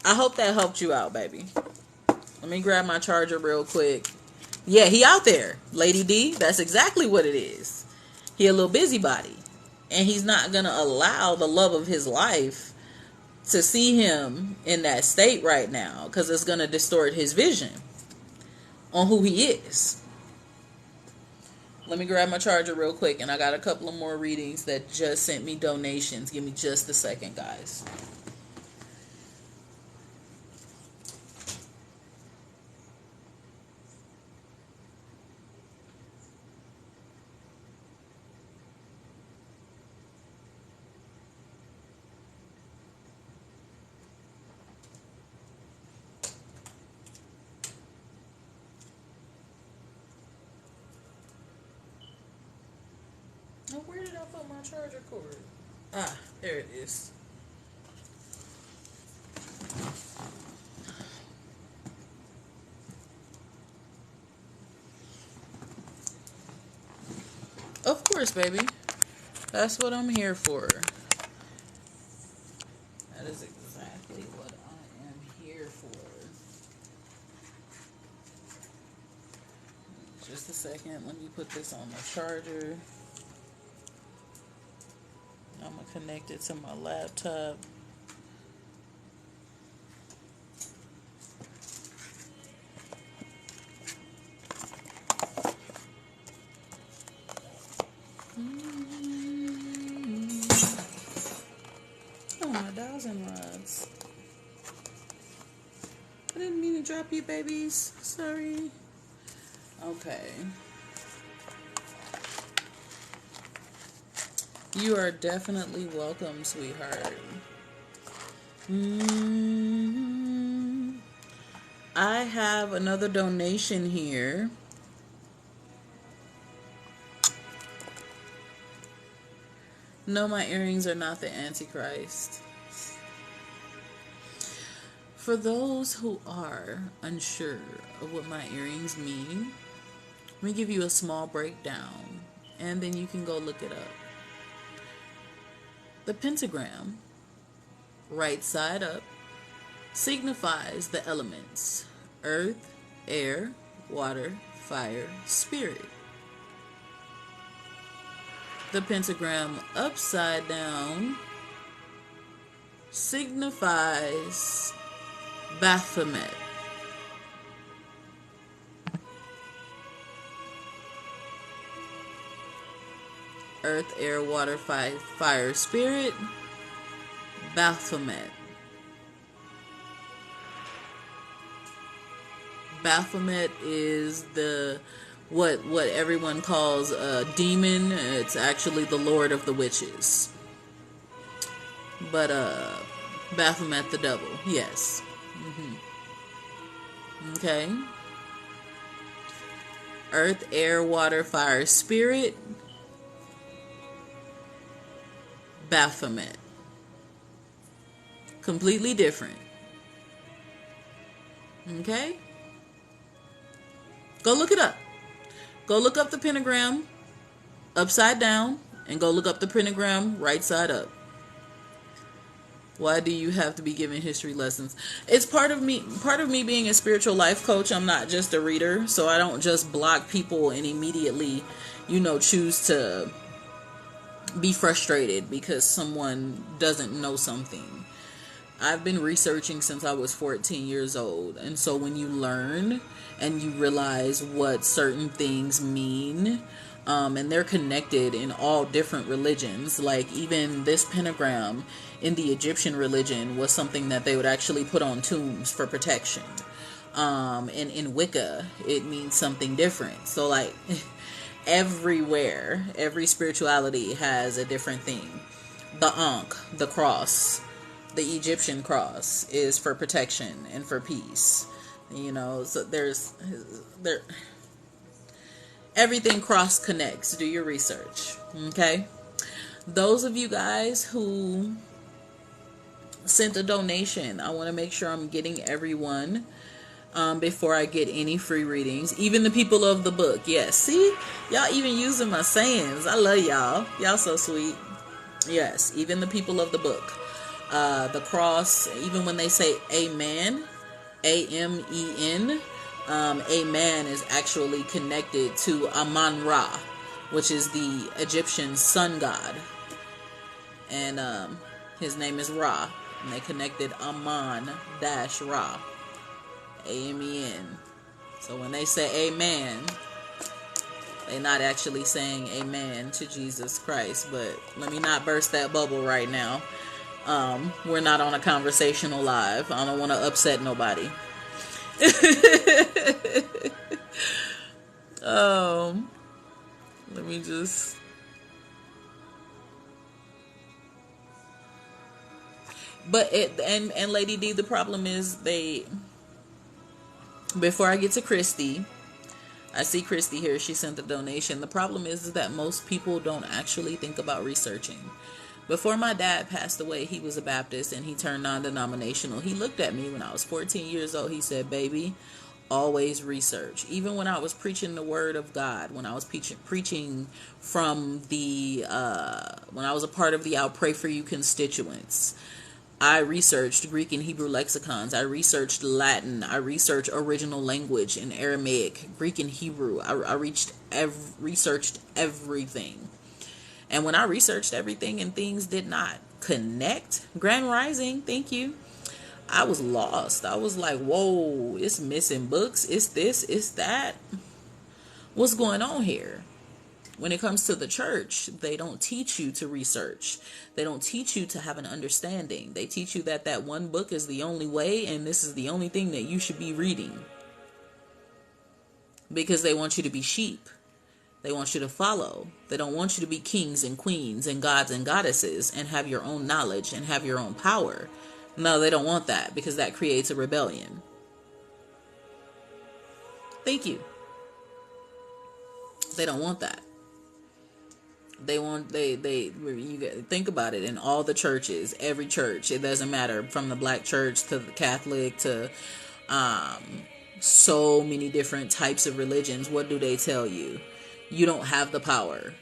I hope that helped you out, baby. Let me grab my charger real quick. Yeah, he out there, Lady D. That's exactly what it is. He a little busybody. And he's not going to allow the love of his life to see him in that state right now, because it's going to distort his vision on who he is. Let me grab my charger real quick, and I got a couple of more readings that just sent me donations. Give me just a second, guys. Where did I put my charger cord? Ah, there it is. Of course, baby. That's what I'm here for. That is exactly what I am here for. Just a second. Let me put this on the charger. I'm going to connect it to my laptop. Oh, my dowsing rods. I didn't mean to drop you, babies. Sorry. Okay. You are definitely welcome, sweetheart. I have another donation here. No, my earrings are not the Antichrist. For those who are unsure of what my earrings mean, let me give you a small breakdown, and then you can go look it up. The pentagram, right side up, signifies the elements: earth, air, water, fire, spirit. The pentagram upside down signifies Baphomet. Earth, air, water, fire, spirit, Baphomet. Baphomet is the what everyone calls a demon. It's actually the Lord of the Witches. But Baphomet the devil, yes. Okay. Earth, air, water, fire, spirit, Baphomet. Completely different. Okay? Go look it up. Go look up the pentagram upside down and go look up the pentagram right side up. Why do you have to be giving history lessons? It's part of me being a spiritual life coach. I'm not just a reader, so I don't just block people and immediately, choose to be frustrated because someone doesn't know something. I've been researching since I was 14 years old. And so when you learn and you realize what certain things mean, and they're connected in all different religions, like even this pentagram in the Egyptian religion was something that they would actually put on tombs for protection. And in Wicca, it means something different. So like everywhere, every spirituality has a different thing. The Ankh, the cross, the Egyptian cross is for protection and for peace. So everything cross connects. Do your research. Okay. Those of you guys who sent a donation, I want to make sure I'm getting everyone before I get any free readings. Even the people of the book. Yes. See, y'all even using my sayings. I love y'all. Y'all so sweet. Yes. Even the people of the book. The cross, even when they say amen, A-M-E-N, amen is actually connected to Amun-Ra, which is the Egyptian sun god. And his name is Ra. And they connected Amun-Ra, A-M-E-N. So when they say amen, they're not actually saying amen to Jesus Christ. But let me not burst that bubble right now. We're not on a conversational live. I don't want to upset nobody. Let me just... But and Lady D, the problem is before I get to Christy, I see Christy here. She sent the donation. The problem is that most people don't actually think about researching. Before my dad passed away, he was a Baptist and he turned non-denominational. He looked at me when I was 14 years old. He said, baby, always research. Even when I was preaching the word of God, when I was preaching from the, when I was a part of the I'll Pray For You constituents, I researched Greek and Hebrew lexicons. I researched Latin. I researched original language in Aramaic, Greek and Hebrew. I researched everything. And when I researched everything and things did not connect, Grand Rising, thank you, I was lost. I was like, whoa, it's missing books. It's this, it's that. What's going on here? When it comes to the church, they don't teach you to research. They don't teach you to have an understanding. They teach you that that one book is the only way and this is the only thing that you should be reading. Because they want you to be sheep. They want you to follow. They don't want you to be kings and queens and gods and goddesses and have your own knowledge and have your own power. No, they don't want that because that creates a rebellion. Thank you. They don't want that. You think about it, in all the churches, every church, it doesn't matter, from the black church to the Catholic to so many different types of religions. What do they tell you? You don't have the power.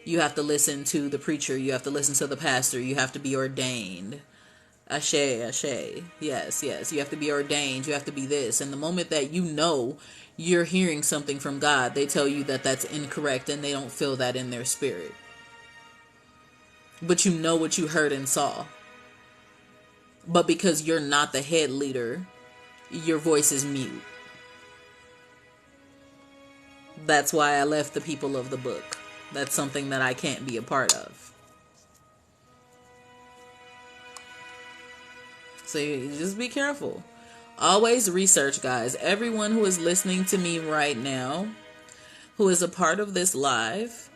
You have to listen to the preacher. You have to listen to the pastor. You have to be ordained. Ashe, ashe. Yes, yes. You have to be ordained. You have to be this. And the moment that you know you're hearing something from God, they tell you that that's incorrect and they don't feel that in their spirit. But you know what you heard and saw. But because you're not the head leader, your voice is mute. That's why I left the people of the book. That's something that I can't be a part of. So you just be careful. Always research, guys. Everyone who is listening to me right now, who is a part of this live,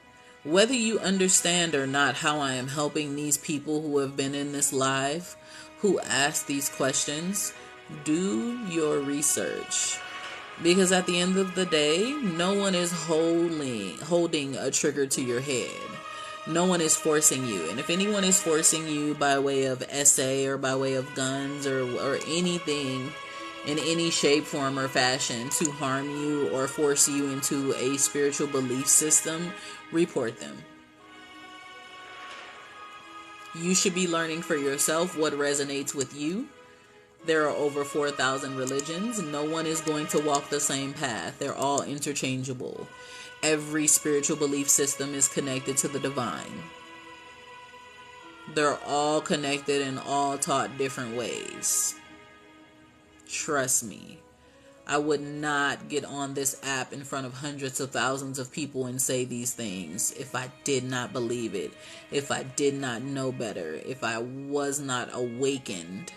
whether you understand or not how I am helping these people who have been in this live, who ask these questions, do your research. Because at the end of the day, no one is holding a trigger to your head. No one is forcing you. And if anyone is forcing you by way of essay or by way of guns or anything in any shape, form, or fashion to harm you or force you into a spiritual belief system, report them. You should be learning for yourself what resonates with you. There are over 4,000 religions. No one is going to walk the same path. They're all interchangeable. Every spiritual belief system is connected to the divine. They're all connected and all taught different ways. Trust me. I would not get on this app in front of hundreds of thousands of people and say these things if I did not believe it, if I did not know better, if I was not awakened.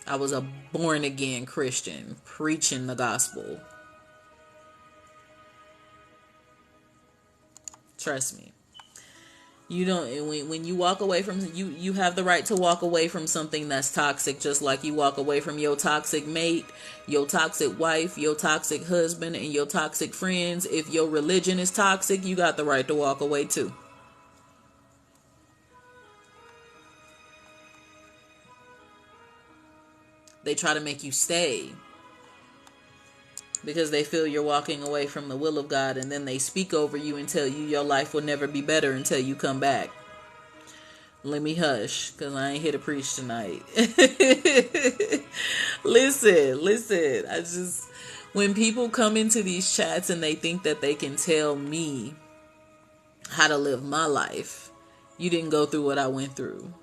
I was a born-again Christian preaching the gospel. Trust me. You don't, when you walk away from, you have the right to walk away from something that's toxic, just like you walk away from your toxic mate, your toxic wife, your toxic husband, and your toxic friends. If your religion is toxic, you got the right to walk away too. They try to make you stay because they feel you're walking away from the will of God, and then they speak over you and tell you your life will never be better until you come back. Let me hush, because I ain't here to preach tonight. Listen. When people come into these chats and they think that they can tell me how to live my life, you didn't go through what I went through.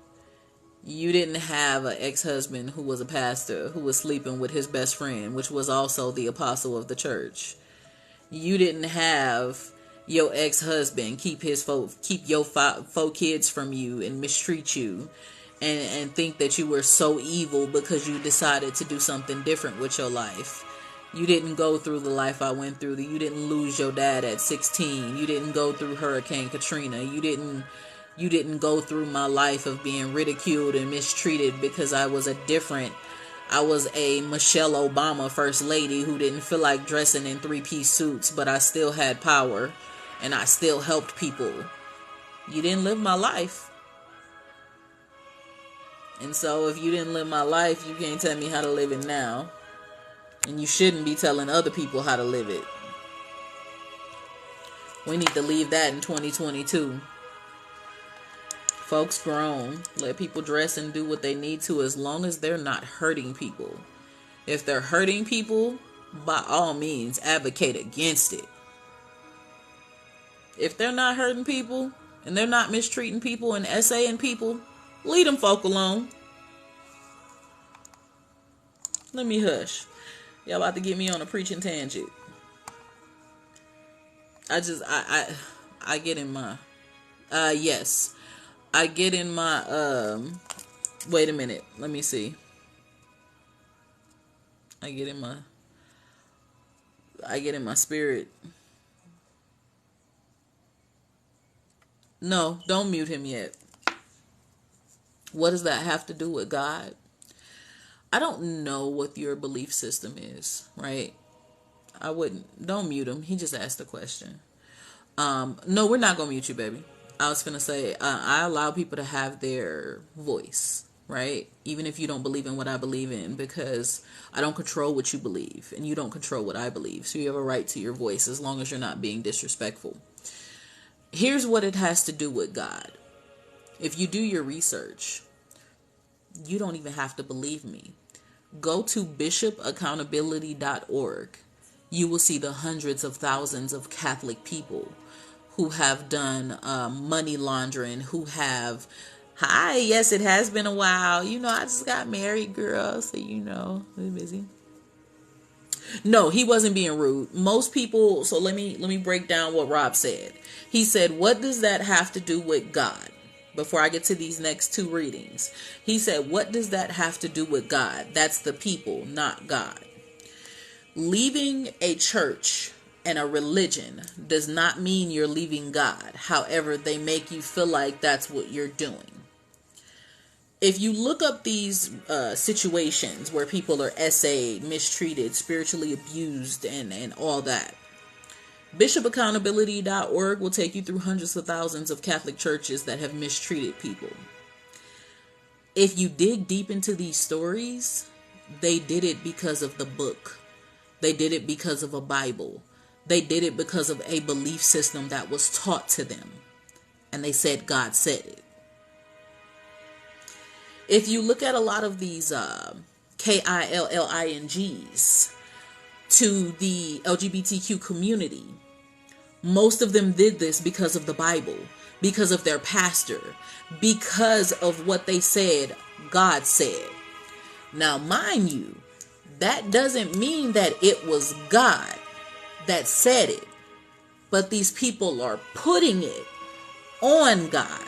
You didn't have an ex-husband who was a pastor who was sleeping with his best friend, which was also the apostle of the church. You didn't have your ex-husband keep your four kids from you and mistreat you and think that you were so evil because you decided to do something different with your life. You didn't go through the life I went through. You didn't lose your dad at 16. You didn't go through Hurricane Katrina. You didn't go through my life of being ridiculed and mistreated because I was a different I was a Michelle Obama first lady who didn't feel like dressing in 3-piece suits, but I still had power and I still helped people. You didn't live my life. And so if you didn't live my life, you can't tell me how to live it now. And you shouldn't be telling other people how to live it. We need to leave that in 2022. Folks grown. Let people dress and do what they need to as long as they're not hurting people. If they're hurting people, by all means, advocate against it. If they're not hurting people and they're not mistreating people and essaying people, leave them folk alone. Let me hush. Y'all about to get me on a preaching tangent. I get in my, yes. I get in my, wait a minute. Let me see. I get in my spirit. No, don't mute him yet. What does that have to do with God? I don't know what your belief system is, right? Don't mute him. He just asked a question. No, we're not going to mute you, baby. I was going to say, I allow people to have their voice, right? Even if you don't believe in what I believe in, because I don't control what you believe and you don't control what I believe. So you have a right to your voice as long as you're not being disrespectful. Here's what it has to do with God. If you do your research, you don't even have to believe me. Go to bishopaccountability.org. You will see the hundreds of thousands of Catholic people who have done money laundering, who have, hi, yes, it has been a while. I just got married, girl, so we're busy. No, he wasn't being rude. Most people, so let me break down what Rob said. He said, what does that have to do with God? Before I get to these next two readings, he said, what does that have to do with God? That's the people, not God. Leaving a church and a religion does not mean you're leaving God. However, they make you feel like that's what you're doing. If you look up these situations where people are essayed, mistreated, spiritually abused, and all that, bishopaccountability.org will take you through hundreds of thousands of Catholic churches that have mistreated people. If you dig deep into these stories, they did it because of the book. They did it because of a Bible. They did it because of a belief system that was taught to them. And they said God said it. If you look at a lot of these KILLINGs to the LGBTQ community, most of them did this because of the Bible, because of their pastor, because of what they said God said. Now, mind you, that doesn't mean that it was God that said it, but these people are putting it on God.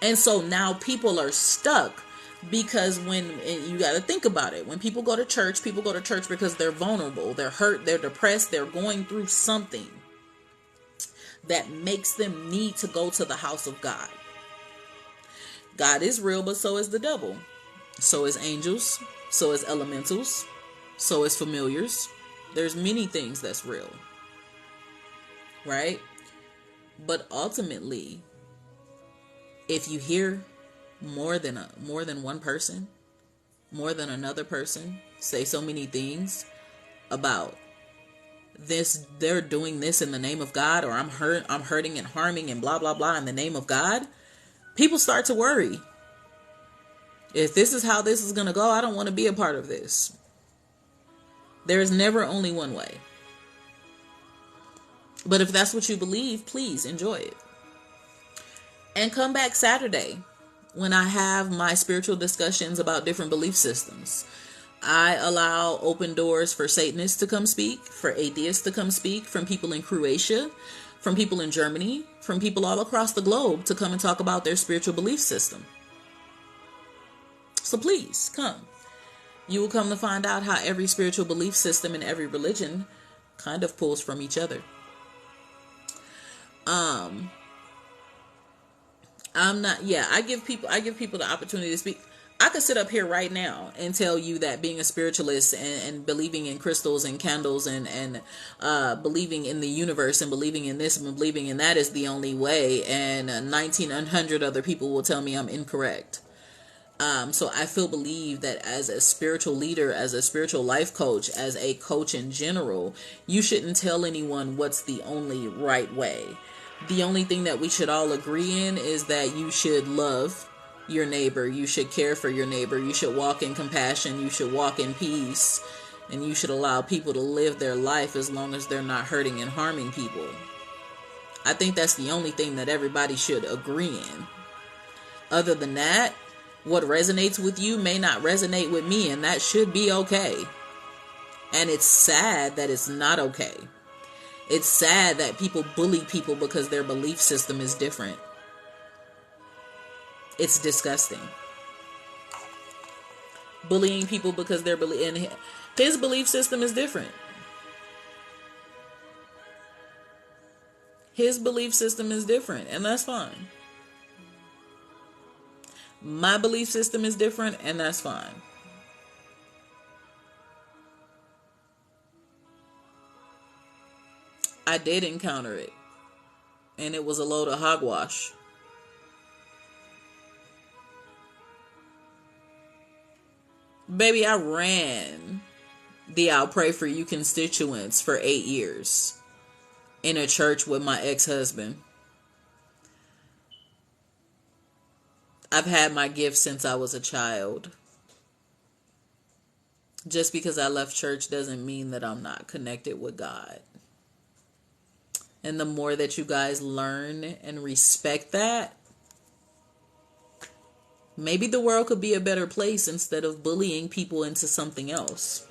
And so now people are stuck because you got to think about it. When people go to church because they're vulnerable, they're hurt, they're depressed, they're going through something that makes them need to go to the house of God. God is real, but so is the devil. So is angels. So is elementals. So is familiars. There's many things that's real. Right? But ultimately, if you hear more than one person, more than another person say so many things about this, they're doing this in the name of God, or I'm hurting and harming and blah blah blah in the name of God, people start to worry. If this is how this is going to go, I don't want to be a part of this. There is never only one way. But if that's what you believe, please enjoy it. And come back Saturday when I have my spiritual discussions about different belief systems. I allow open doors for Satanists to come speak, for atheists to come speak, from people in Croatia, from people in Germany, from people all across the globe to come and talk about their spiritual belief system. So please come. You will come to find out how every spiritual belief system and every religion kind of pulls from each other. I give people the opportunity to speak. I could sit up here right now and tell you that being a spiritualist and believing in crystals and candles and believing in the universe and believing in this and believing in that is the only way. And 1,900 other people will tell me I'm incorrect. So I feel believe that as a spiritual leader, as a spiritual life coach, as a coach in general, you shouldn't tell anyone what's the only right way. The only thing that we should all agree in is that you should love your neighbor. You should care for your neighbor. You should walk in compassion. You should walk in peace. And you should allow people to live their life as long as they're not hurting and harming people. I think that's the only thing that everybody should agree in. Other than that, what resonates with you may not resonate with me, and that should be okay. And it's sad that it's not okay. It's sad that people bully people because their belief system is different. It's disgusting. Bullying people because and his belief system is different. His belief system is different, and that's fine. My belief system is different, and that's fine. I did encounter it, and it was a load of hogwash. Baby, I ran the I'll Pray For You constituents for 8 years in a church with my ex-husband. I've had my gift since I was a child. Just because I left church doesn't mean that I'm not connected with God. And the more that you guys learn and respect that, maybe the world could be a better place instead of bullying people into something else.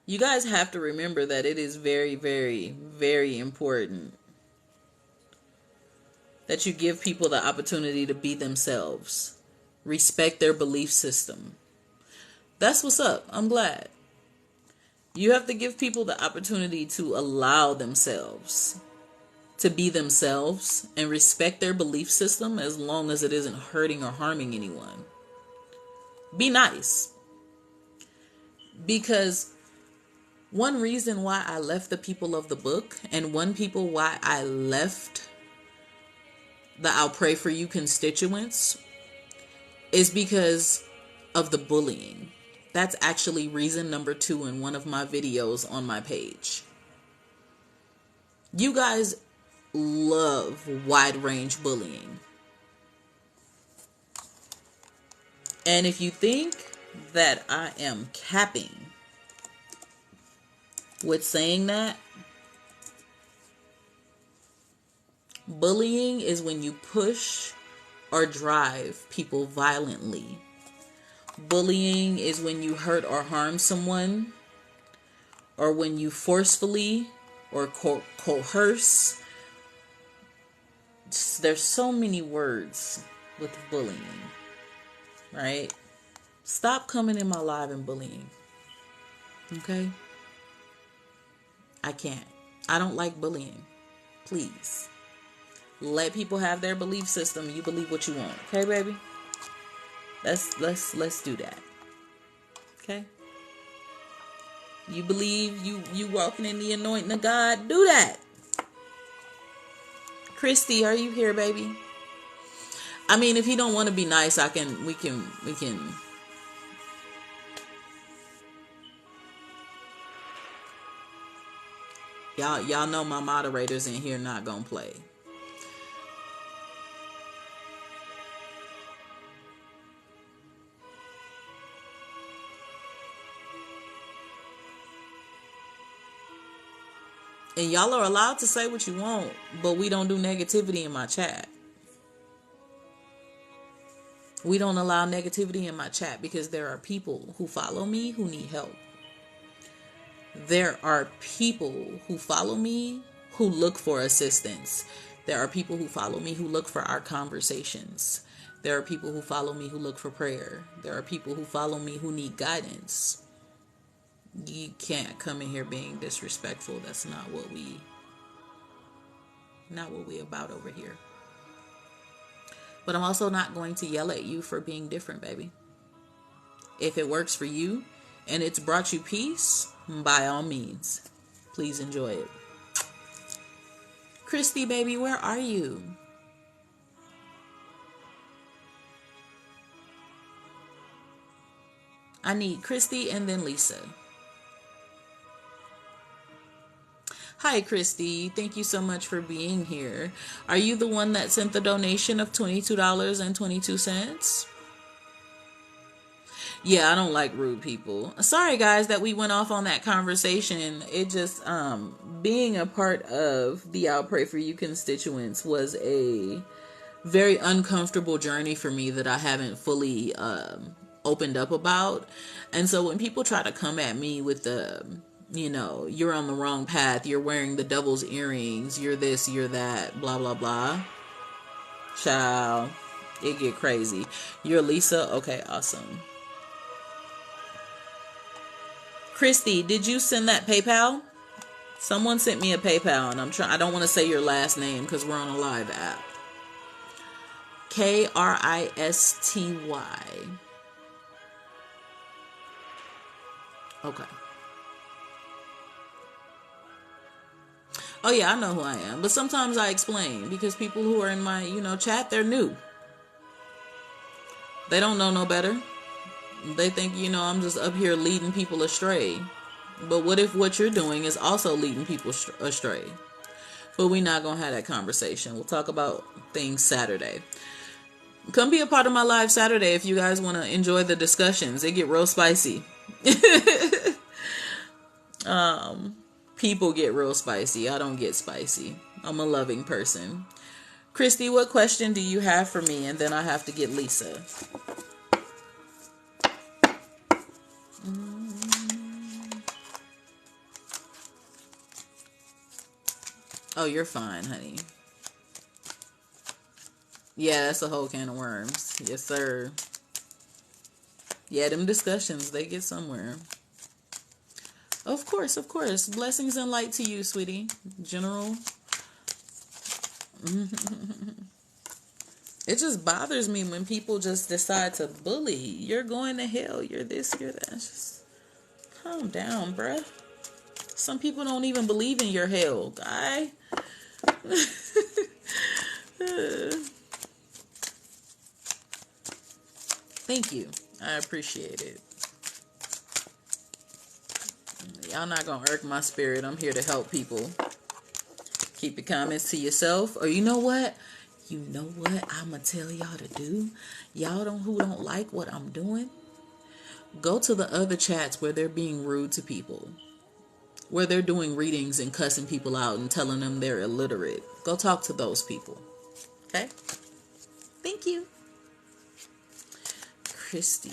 You guys have to remember that it is very, very, very important that you give people the opportunity to be themselves. Respect their belief system. That's what's up. I'm glad. You have to give people the opportunity to allow themselves to be themselves and respect their belief system as long as it isn't hurting or harming anyone. Be nice. Because one reason why I left the people of the book and one people why I left the I'll Pray For You constituents is because of the bullying. That's actually reason number 2 in one of my videos on my page. You guys love wide range bullying. And if you think that I am capping with saying that, bullying is when you push or drive people violently. Bullying is when you hurt or harm someone, or when you forcefully or coerce. There's so many words with bullying, right? Stop coming in my live and bullying. Okay? I can't. I don't like bullying. Please. Let people have their belief system. You believe what you want. Okay, baby? Let's do that. Okay? You believe you walking in the anointing of God? Do that. Christy, are you here, baby? I mean, if you don't want to be nice, we can Y'all know my moderators in here not gonna play. And y'all are allowed to say what you want, but we don't do negativity in my chat. We don't allow negativity in my chat because there are people who follow me who need help. There are people who follow me who look for assistance. There are people who follow me who look for our conversations. There are people who follow me who look for prayer. There are people who follow me who need guidance. you can't come in here being disrespectful. That's not what we about over here. But I'm also not going to yell at you for being different, baby. If it works for you and it's brought you peace, by all means, please enjoy it. Christy, baby, where are you? I need Christy and then Lisa. Hi, Christy. Thank you so much for being here. Are you the one that sent the donation of $22.22? Yeah, I don't like rude people. Sorry, guys, that we went off on that conversation. It just, being a part of the I'll Pray For You constituents was a very uncomfortable journey for me that I haven't fully opened up about. And so when people try to come at me with the, you're on the wrong path, you're wearing the devil's earrings, you're this, you're that, blah, blah, blah. Child, it get crazy. You're Lisa? Okay, awesome. Christy, did you send that PayPal? Someone sent me a PayPal, and I don't want to say your last name because we're on a live app. Kristy. Okay. Oh yeah, I know who I am. But sometimes I explain because people who are in my, chat, they're new. They don't know no better. They think, I'm just up here leading people astray. But what if what you're doing is also leading people astray? But we're not going to have that conversation. We'll talk about things Saturday. Come be a part of my live Saturday if you guys want to enjoy the discussions. They get real spicy. People get real spicy. I don't get spicy. I'm a loving person. Christy, what question do you have for me? And then I have to get Lisa. Oh, you're fine, honey. Yeah, that's a whole can of worms. Yes, sir. Yeah, them discussions, they get somewhere. Of course, of course. Blessings and light to you, sweetie. General. It just bothers me when people just decide to bully. You're going to hell. You're this, you're that. Just calm down, bruh. Some people don't even believe in your hell, guy. Thank you. I appreciate it. Y'all not gonna irk my spirit. I'm here to help people. Keep your comments to yourself. Or you know what? I'm gonna tell y'all to do. Y'all who don't like what I'm doing, go to the other chats where they're being rude to people, where they're doing readings and cussing people out and telling them they're illiterate. Go talk to those people. Okay? Thank you. Christy.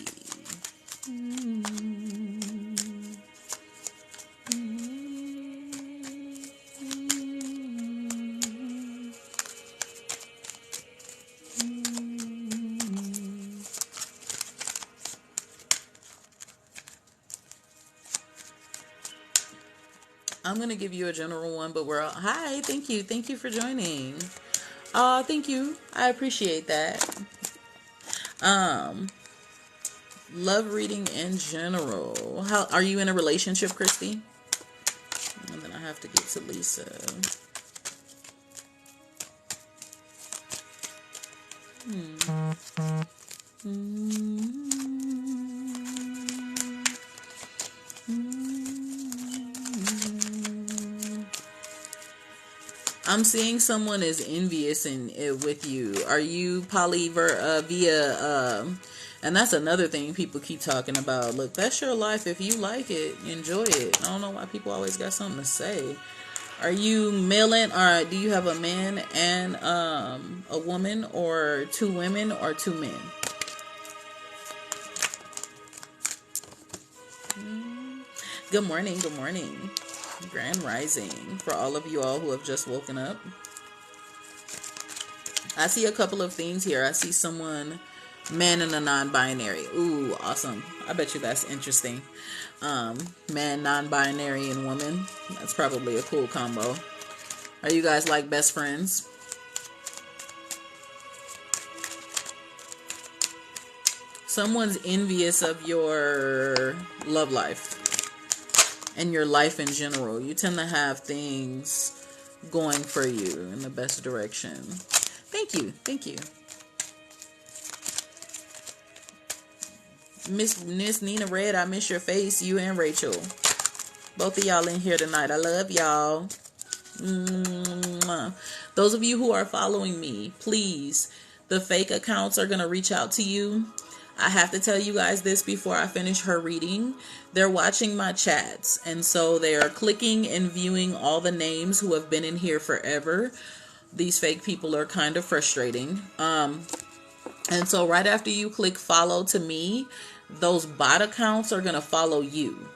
I'm going to give you a general one, but hi, thank you. Thank you for joining. Thank you. I appreciate that. Love reading in general. How are you in a relationship, Christy? And then I have to get to Lisa. I'm seeing someone is envious with you. Are you via and that's another thing people keep talking about. Look, that's your life. If you like it, enjoy it. I don't know why people always got something to say. Are you mailing, or do you have a man and a woman, or two women, or two men? Good morning, good morning. Grand rising for all of you all who have just woken up. I see a couple of things here. I see someone Man and a non-binary. Ooh, awesome. I bet you that's interesting. Man, non-binary, and woman. That's probably a cool combo. Are you guys like best friends? Someone's envious of your love life and your life in general. You tend to have things going for you in the best direction. Thank you. Thank you. Miss Nina Red, I miss your face. You and Rachel. Both of y'all in here tonight. I love y'all. Mwah. Those of you who are following me, please, the fake accounts are going to reach out to you. I have to tell you guys this before I finish her reading. They're watching my chats, and so they are clicking and viewing all the names who have been in here forever. These fake people are kind of frustrating. And so right after you click follow to me, those bot accounts are going to follow you.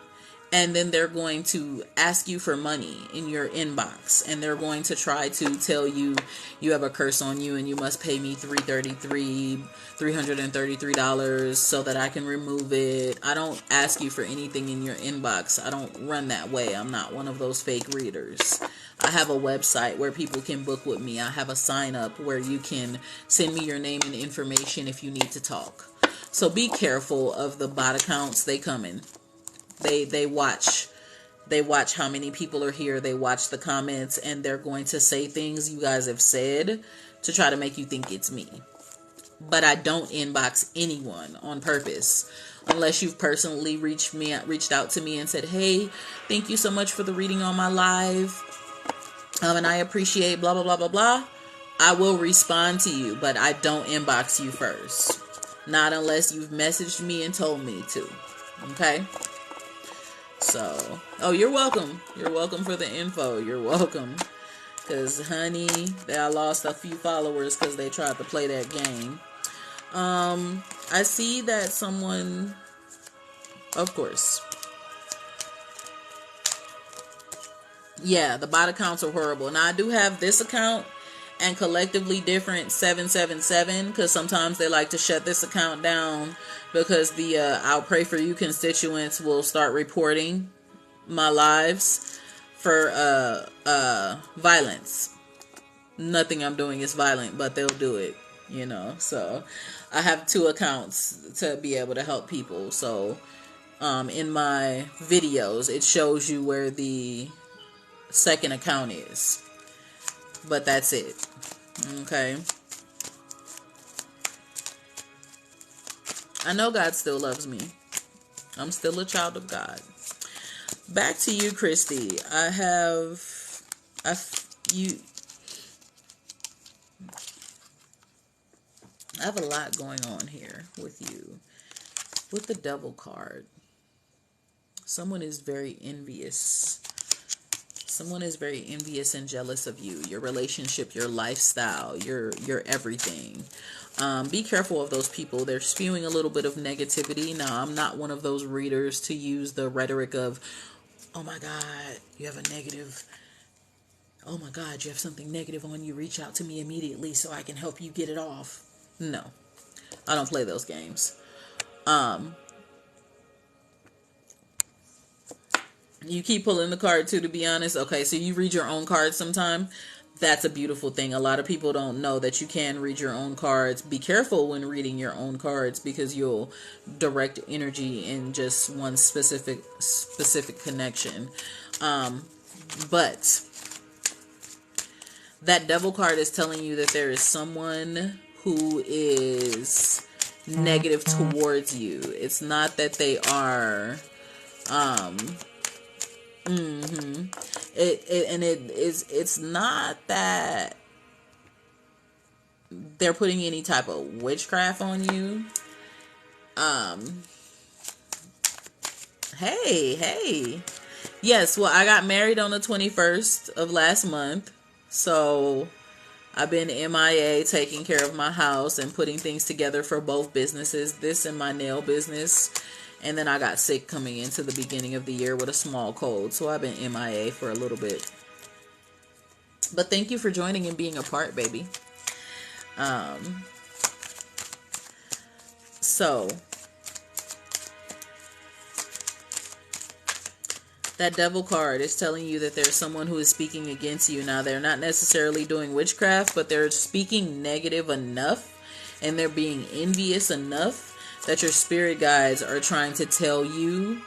And then they're going to ask you for money in your inbox. And they're going to try to tell you you have a curse on you and you must pay me $333 so that I can remove it. I don't ask you for anything in your inbox. I don't run that way. I'm not one of those fake readers. I have a website where people can book with me. I have a sign up where you can send me your name and information if you need to talk. So be careful of the bot accounts. They come in. They watch how many people are here. They watch the comments, and they're going to say things you guys have said to try to make you think it's me. But I don't inbox anyone on purpose unless you've personally reached out to me and said, hey, thank you so much for the reading on my live. And I appreciate blah, blah, blah, blah, blah. I will respond to you, but I don't inbox you first. Not unless you've messaged me and told me to. Okay? So, oh, you're welcome. You're welcome for the info. You're welcome. Because, honey, I lost a few followers because they tried to play that game. I see that someone, of course. Yeah, the bot accounts are horrible. Now, I do have this account and collectively different 777 because sometimes they like to shut this account down because the I'll Pray For You constituents will start reporting my lives for violence. Nothing I'm doing is violent, but they'll do it, you know. So I have two accounts to be able to help people. So in my videos, it shows you where the second account is. But that's it. Okay. I know God still loves me. I'm still a child of God. Back to you, Christy. I have a lot going on here with you. With the Devil card. Someone is very envious. Someone is very envious and jealous of you, your relationship, your lifestyle, your everything. Be careful of those people. They're spewing a little bit of negativity. Now, I'm not one of those readers to use the rhetoric of, oh my God, you have a negative. Oh my God, you have something negative on you. Reach out to me immediately so I can help you get it off. No, I don't play those games. You keep pulling the card too, to be honest. Okay, so you read your own cards sometime. That's a beautiful thing. A lot of people don't know that you can read your own cards. Be careful when reading your own cards because you'll direct energy in just one specific connection. But that Devil card is telling you that there is someone who is negative towards you. It's not that they are it's not that they're putting any type of witchcraft on you. Hey. Yes, well, I got married on the 21st of last month. So I've been MIA taking care of my house and putting things together for both businesses, this and my nail business. And then I got sick coming into the beginning of the year with a small cold. So I've been MIA for a little bit. But thank you for joining and being a part, baby. So that devil card is telling you that there's someone who is speaking against you. Now, they're not necessarily doing witchcraft, but they're speaking negative enough and they're being envious enough that your spirit guides are trying to tell you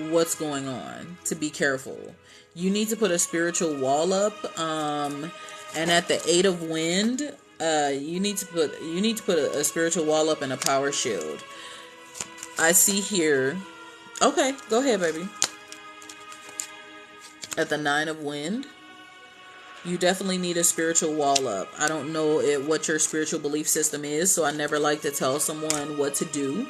what's going on, to be careful. You need to put a spiritual wall up, and at the 8 of wind, you need to put a spiritual wall up and a power shield. I see here. Okay, go ahead, baby. At the 9 of wind, you definitely need a spiritual wall up. I don't know what your spiritual belief system is, so I never like to tell someone what to do,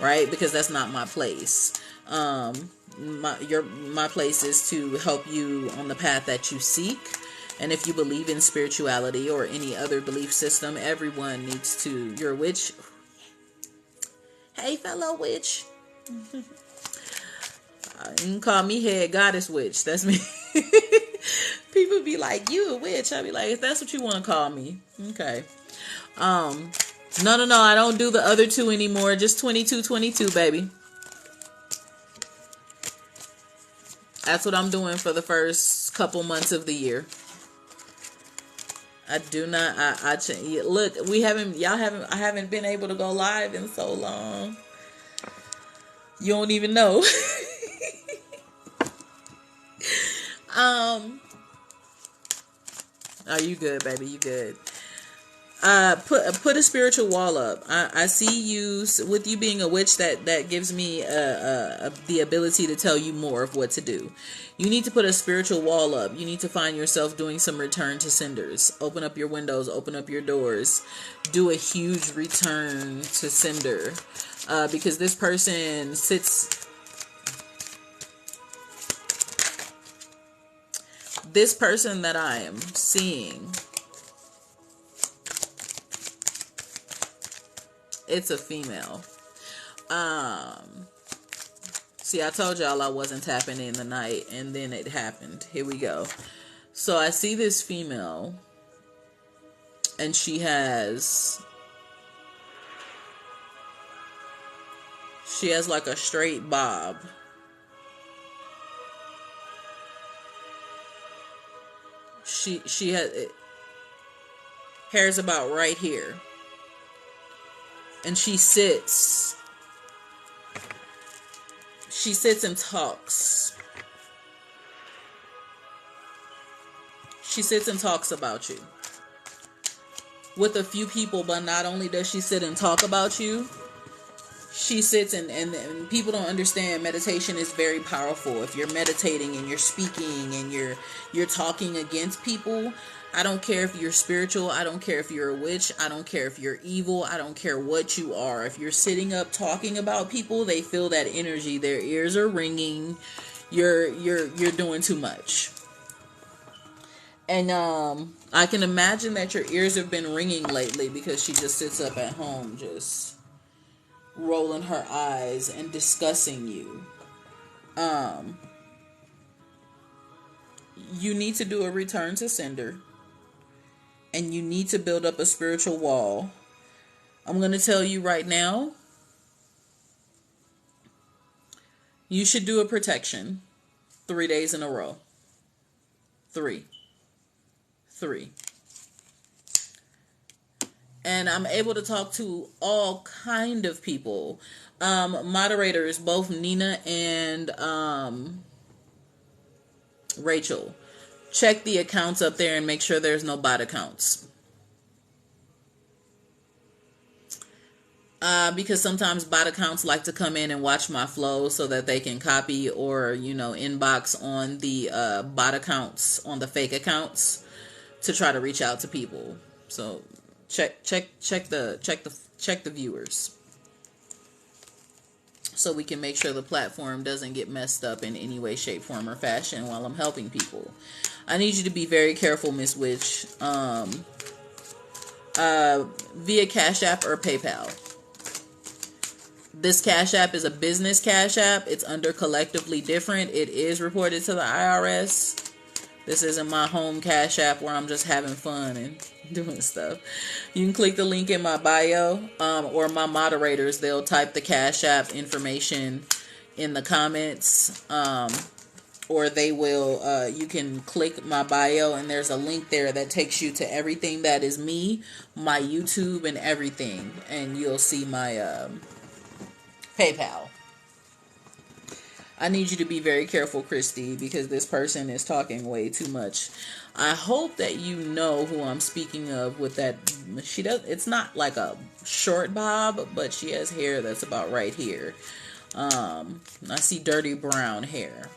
right? Because that's not my place. My place is to help you on the path that you seek. And if you believe in spirituality or any other belief system, everyone needs to. You're a witch. Hey, fellow witch. You can call me head goddess witch. That's me. People be like, you a witch. I be like, if that's what you want to call me. Okay. No, I don't do the other two anymore. Just 22, baby. That's what I'm doing for the first couple months of the year. I do not. Look, I haven't been able to go live in so long. You don't even know. Oh, you good, baby? You good? Put a spiritual wall up. I see you with you being a witch. That gives me the ability to tell you more of what to do. You need to put a spiritual wall up. You need to find yourself doing some return to senders. Open up your windows. Open up your doors. Do a huge return to sender, because this person sits. This person that I am seeing, it's a female. See, I told y'all I wasn't tapping in the night, and then it happened. Here we go. So I see this female, and she has like a straight bob. She has hair's about right here, and she sits and talks. She sits and talks about you with a few people, but not only does she sit and talk about you, she sits and people don't understand meditation is very powerful. If you're meditating and you're speaking and you're talking against people, I don't care if you're spiritual, I don't care if you're a witch, I don't care if you're evil, I don't care what you are. If you're sitting up talking about people, they feel that energy, their ears are ringing, you're doing too much. And I can imagine that your ears have been ringing lately because she just sits up at home just rolling her eyes and discussing you. You need to do a return to sender, and you need to build up a spiritual wall. I'm going to tell you right now, you should do a protection 3 days in a row. 3. And I'm able to talk to all kind of people. Moderators, both Nina and Rachel. Check the accounts up there and make sure there's no bot accounts. Because sometimes bot accounts like to come in and watch my flow so that they can copy or, inbox on the bot accounts, on the fake accounts, to try to reach out to people. So check the viewers, so we can make sure the platform doesn't get messed up in any way, shape, form, or fashion while I'm helping people. I need you to be very careful, Miss Witch. Via Cash App or PayPal. This Cash App is a business Cash App. It's under Collectively Different. It is reported to the IRS. This isn't my home Cash App where I'm just having fun and doing stuff. You can click the link in my bio, or my moderators. They'll type the Cash App information in the comments, or they will, you can click my bio and there's a link there that takes you to everything that is me, my YouTube and everything. And you'll see my PayPal. I need you to be very careful, Christy, because this person is talking way too much. I hope that you know who I'm speaking of with that. It's not like a short bob, but she has hair that's about right here. I see dirty brown hair.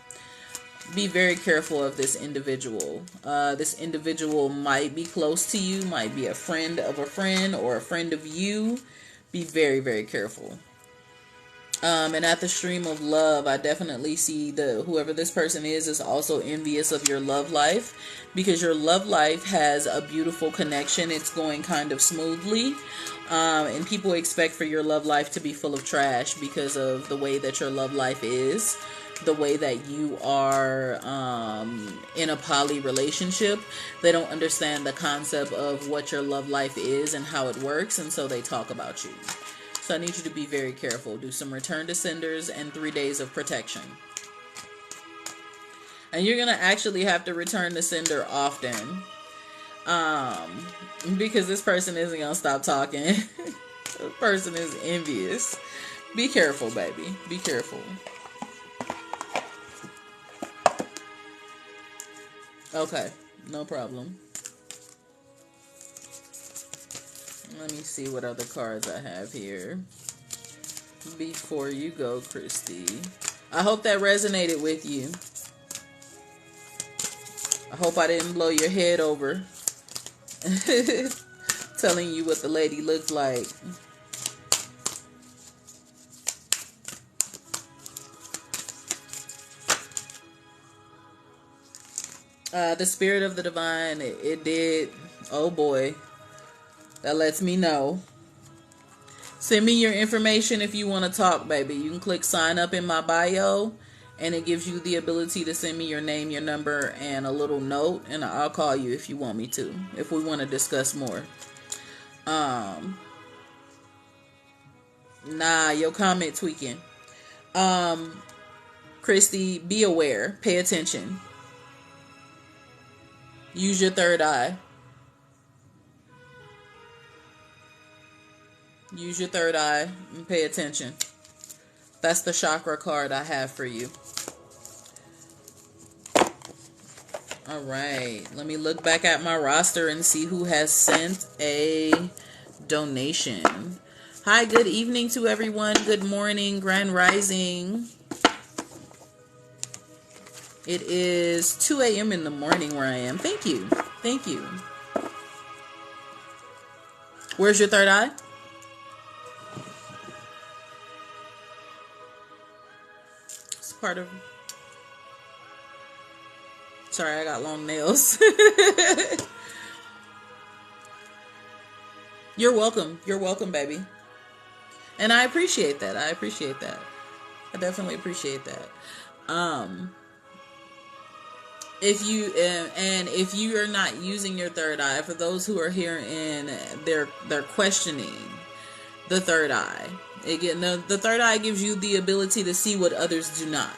Be very careful of this individual. This individual might be close to you, might be a friend of a friend or a friend of you. Be very, very careful. And at the stream of love, I definitely see whoever this person is also envious of your love life, because your love life has a beautiful connection. It's going kind of smoothly. And people expect for your love life to be full of trash because of the way that your love life is, the way that you are in a poly relationship. They don't understand the concept of what your love life is and how it works, and so they talk about you. So I need you to be very careful. Do some return to senders and 3 days of protection. And you're going to actually have to return to sender often. Because this person isn't going to stop talking. This person is envious. Be careful, baby. Be careful. Okay. No problem. Let me see what other cards I have here before you go, Christy. I hope that resonated with you. I hope I didn't blow your head over telling you what the lady looked like. The spirit of the divine, it did. Oh boy. That lets me know. Send me your information if you want to talk, baby. You can click sign up in my bio, and it gives you the ability to send me your name, your number, and a little note, and I'll call you if you want me to, if we want to discuss more. Nah, your comment tweaking. Christy, be aware. Pay attention. Use your third eye. Use your third eye and pay attention. That's the chakra card I have for you. All right. Let me look back at my roster and see who has sent a donation. Hi, good evening to everyone. Good morning, Grand Rising. It is 2 a.m. in the morning where I am. Thank you. Thank you. Where's your third eye? Part of, sorry, I got long nails. You're welcome, baby. And I appreciate that. I definitely appreciate that. If you are not using your third eye, for those who are here and they're questioning the third eye. Again, the third eye gives you the ability to see what others do not.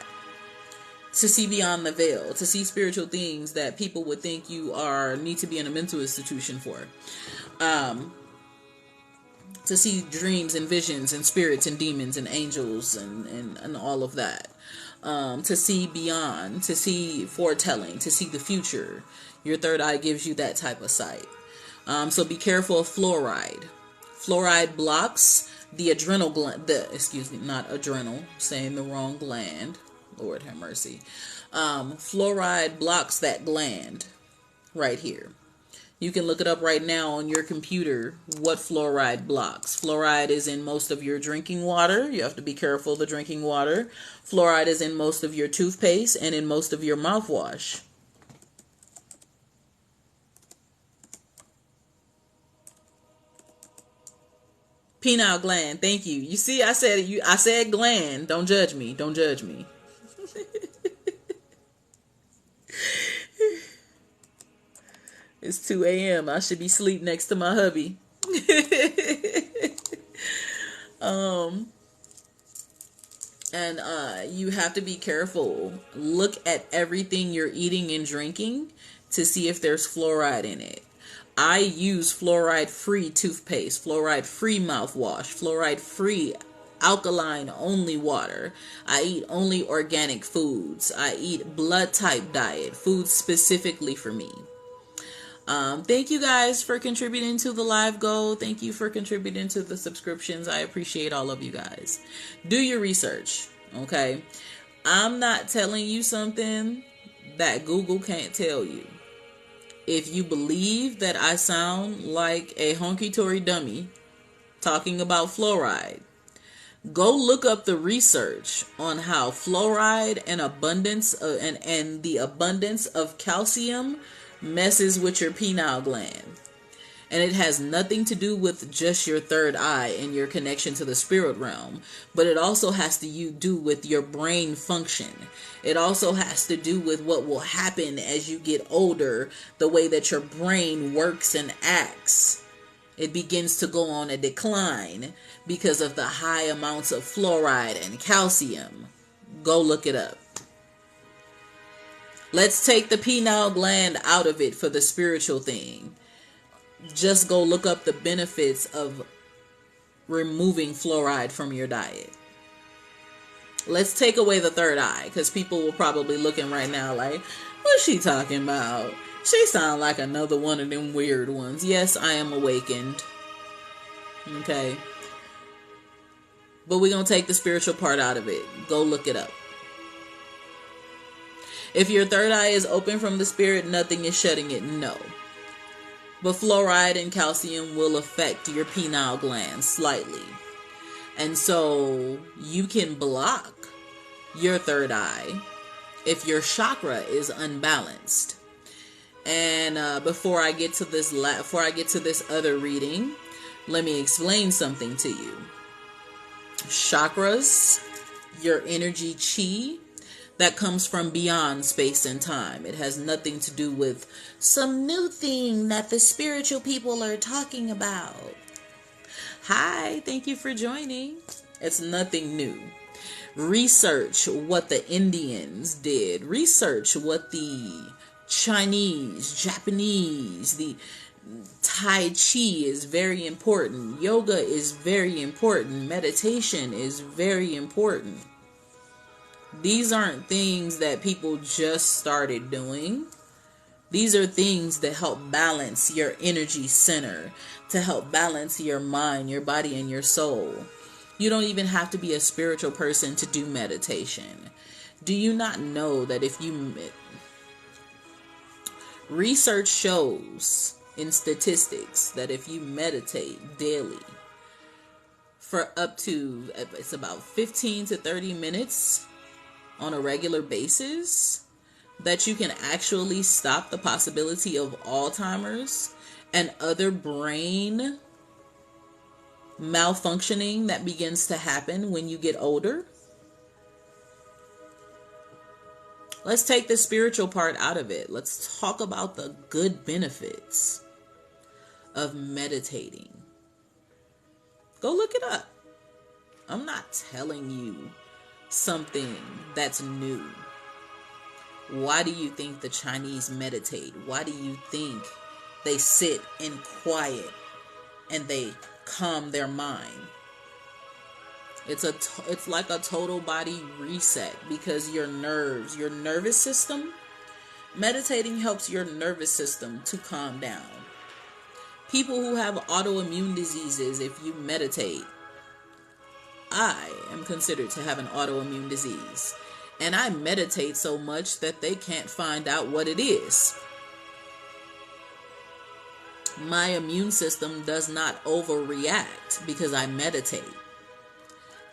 To see beyond the veil. To see spiritual things that people would think you need to be in a mental institution for. To see dreams and visions and spirits and demons and angels and all of that. To see beyond. To see foretelling. To see the future. Your third eye gives you that type of sight. So be careful of fluoride. Fluoride blocks the adrenal gland, not adrenal, saying the wrong gland. Lord have mercy. Fluoride blocks that gland right here. You can look it up right now on your computer, what fluoride blocks. Fluoride is in most of your drinking water. You have to be careful of the drinking water. Fluoride is in most of your toothpaste and in most of your mouthwash. Pineal gland. Thank you. You see, I said gland. Don't judge me. It's 2 a.m. I should be asleep next to my hubby. And you have to be careful. Look at everything you're eating and drinking to see if there's fluoride in it. I use fluoride-free toothpaste, fluoride-free mouthwash, fluoride-free alkaline-only water. I eat only organic foods. I eat blood-type diet, foods specifically for me. Thank you guys for contributing to the live goal. Thank you for contributing to the subscriptions. I appreciate all of you guys. Do your research, okay? I'm not telling you something that Google can't tell you. If you believe that I sound like a honky-tory dummy talking about fluoride, go look up the research on how fluoride and the abundance of calcium messes with your pineal gland. And it has nothing to do with just your third eye and your connection to the spirit realm, but it also has to do with your brain function. It also has to do with what will happen as you get older, the way that your brain works and acts. It begins to go on a decline because of the high amounts of fluoride and calcium. Go look it up. Let's take the pineal gland out of it for the spiritual thing. Just go look up the benefits of removing fluoride from your diet. Let's take away the third eye, because people will probably looking right now like, what's she talking about? She sound like another one of them weird ones. Yes, I am awakened. Okay. But we're going to take the spiritual part out of it. Go look it up. If your third eye is open from the spirit, nothing is shutting it. No. But fluoride and calcium will affect your pineal gland slightly. And so you can block your third eye if your chakra is unbalanced. And before I get to this other reading, let me explain something to you. Chakras, your energy chi, that comes from beyond space and time. It has nothing to do with some new thing that the spiritual people are talking about. Hi, thank you for joining. It's nothing new. Research what the Indians did. Research what the Chinese, Japanese, the Tai Chi is very important. Yoga is very important. Meditation is very important. These aren't things that people just started doing. These are things that help balance your energy center, to help balance your mind, your body, and your soul. You don't even have to be a spiritual person to do meditation. Do you not know that if you... Research shows in statistics that if you meditate daily for up to, it's about 15 to 30 minutes on a regular basis, that you can actually stop the possibility of Alzheimer's and other brain malfunctioning that begins to happen when you get older. Let's take the spiritual part out of it. Let's talk about the good benefits of meditating. Go look it up. I'm not telling you something that's new. Why do you think the Chinese meditate? Why do you think they sit in quiet and they calm their mind? It's like a total body reset, because your nerves, your nervous system, meditating helps your nervous system to calm down. People who have autoimmune diseases, if you meditate, I am considered to have an autoimmune disease. And I meditate so much that they can't find out what it is. My immune system does not overreact because I meditate.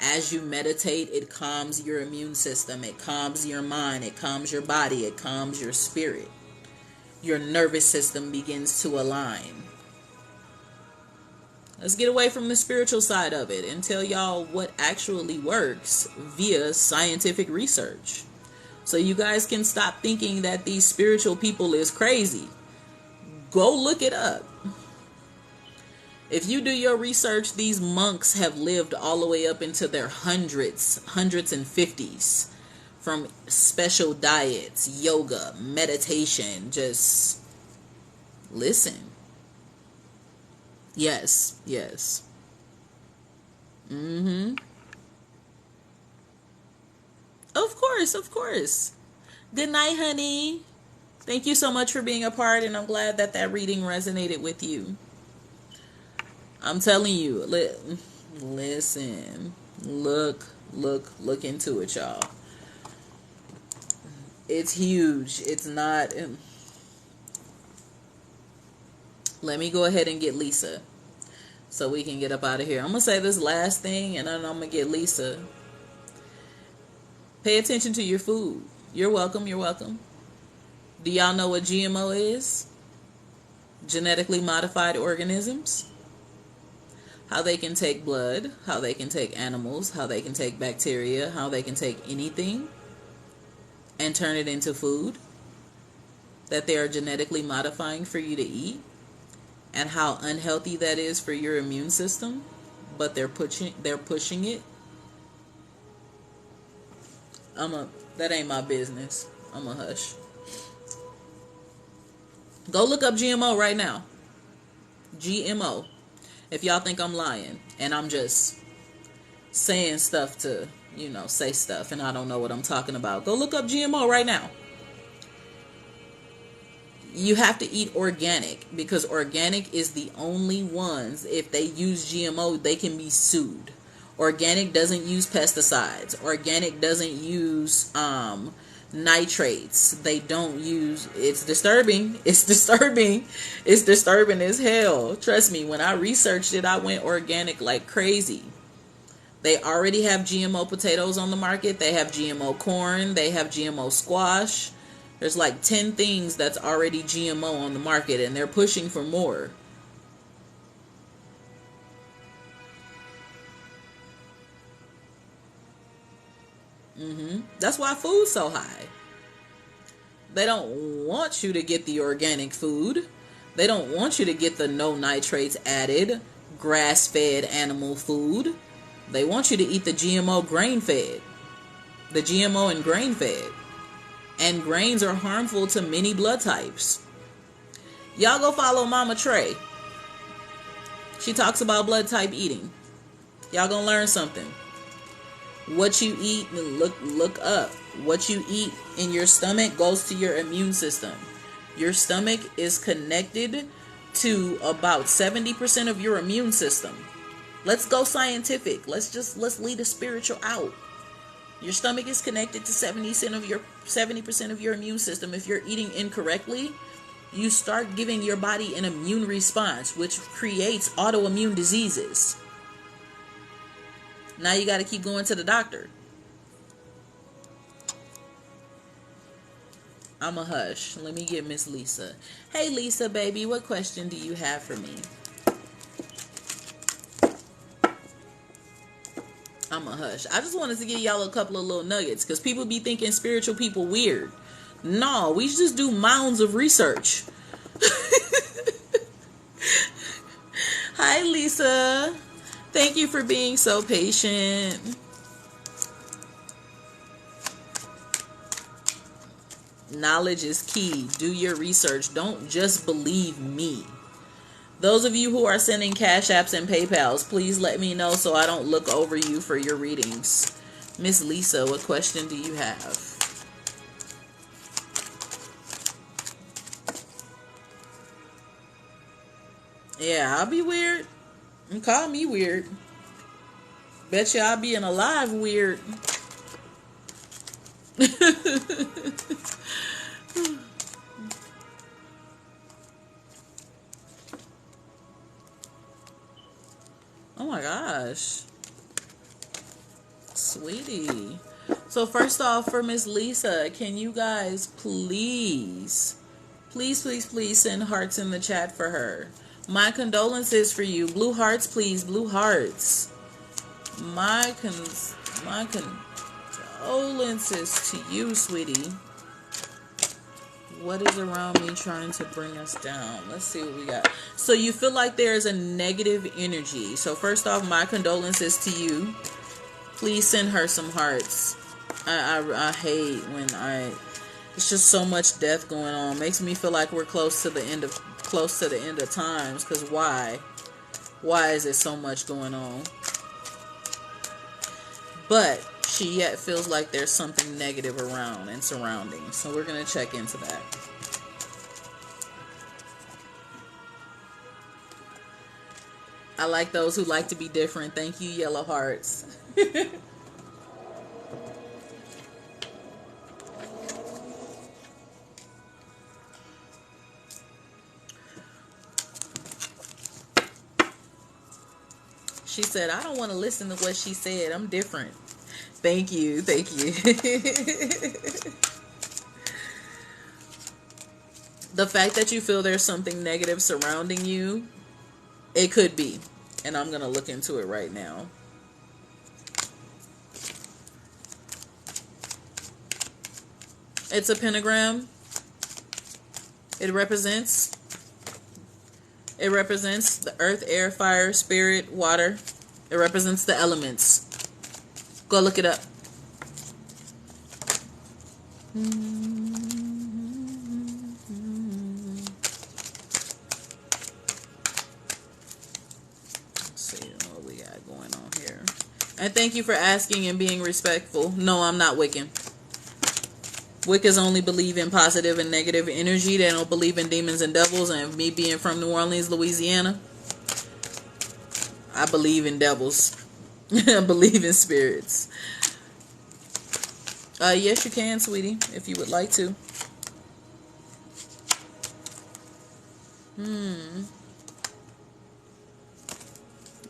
As you meditate, it calms your immune system. It calms your mind. It calms your body. It calms your spirit. Your nervous system begins to align. Let's get away from the spiritual side of it and tell y'all what actually works via scientific research. So you guys can stop thinking that these spiritual people is crazy. Go look it up. If you do your research, these monks have lived all the way up into their hundreds and 50s, from special diets, yoga, meditation. Just listen. Yes. Of course. Good night, honey. Thank you so much for being a part, and I'm glad that reading resonated with you. I'm telling you, listen, look into it, y'all. It's huge. It's not. Let me go ahead and get Lisa so we can get up out of here. I'm going to say this last thing, and then I'm going to get Lisa. Pay attention to your food. You're welcome. Do y'all know what GMO is? Genetically modified organisms. How they can take blood, how they can take animals, how they can take bacteria, how they can take anything and turn it into food that they are genetically modifying for you to eat, and how unhealthy that is for your immune system, but they're pushing it. That ain't my business. I'm a hush. Go look up GMO right now. GMO. If y'all think I'm lying and I'm just saying stuff to, say stuff and I don't know what I'm talking about, go look up GMO right now. You have to eat organic, because organic is the only ones, if they use GMO, they can be sued. Organic doesn't use pesticides. Organic doesn't use nitrates. They don't use. It's disturbing. It's disturbing as hell. Trust me, when I researched it, I went organic like crazy. They already have GMO potatoes on the market. They have GMO corn. They have GMO squash. There's like 10 things that's already GMO on the market, and they're pushing for more. That's why food's so high. They don't want you to get the organic food. They don't want you to get the no nitrates added, grass-fed animal food. They want you to eat the GMO grain-fed. The GMO and grain-fed. And grains are harmful to many blood types. Y'all go follow Mama Trey. She talks about blood type eating. Y'all gonna learn something. What you eat, look up. What you eat in your stomach goes to your immune system. Your stomach is connected to about 70% of your immune system. Let's go scientific. Let's leave the spiritual out. Your stomach is connected to 70% of your immune system. If you're eating incorrectly, you start giving your body an immune response, which creates autoimmune diseases. Now you got to keep going to the doctor. I'm a hush. Let me get Miss Lisa. Hey, Lisa, baby, what question do you have for me? I'm a hush. I just wanted to give y'all a couple of little nuggets, because people be thinking spiritual people weird. No, we just do mounds of research. Hi, Lisa. Thank you for being so patient. Knowledge is key. Do your research. Don't just believe me. Those of you who are sending Cash Apps and PayPals, please let me know so I don't look over you for your readings. Miss Lisa, what question do you have? Yeah, I'll be weird. And call me weird. Bet you I'll be in alive weird. Oh my gosh. Sweetie. So first off, for Miss Lisa, can you guys please send hearts in the chat for her? My condolences for you. Blue hearts, please. Blue hearts. My condolences to you, sweetie. What is around me trying to bring us down? Let's see what we got. So you feel like there is a negative energy. So first off, my condolences to you. Please send her some hearts. I hate when it's just so much death going on. Makes me feel like we're close to the end of times. Because why is it so much going on? But she yet feels like there's something negative around and surrounding. So we're going to check into that. I like those who like to be different. Thank you, yellow hearts. She said, I don't want to listen to what she said. I'm different. Thank you. Thank you. The fact that you feel there's something negative surrounding you, it could be. And I'm going to look into it right now. It's a pentagram. It represents the earth, air, fire, spirit, water. It represents the elements. Go look it up. Let's see what we got going on here. And thank you for asking and being respectful. No, I'm not Wiccan. Wiccans only believe in positive and negative energy. They don't believe in demons and devils. And me being from New Orleans, Louisiana, I believe in devils. I believe in spirits. Yes, you can, sweetie, if you would like to.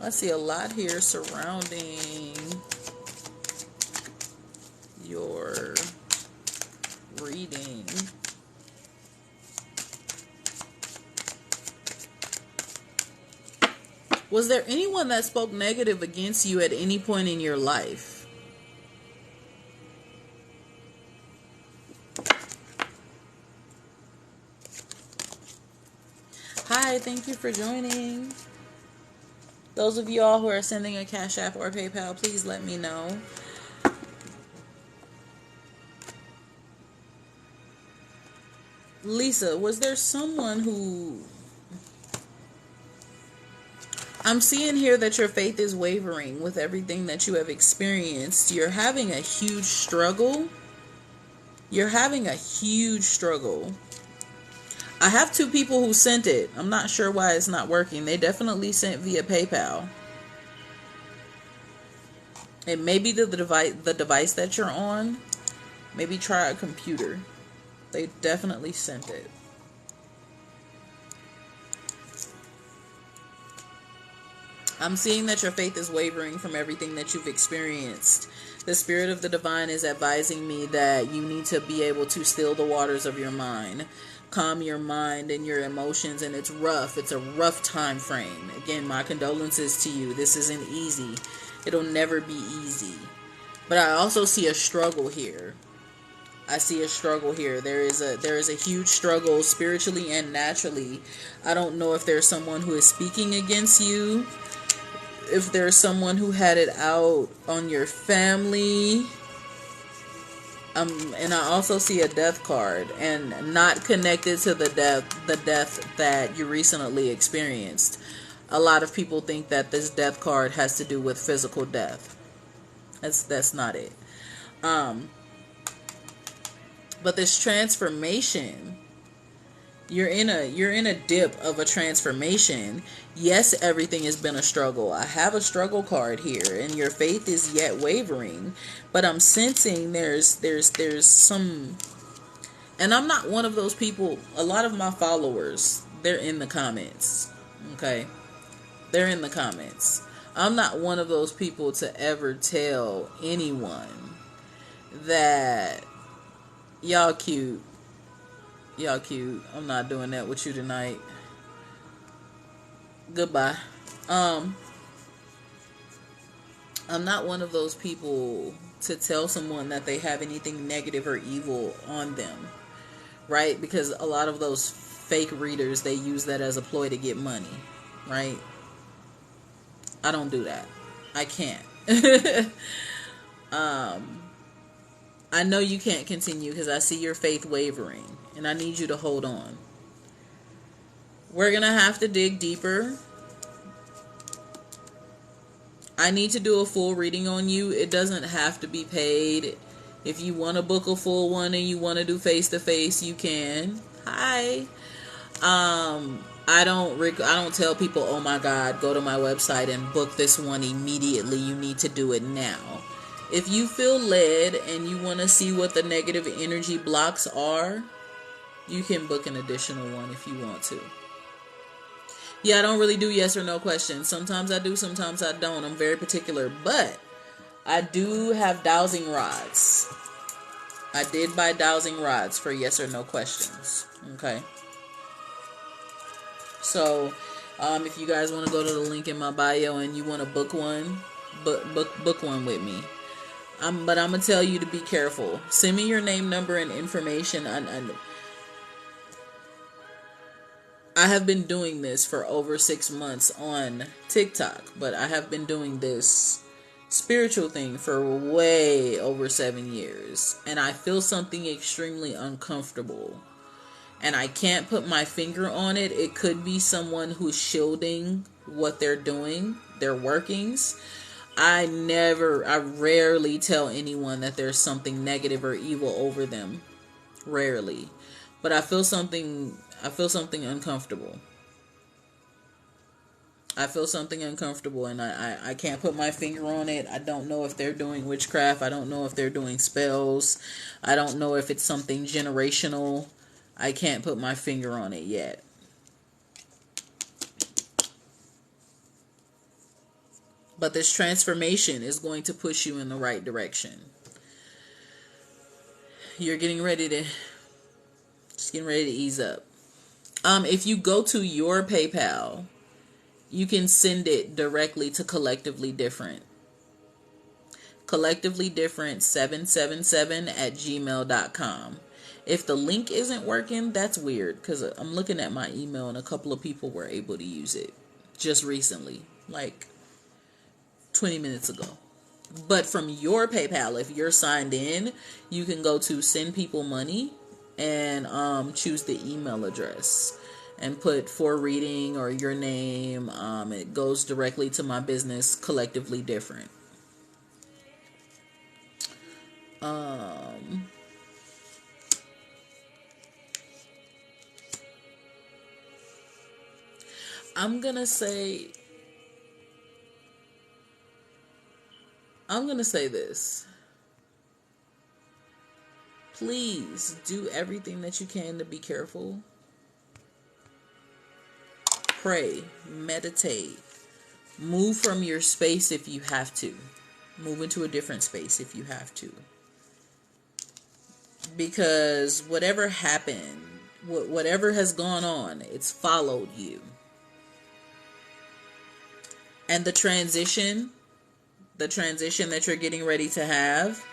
I see a lot here surrounding your reading. Was there anyone that spoke negative against you at any point in your life? Hi, thank you for joining. Those of you all who are sending a Cash App or PayPal, please let me know. Lisa, was there someone who... I'm seeing here that your faith is wavering with everything that you have experienced. You're having a huge struggle. You're having a huge struggle. I have 2 people who sent it. I'm not sure why it's not working. They definitely sent via PayPal. It may be the device that you're on. Maybe try a computer. They definitely sent it. I'm seeing that your faith is wavering from everything that you've experienced. The Spirit of the Divine is advising me that you need to be able to still the waters of your mind. Calm your mind and your emotions, and it's rough. It's a rough time frame. Again, my condolences to you. This isn't easy. It'll never be easy. But I also see a struggle here. I see a struggle here. There is a huge struggle spiritually and naturally. I don't know if there's someone who is speaking against you. If there's someone who had it out on your family. And I also see a death card, and not connected to the death that you recently experienced. A lot of people think that this death card has to do with physical death. That's not it. But this transformation, you're in a dip of a transformation. Yes, everything has been a struggle. I have a struggle card here, and your faith is yet wavering. But I'm sensing there's some, and I'm not one of those people. A lot of my followers, they're in the comments. Okay, they're in the comments. I'm not one of those people to ever tell anyone that y'all cute. Y'all cute. I'm not doing that with you tonight. Goodbye. I'm not one of those people to tell someone that they have anything negative or evil on them. right? Because a lot of those fake readers, they use that as a ploy to get money, right? I don't do that. I can't. I know you can't continue because I see your faith wavering, and I need you to hold on. We're going to have to dig deeper. I need to do a full reading on you. It doesn't have to be paid. If you want to book a full one and you want to do face-to-face, you can. Hi. I don't tell people, oh my God, go to my website and book this one immediately. You need to do it now. If you feel led and you want to see what the negative energy blocks are, you can book an additional one if you want to. Yeah, I don't really do yes or no questions. Sometimes I do, sometimes I don't. I'm very particular, but I do have dowsing rods. I did buy dowsing rods for yes or no questions. Okay. So, if you guys want to go to the link in my bio and you want to book one, book one with me. But I'm going to tell you to be careful. Send me your name, number, and information. I have been doing this for over 6 months on TikTok, but I have been doing this spiritual thing for way over 7 years. And I feel something extremely uncomfortable. And I can't put my finger on it. It could be someone who's shielding what they're doing, their workings. I rarely tell anyone that there's something negative or evil over them. Rarely. But I feel something uncomfortable. I feel something uncomfortable, and I can't put my finger on it. I don't know if they're doing witchcraft. I don't know if they're doing spells. I don't know if it's something generational. I can't put my finger on it yet. But this transformation is going to push you in the right direction. You're getting ready to ease up. If you go to your PayPal, you can send it directly to Collectively Different. Collectively Different 777 at gmail.com. If the link isn't working, that's weird, because I'm looking at my email and a couple of people were able to use it just recently, like 20 minutes ago. But from your PayPal, if you're signed in, you can go to Send People Money and choose the email address and put for reading or your name. It goes directly to my business, Collectively Different. I'm gonna say this. Please do everything that you can to be careful. Pray, meditate, move from your space if you have to. Move into a different space if you have to. Because whatever happened, whatever has gone on, it's followed you. And the transition that you're getting ready to have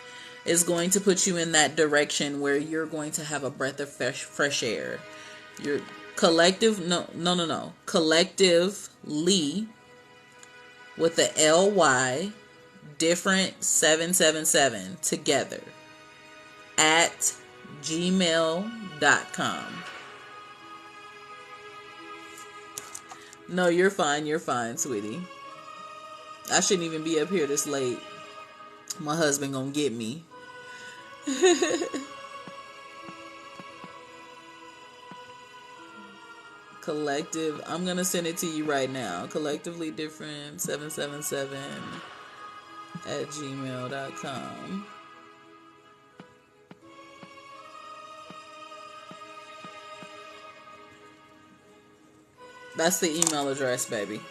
is going to put you in that direction where you're going to have a breath of fresh air. Your collectively with the LY different 777 together at gmail.com. No, you're fine, sweetie. I shouldn't even be up here this late. My husband gonna get me. Collective, I'm gonna send it to you right now. Collectively Different 777 at gmail.com. That's the email address, baby.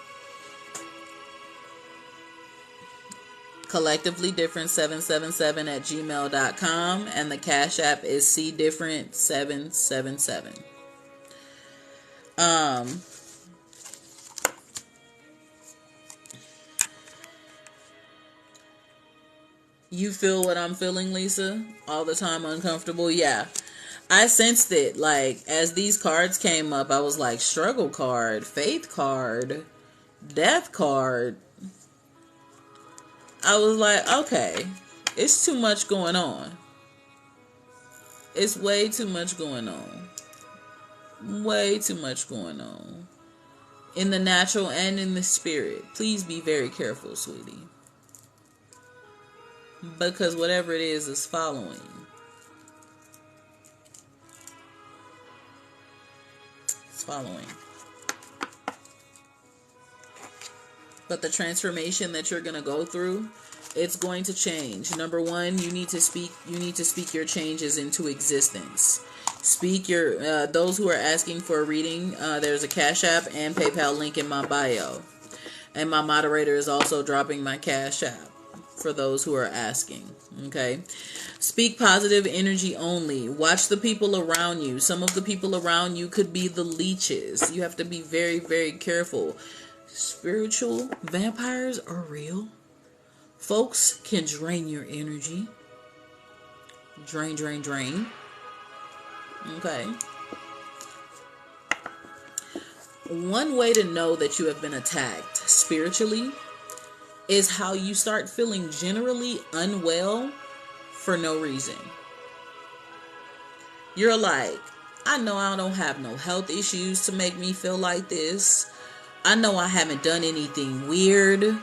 Collectively Different 777 at gmail.com, and the Cash App is CDifferent 777. You feel what I'm feeling, Lisa? All the time uncomfortable? Yeah. I sensed it. Like, as these cards came up, I was like, struggle card, faith card, death card. I was like, okay, it's too much going on. It's way too much going on. Way too much going on. In the natural and in the spirit. Please be very careful, sweetie. Because whatever it is following. It's following. But the transformation that you're going to go through, it's going to change. Number one, you need to speak your changes into existence. Speak your, those who are asking for a reading, there's a Cash App and PayPal link in my bio. And my moderator is also dropping my Cash App for those who are asking. Okay. Speak positive energy only. Watch the people around you. Some of the people around you could be the leeches. You have to be very, very careful. Spiritual vampires are real. Folks can drain your energy. Drain, drain, drain. Okay. One way to know that you have been attacked spiritually is how you start feeling generally unwell for no reason. You're like, I know I don't have no health issues to make me feel like this. I know I haven't done anything weird.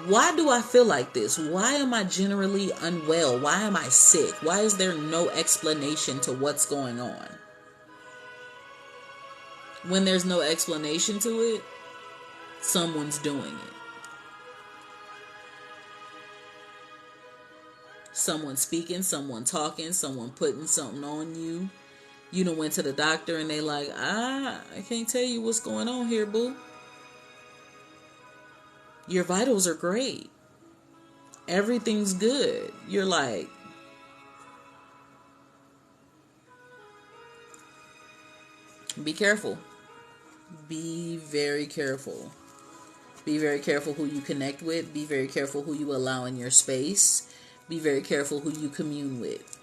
Why do I feel like this? Why am I generally unwell? Why am I sick? Why is there no explanation to what's going on? When there's no explanation to it, someone's doing it. Someone speaking, someone talking, someone putting something on you. You done went to the doctor and they like, I can't tell you what's going on here, boo. Your vitals are great. Everything's good. You're like, be careful. Be very careful. Be very careful who you connect with. Be very careful who you allow in your space. Be very careful who you commune with.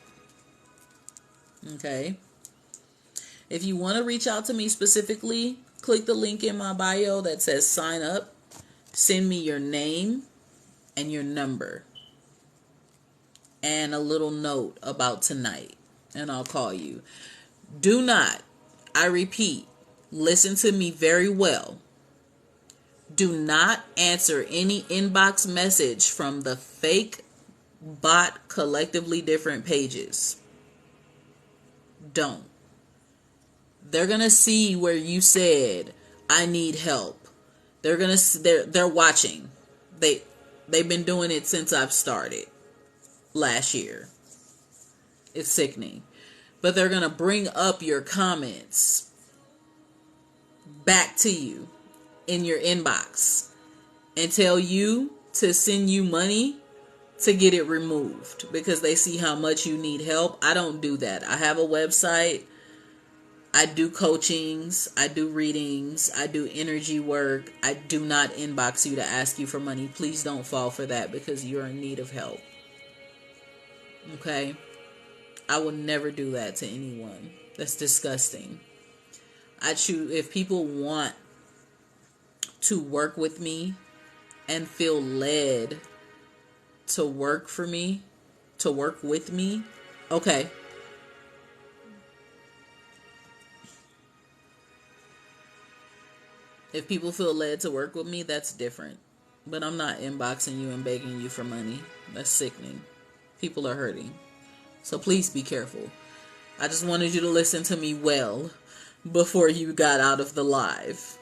Okay? If you want to reach out to me specifically, click the link in my bio that says sign up. Send me your name and your number and a little note about tonight, and I'll call you. Do not, I repeat, listen to me very well. Do not answer any inbox message from the fake bot collectively different pages. Don't. They're going to see where you said, I need help. They're watching. They've been doing it since I've started last year. It's sickening. But they're going to bring up your comments back to you in your inbox and tell you to send you money to get it removed because they see how much you need help. I don't do that. I have a website. I do coachings, I do readings, I do energy work. I do not inbox you to ask you for money. Please don't fall for that because you're in need of help. Okay? I will never do that to anyone. That's disgusting. If people want to work with me and feel led to work for me, to work with me, okay. If people feel led to work with me, that's different. But I'm not inboxing you and begging you for money. That's sickening. People are hurting. So please be careful. I just wanted you to listen to me well before you got out of the live.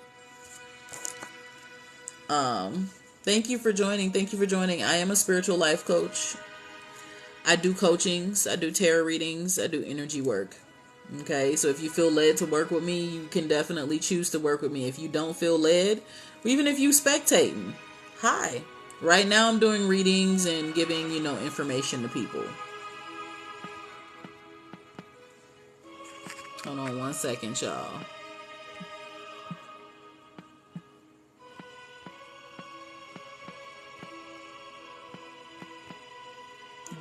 Thank you for joining. I am a spiritual life coach. I do coachings. I do tarot readings. I do energy work. Okay, so if you feel led to work with me, you can definitely choose to work with me. If you don't feel led, or even if you spectating, hi. Right now I'm doing readings and giving, information to people. Hold on one second, y'all.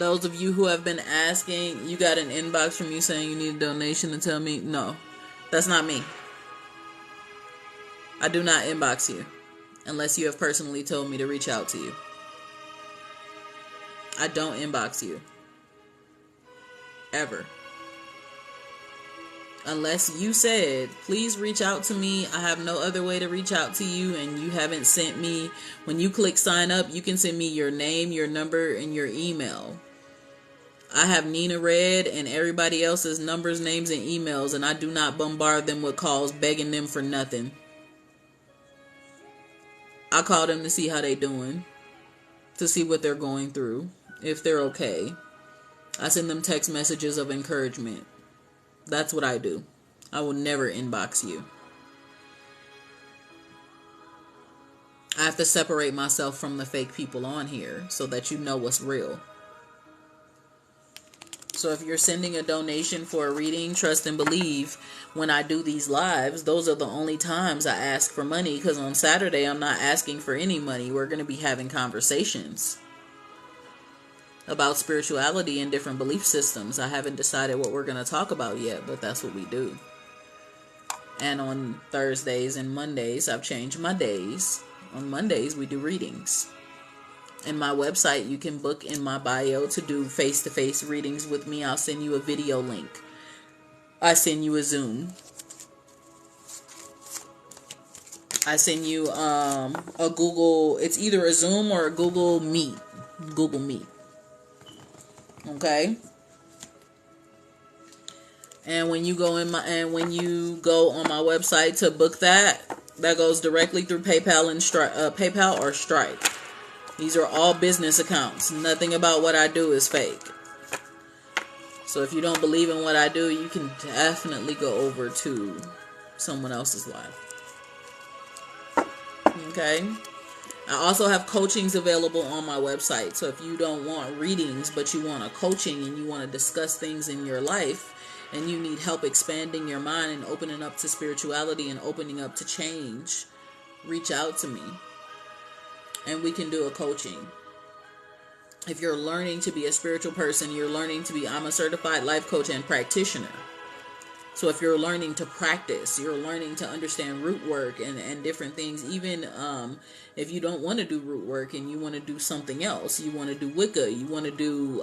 Those of you who have been asking, you got an inbox from you saying you need a donation to tell me? No, that's not me. I do not inbox you unless you have personally told me to reach out to you. I don't inbox you. Ever. Unless you said, please reach out to me. I have no other way to reach out to you, and you haven't sent me. When you click sign up, you can send me your name, your number, and your email. I have Nina Red and everybody else's numbers, names, and emails, and I do not bombard them with calls begging them for nothing. I call them to see how they doing, to see what they're going through, if they're okay. I send them text messages of encouragement. That's what I do. I will never inbox you. I have to separate myself from the fake people on here so that you know what's real. So if you're sending a donation for a reading, trust and believe, when I do these lives, those are the only times I ask for money, because on Saturday I'm not asking for any money. We're going to be having conversations about spirituality and different belief systems. I haven't decided what we're going to talk about yet, but that's what we do. And on Thursdays and Mondays, I've changed my days. On Mondays, we do readings. In my website, you can book in my bio to do face-to-face readings with me. I'll send you a video link. I send you a Zoom. I send you a Google, it's either a Zoom or a Google Meet. Google Meet. Okay? And when you go on my website to book that goes directly through PayPal and PayPal or Stripe. These are all business accounts. Nothing about what I do is fake. So if you don't believe in what I do, you can definitely go over to someone else's life. Okay? I also have coachings available on my website. So if you don't want readings, but you want a coaching and you want to discuss things in your life, and you need help expanding your mind and opening up to spirituality and opening up to change, reach out to me. And we can do a coaching. If you're learning to be a spiritual person, I'm a certified life coach and practitioner. So if you're learning to practice, you're learning to understand root work and different things, even if you don't want to do root work and you want to do something else, you want to do Wicca, you want to do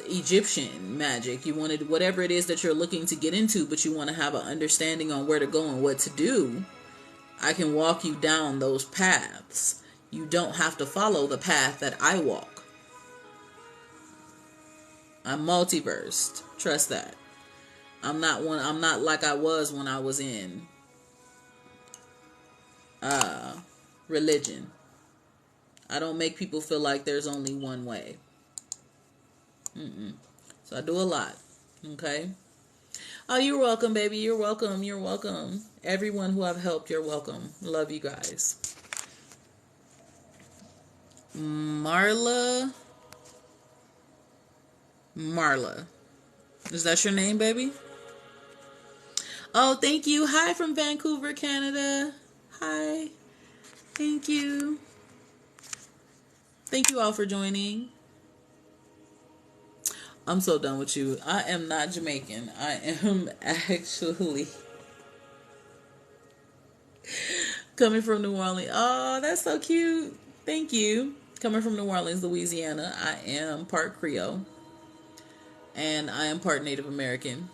Egyptian magic, you want to do whatever it is that you're looking to get into, but you want to have an understanding on where to go and what to do, I can walk you down those paths. You don't have to follow the path that I walk. I'm multiversed. Trust that. I'm not like I was when I was in religion. I don't make people feel like there's only one way. So I do a lot. Okay? Oh, you're welcome, baby. You're welcome. You're welcome. Everyone who I've helped, you're welcome. Love you guys. Marla. Is that your name, baby? Oh, thank you. Hi from Vancouver, Canada. Hi. Thank you. Thank you all for joining. I'm so done with you. I am not Jamaican. I am actually coming from New Orleans. Oh, that's so cute. Thank you. Coming from New Orleans, Louisiana. I am part Creole. And I am part Native American.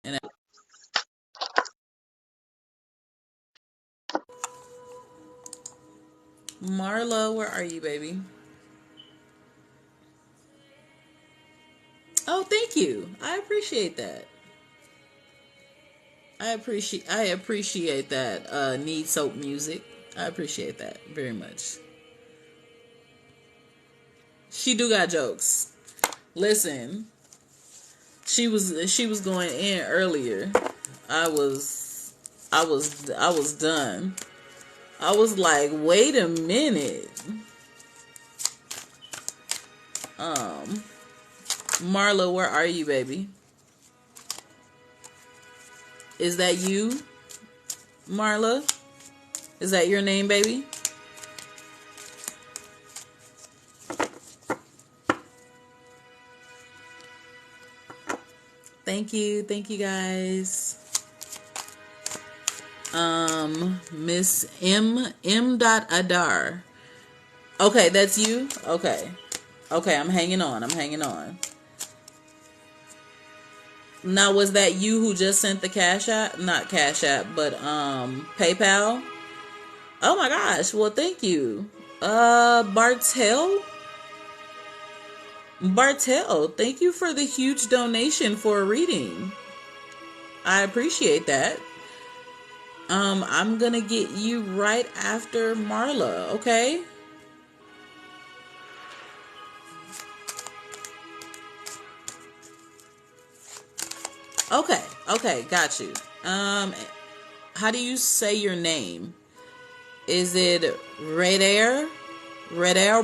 And Marla, where are you, baby? Oh, thank you. I appreciate that. I appreciate that. Need soap music. I appreciate that very much. She do got jokes. Listen, she was going in earlier. I was done. I was like, wait a minute. Marla, where are you, baby? Is that you, Marla? Is that your name, baby? Thank you. Thank you, guys. Miss M. Adar. Okay, that's you? Okay. Okay, I'm hanging on. Now, was that you who just sent the Cash App? Not Cash App, but PayPal? Oh my gosh. Well, thank you. Bartel, thank you for the huge donation for a reading. I appreciate that. I'm gonna get you right after Marla, okay? Okay, got you. How do you say your name? Is it Redair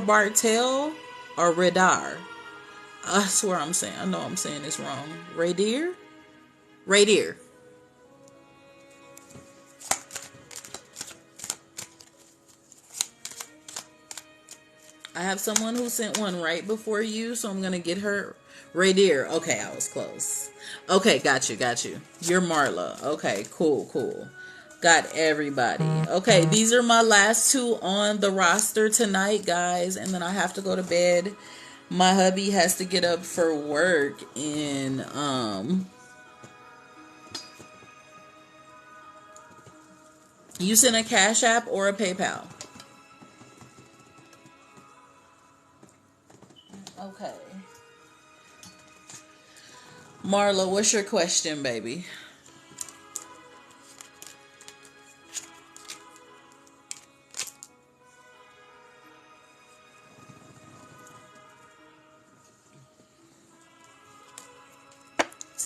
Bartel, or Redar? I swear I know I'm saying this wrong. Radier? Radier. I have someone who sent one right before you, so I'm going to get her. Radier. Okay, I was close. Okay, got you. You're Marla. Okay, cool. Got everybody. Okay, these are my last two on the roster tonight, guys, and then I have to go to bed. My hubby has to get up for work in you send a Cash App or a PayPal? Okay. Marla, what's your question, baby?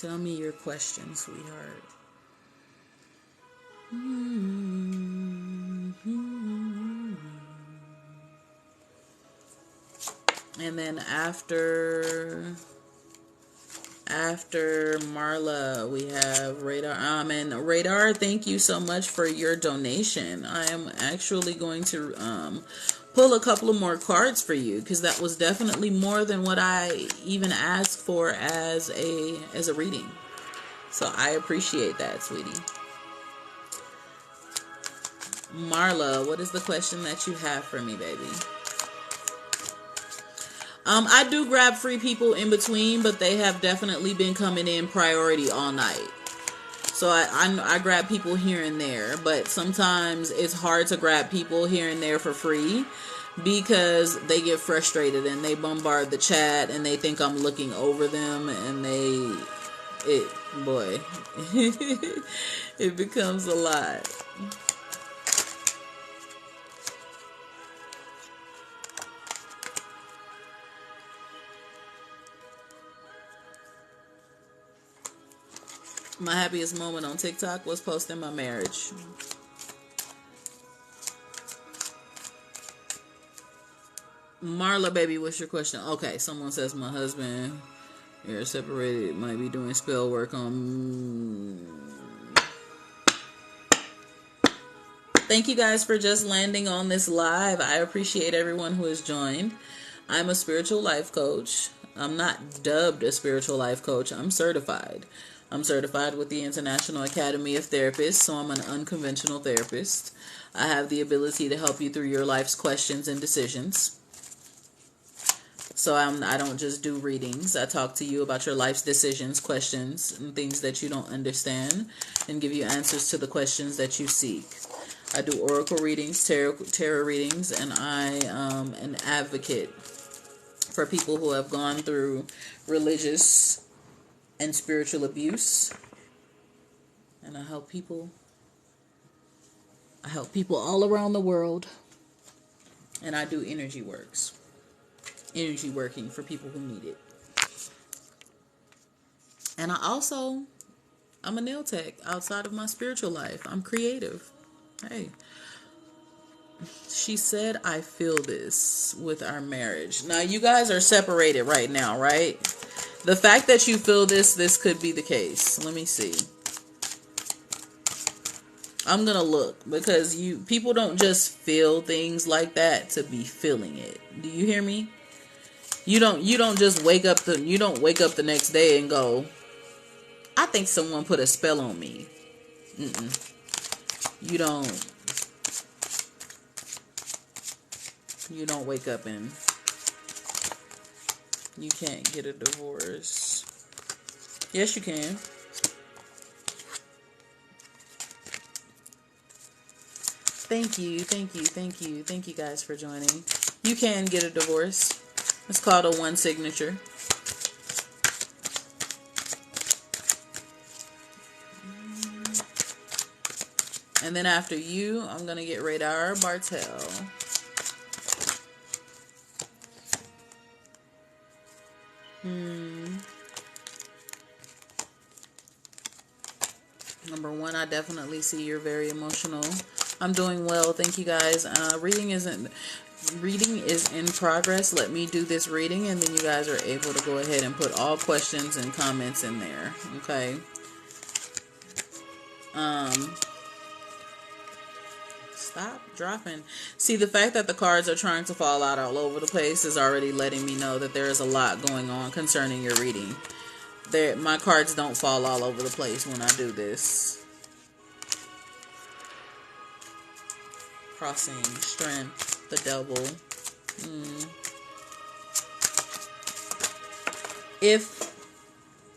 Tell me your question, sweetheart. And then after Marla, we have Radar. And Radar, thank you so much for your donation. I am actually going to pull a couple of more cards for you, because that was definitely more than what I even asked for as a reading. So I appreciate that, sweetie. Marla, what is the question that you have for me, baby? I do grab free people in between, but they have definitely been coming in priority all night. So I grab people here and there, but sometimes it's hard to grab people here and there for free because they get frustrated and they bombard the chat and they think I'm looking over them, and it becomes a lot. My happiest moment on TikTok was posting my marriage. Marla, baby, what's your question? Okay, someone says my husband, you're separated, might be doing spell work on. Thank you guys for just landing on this live. I appreciate everyone who has joined. I'm a spiritual life coach. I'm not dubbed a spiritual life coach. I'm certified. I'm certified with the International Academy of Therapists, so I'm an unconventional therapist. I have the ability to help you through your life's questions and decisions. So I don't just do readings. I talk to you about your life's decisions, questions, and things that you don't understand, and give you answers to the questions that you seek. I do oracle readings, tarot readings, and I am an advocate for people who have gone through religious and spiritual abuse. And I help people all around the world. And I do energy working for people who need it. And I'm a nail tech outside of my spiritual life. I'm creative. Hey. She said, I feel this with our marriage. Now, you guys are separated right now, right? The fact that you feel this could be the case. Let me see. I'm going to look, because people don't just feel things like that to be feeling it. Do you hear me? You don't just wake up the next day and go, I think someone put a spell on me. You don't wake up and you can't get a divorce. Yes, you can. Thank you guys for joining. You can get a divorce. It's called a one signature. And then after you, I'm going to get Radar Bartell. Number one, I definitely see you're very emotional. I'm doing well. Thank you guys. Reading is in progress. Let me do this reading and then you guys are able to go ahead and put all questions and comments in there. Okay. Stop dropping. See, the fact that the cards are trying to fall out all over the place is already letting me know that there is a lot going on concerning your reading. My cards don't fall all over the place when I do this. Crossing, strength, the devil.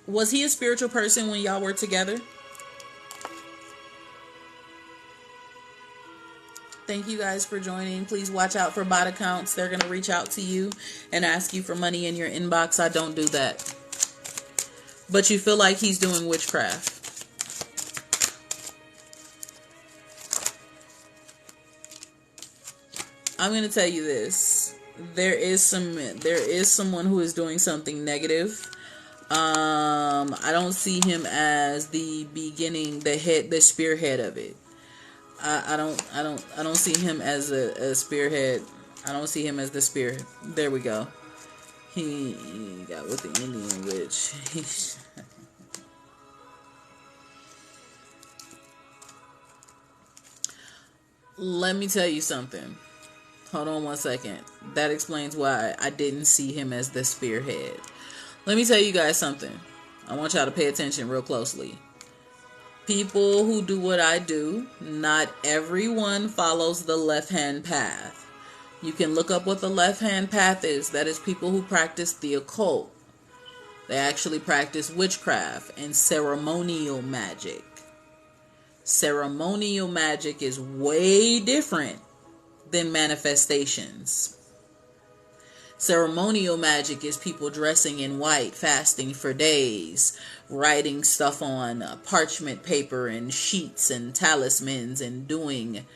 Was he a spiritual person when y'all were together? Thank you guys for joining. Please watch out for bot accounts. They're going to reach out to you and ask you for money in your inbox. I don't do that. But you feel like he's doing witchcraft. I'm going to tell you this. There is someone who is doing something negative. I don't see him as the beginning, the spearhead of it. I don't see him as a spearhead. I don't see him as the spear. There we go. He got with the Indian witch. Let me tell you something. Hold on one second. That explains why I didn't see him as the spearhead. Let me tell you guys something. I want y'all to pay attention real closely. People who do what I do, not everyone follows the left-hand path. You can look up what the left-hand path is. That is people who practice the occult. They actually practice witchcraft and ceremonial magic. Ceremonial magic is way different than manifestations. Ceremonial magic is people dressing in white, fasting for days, writing stuff on parchment paper and sheets and talismans and doing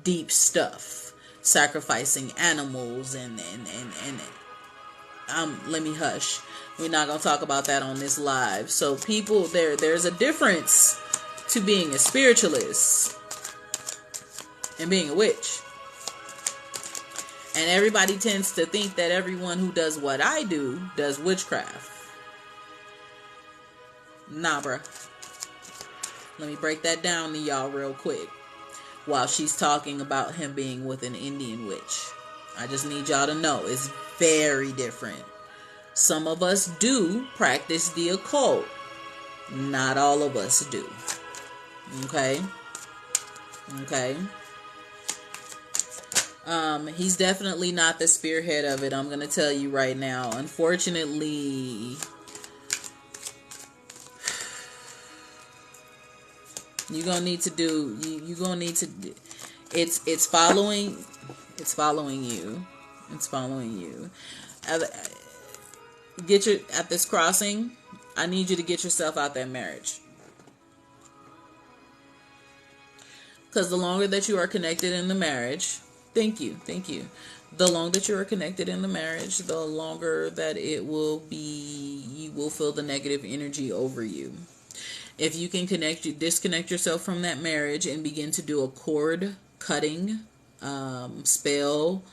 deep stuff, sacrificing animals and let me hush. We're not going to talk about that on this live. So people, there's a difference to being a spiritualist and being a witch. And everybody tends to think that everyone who does what I do does witchcraft. Nah, bruh. Let me break that down to y'all real quick. While she's talking about him being with an Indian witch. I just need y'all to know it's very different. Some of us do practice the occult. Not all of us do. Okay? Okay? He's definitely not the spearhead of it. I'm going to tell you right now. Unfortunately, you're going to need to do, you're going to need to, it's following you. It's following you. At this crossing, I need you to get yourself out that marriage. Because the longer that you are connected in the marriage, Thank you. The longer that you are connected in the marriage, the longer that it will be, you will feel the negative energy over you. If you can disconnect yourself from that marriage and begin to do a cord cutting spell.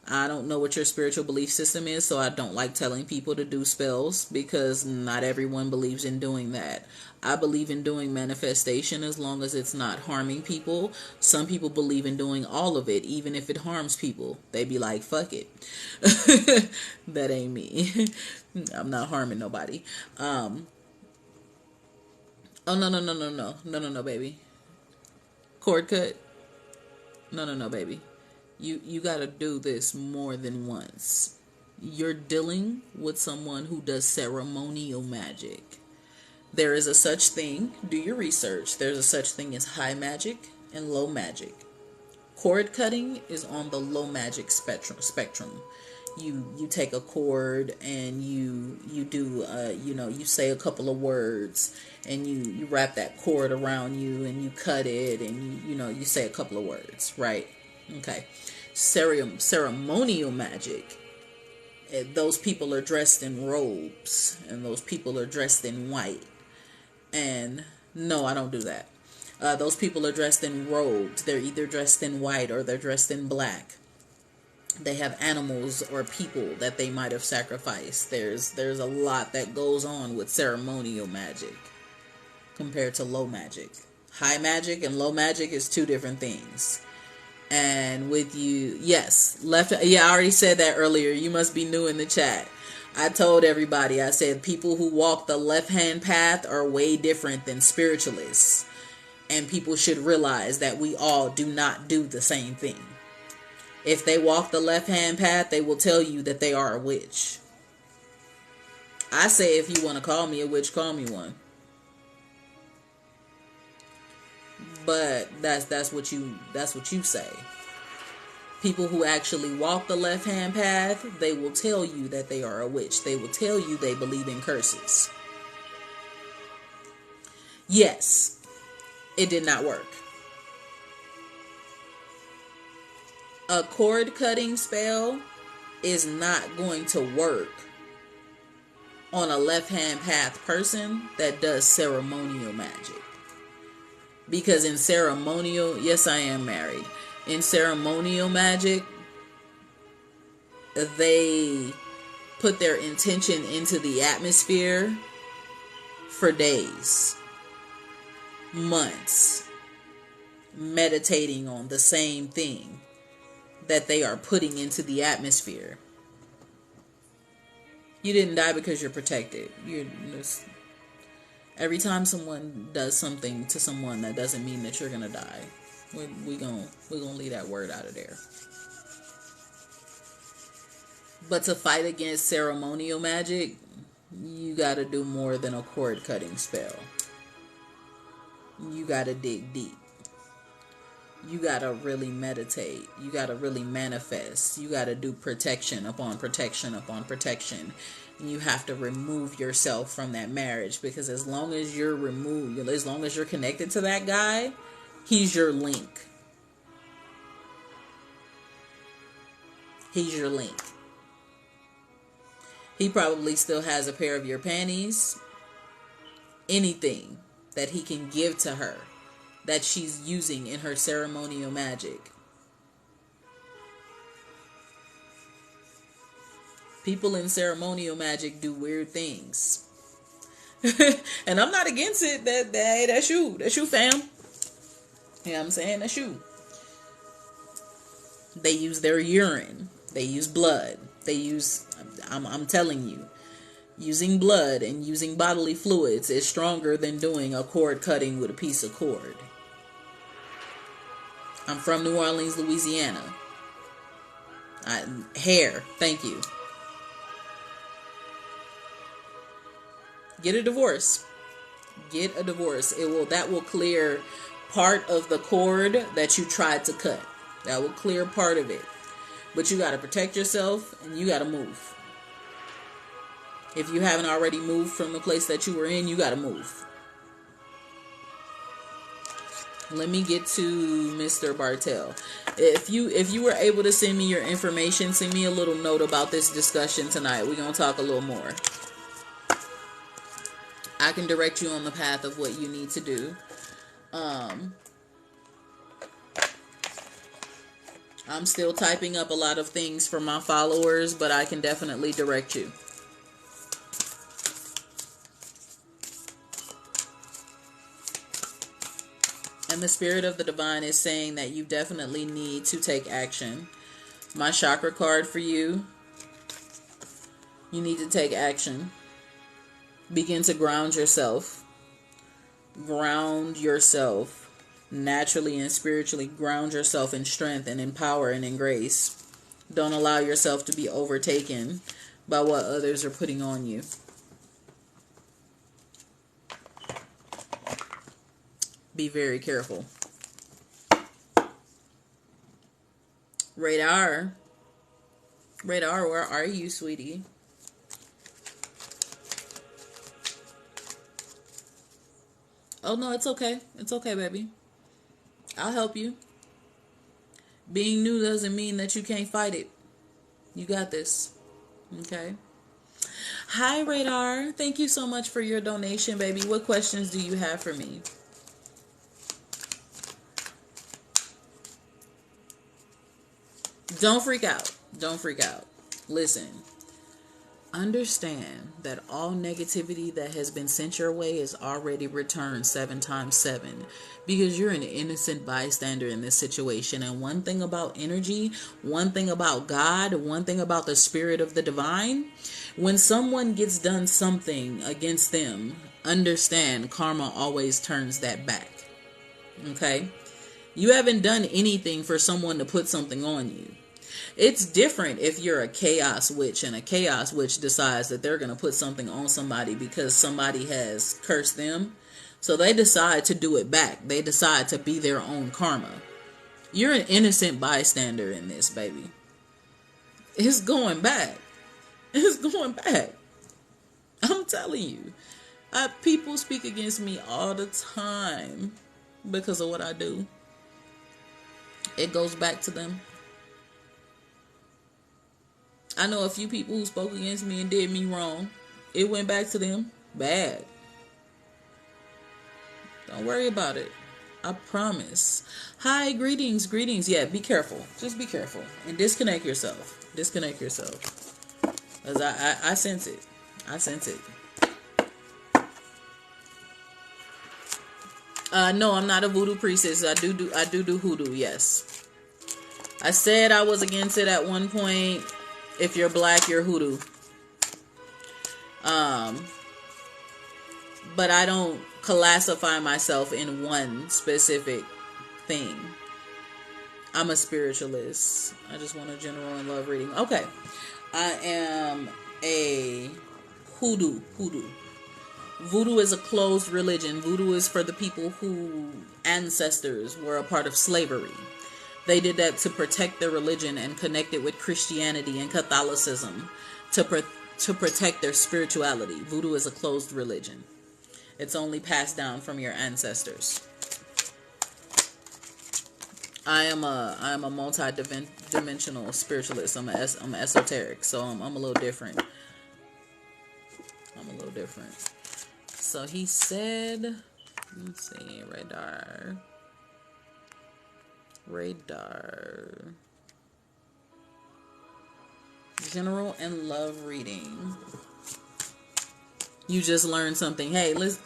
I don't know what your spiritual belief system is, so I don't like telling people to do spells because not everyone believes in doing that. I believe in doing manifestation as long as it's not harming people. Some people believe in doing all of it, even if it harms people. They be like, fuck it. That ain't me. I'm not harming nobody. Oh, no, no, no, no, no. No, no, no, baby. Cord cut? No, no, no, baby. You got to do this more than once. You're dealing with someone who does ceremonial magic. There is a such thing, do your research, there's a such thing as high magic and low magic. Cord cutting is on the low magic spectrum. You take a cord and you do you say a couple of words, and you wrap that cord around you and you cut it, and you say a couple of words, right? Okay. Ceremonial magic, those people are dressed in robes, and those people are dressed in white. And no, I don't do that. Those people are dressed in robes. They're either dressed in white or they're dressed in black. They have animals or people that they might have sacrificed. There's a lot that goes on with ceremonial magic compared to low magic. High magic and low magic is two different things. And with you, yes, I already said that earlier. You must be new in the chat. I told everybody, I said people who walk the left-hand path are way different than spiritualists. And people should realize that we all do not do the same thing. If they walk the left-hand path, they will tell you that they are a witch. I say, if you want to call me a witch, call me one. But that's what you say. People who actually walk the left-hand path, they will tell you that they are a witch. They will tell you they believe in curses. Yes, it did not work. A cord cutting spell is not going to work on a left-hand path person that does ceremonial magic. Because in ceremonial, yes, I am married. In ceremonial magic, they put their intention into the atmosphere for days, months, meditating on the same thing that they are putting into the atmosphere. You didn't die because you're protected. Every time someone does something to someone, that doesn't mean that you're gonna die. We're gonna leave that word out of there. But to fight against ceremonial magic, you gotta do more than a cord cutting spell. You gotta dig deep. You gotta really meditate. You gotta really manifest. You gotta do protection upon protection upon protection. And you have to remove yourself from that marriage, because as long as you're removed, as long as you're connected to that guy, he's your link. He's your link. He probably still has a pair of your panties. Anything that he can give to her that she's using in her ceremonial magic. People in ceremonial magic do weird things. And I'm not against it. That's you. That's you, fam. You know what I'm saying? That's you. They use their urine. They use blood. They use, I'm telling you, using blood and using bodily fluids is stronger than doing a cord cutting with a piece of cord. I'm from New Orleans, Louisiana. Hair, thank you. Get a divorce. Get a divorce. That will clear part of the cord that you tried to cut. That will clear part of it. But you got to protect yourself, and you got to move. If you haven't already moved from the place that you were in, you got to move. Let me get to Mr. Bartell. If you were able to send me your information, send me a little note about this discussion tonight. We're going to talk a little more. I can direct you on the path of what you need to do. I'm still typing up a lot of things for my followers, but I can definitely direct you. And the Spirit of the Divine is saying that you definitely need to take action. My chakra card for you. You need to take action. Begin to ground yourself. Ground yourself naturally and spiritually. Ground yourself in strength and in power and in grace. Don't allow yourself to be overtaken by what others are putting on you. Be very careful. Radar, where are you, sweetie? Oh, no, it's okay. It's okay, baby. I'll help you. Being new doesn't mean that you can't fight it. You got this. Okay. Hi, Radar. Thank you so much for your donation, baby. What questions do you have for me? Don't freak out. Don't freak out. Listen. Understand that all negativity that has been sent your way is already returned 7 times 7, because you're an innocent bystander in this situation. And one thing about energy, one thing about God, one thing about the spirit of the divine, when someone gets done something against them, understand karma always turns that back. Okay? You haven't done anything for someone to put something on you. It's different if you're a chaos witch and a chaos witch decides that they're going to put something on somebody because somebody has cursed them. So they decide to do it back. They decide to be their own karma. You're an innocent bystander in this, baby. It's going back. It's going back. I'm telling you. People speak against me all the time because of what I do. It goes back to them. I know a few people who spoke against me and did me wrong. It went back to them bad. Don't worry about it. I promise. Hi, greetings. Yeah, be careful. Just be careful. And disconnect yourself. Because I sense it. No, I'm not a voodoo priestess. I do hoodoo, yes. I said I was against it at one point. If you're black, you're hoodoo. But I don't classify myself in one specific thing. I'm a spiritualist. I just want a general and love reading. Okay. I am a hoodoo. Voodoo is a closed religion. Voodoo is for the people whose ancestors were a part of slavery. They did that to protect their religion and connect it with Christianity and Catholicism to protect their spirituality. Voodoo is a closed religion. It's only passed down from your ancestors. I am a multi-dimensional spiritualist. I'm esoteric, so I'm a little different. So he said, let's see, radar. General and love reading. You just learned something. Hey, listen.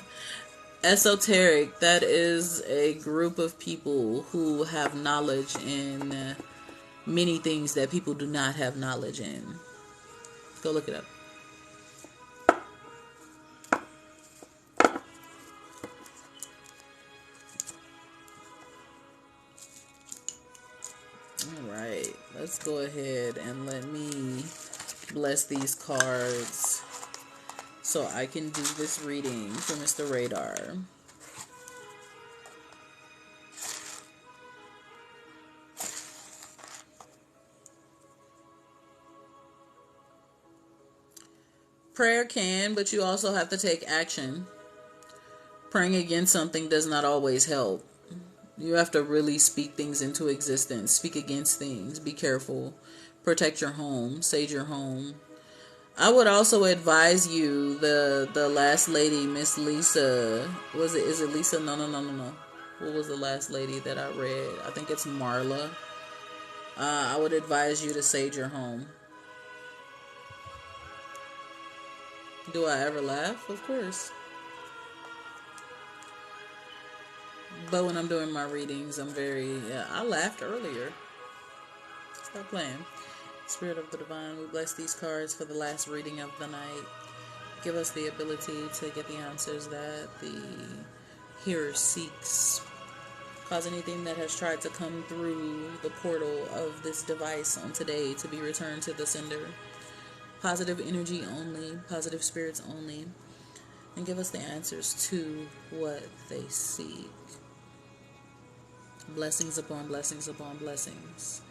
Esoteric, that is a group of people who have knowledge in many things that people do not have knowledge in. Go look it up. Alright, let's go ahead and let me bless these cards so I can do this reading for Mr. Radar. Prayer can, but you also have to take action. Praying against something does not always help. You have to really speak things into existence. Speak against things. Be careful. Protect your home. Sage your home. I would also advise you, the last lady, Miss Lisa. Is it Lisa? No. What was the last lady that I read? I think it's Marla. I would advise you to sage your home. Do I ever laugh? Of course. But when I'm doing my readings, I laughed earlier. Stop playing. Spirit of the Divine, we bless these cards for the last reading of the night. Give us the ability to get the answers that the hearer seeks. Cause anything that has tried to come through the portal of this device on today to be returned to the sender. Positive energy only, positive spirits only, and give us the answers to what they seek. Blessings upon blessings upon blessings.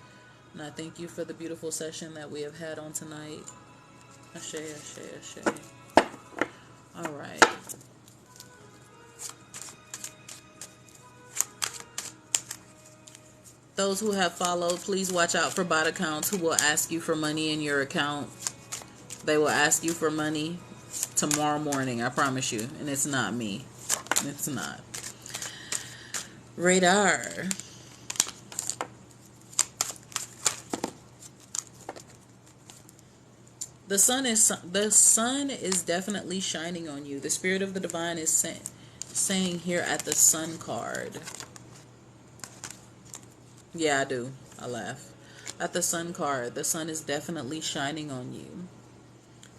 And I thank you for the beautiful session that we have had on tonight. Ashe, ashe, ashe. All right. Those who have followed, please watch out for bot accounts who will ask you for money in your account. They will ask you for money tomorrow morning, I promise you. And it's not me. It's not. Radar. The sun is definitely shining on you. The spirit of the divine is saying here at the sun card. Yeah, I do. I laugh. At the sun card, the sun is definitely shining on you.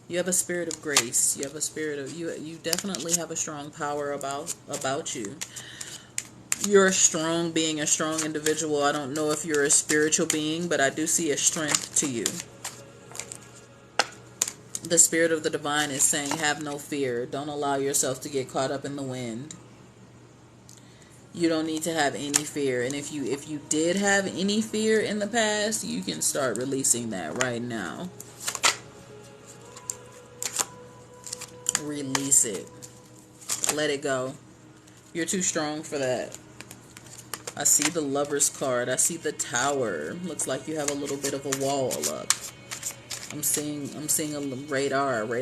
You have a spirit of grace. You have a spirit of you definitely have a strong power about you. You're a strong being, a strong individual. I don't know if you're a spiritual being, but I do see a strength to you. The spirit of the divine is saying, have no fear. Don't allow yourself to get caught up in the wind. You don't need to have any fear. And if you did have any fear in the past, you can start releasing that right now. Release it. Let it go. You're too strong for that. I see the Lover's card. I see the Tower. Looks like you have a little bit of a wall up. I'm seeing a radar. Are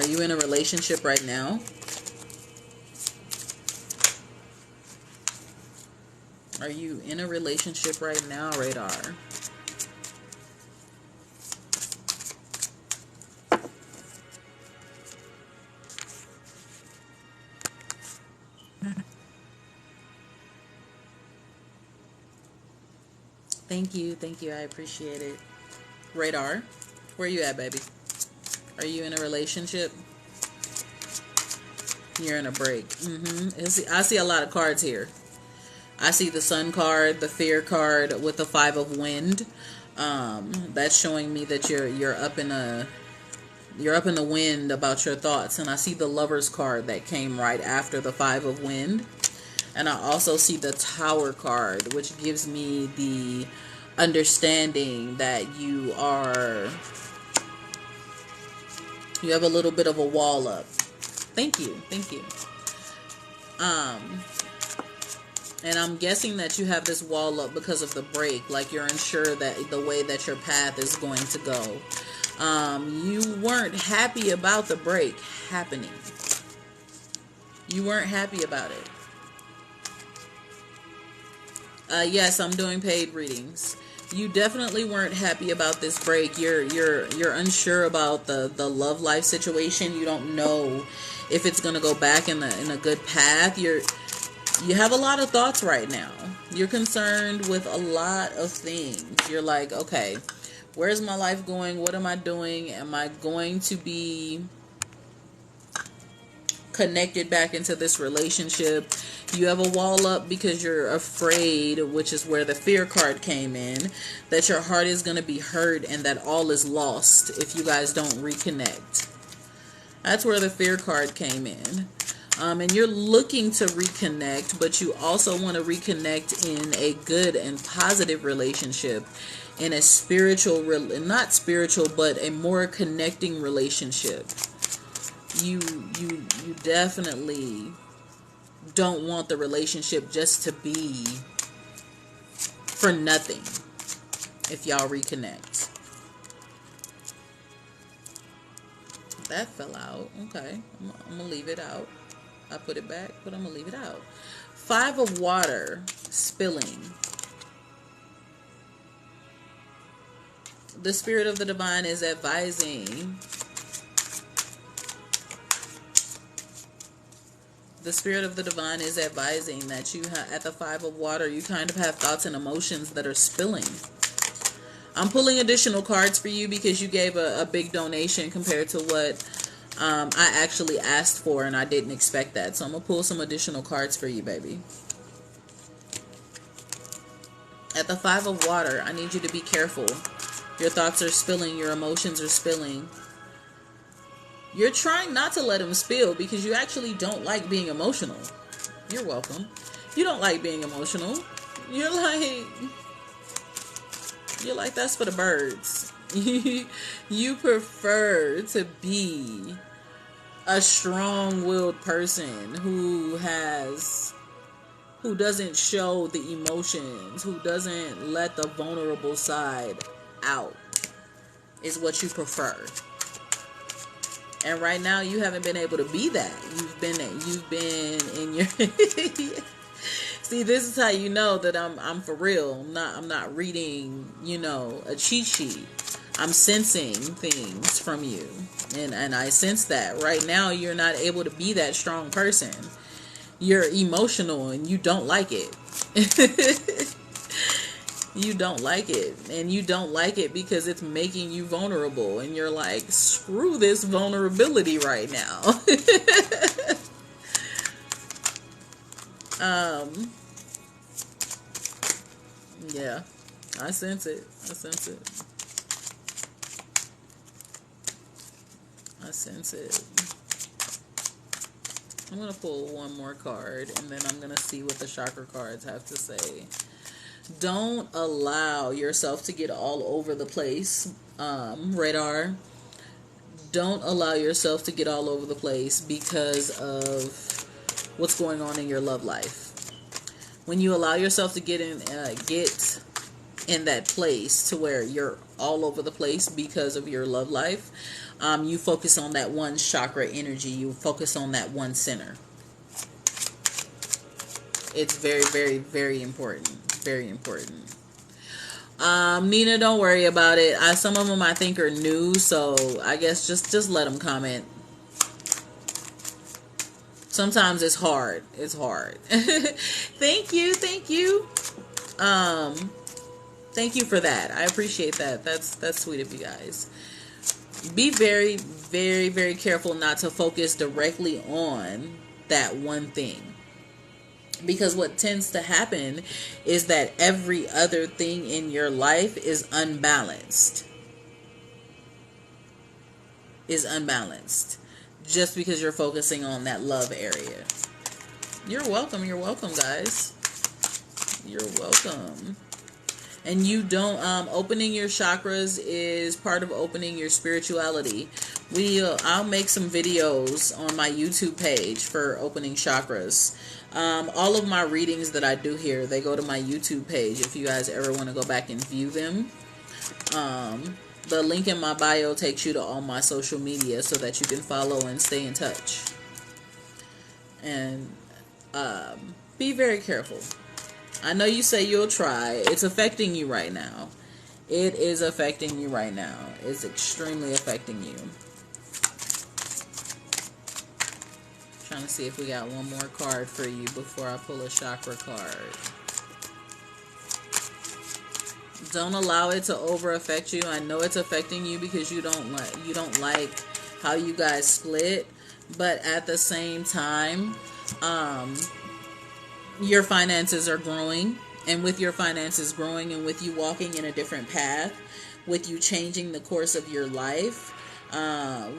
you in a relationship right now? Are you in a relationship right now, radar? Thank you. I appreciate it. Radar, where you at, baby? Are you in a relationship? You're in a break. I see a lot of cards here. I see the Sun card, the Fear card with the Five of Wind. That's showing me that you're up in the wind about your thoughts. And I see the Lover's card that came right after the Five of Wind. And I also see the Tower card, which gives me the understanding that you have a little bit of a wall up. Thank you. And I'm guessing that you have this wall up because of the break. Like you're unsure that the way that your path is going to go. You weren't happy about the break happening. You weren't happy about it. Yes, I'm doing paid readings. You definitely weren't happy about this break. You're unsure about the love life situation. You don't know if it's gonna go back in a good path. You have a lot of thoughts right now. You're concerned with a lot of things. You're like, okay, where's my life going? What am I doing? Am I going to be connected back into this relationship? You have a wall up because you're afraid, which is where the Fear card came in, that your heart is going to be hurt and that all is lost if you guys don't reconnect. That's where the Fear card came in. And you're looking to reconnect, but you also want to reconnect in a good and positive relationship, in a spiritual, not spiritual, but a more connecting relationship. You definitely don't want the relationship just to be for nothing if y'all reconnect. That fell out. Okay. I'm going to leave it out. I put it back, but I'm going to leave it out. Five of Water, spilling. The Spirit of the Divine is advising. The Spirit of the Divine is advising that you at the Five of Water, you kind of have thoughts and emotions that are spilling. I'm pulling additional cards for you because you gave a big donation compared to what I actually asked for, and I didn't expect that. So I'm going to pull some additional cards for you, baby. At the Five of Water, I need you to be careful. Your thoughts are spilling. Your emotions are spilling. You're trying not to let them spill because you actually don't like being emotional. You're welcome. You don't like being emotional. You're like, that's for the birds. You prefer to be a strong-willed person who doesn't show the emotions, who doesn't let the vulnerable side out, is what you prefer. And right now you haven't been able to be that. You've been in your See, this is how you know that I'm for real. I'm not reading, a cheat sheet. I'm sensing things from you. And I sense that right now you're not able to be that strong person. You're emotional and you don't like it. You don't like it. And you don't like it because it's making you vulnerable. And you're like, screw this vulnerability right now. Yeah, I sense it. I sense it. I'm going to pull one more card, and then I'm going to see what the chakra cards have to say. Don't allow yourself to get all over the place, radar. Don't allow yourself to get all over the place because of what's going on in your love life. When you allow yourself to get in that place to where you're all over the place because of your love life, you focus on that one chakra energy. You focus on that one center. It's very, very, very important. Very important. Nina, don't worry about it. Some of them I think are new, so I guess just let them comment. Sometimes it's hard. It's hard. Thank you. Thank you for that. I appreciate that. That's sweet of you guys. Be very, very, very careful not to focus directly on that one thing. Because what tends to happen is that every other thing in your life is unbalanced. Just because you're focusing on that love area. You're welcome. You're welcome, guys. You're welcome. And you don't, opening your chakras is part of opening your spirituality. I'll make some videos on my YouTube page for opening chakras. All of my readings that I do here, they go to my YouTube page if you guys ever want to go back and view them. The link in my bio takes you to all my social media so that you can follow and stay in touch. And be very careful. I know you say you'll try. It's affecting you right now. It is affecting you right now. It's extremely affecting you. Trying to see if we got one more card for you before I pull a chakra card. Don't allow it to over affect you. I know it's affecting you because you don't like how you guys split, but at the same time, your finances are growing, and with your finances growing and with you walking in a different path, with you changing the course of your life,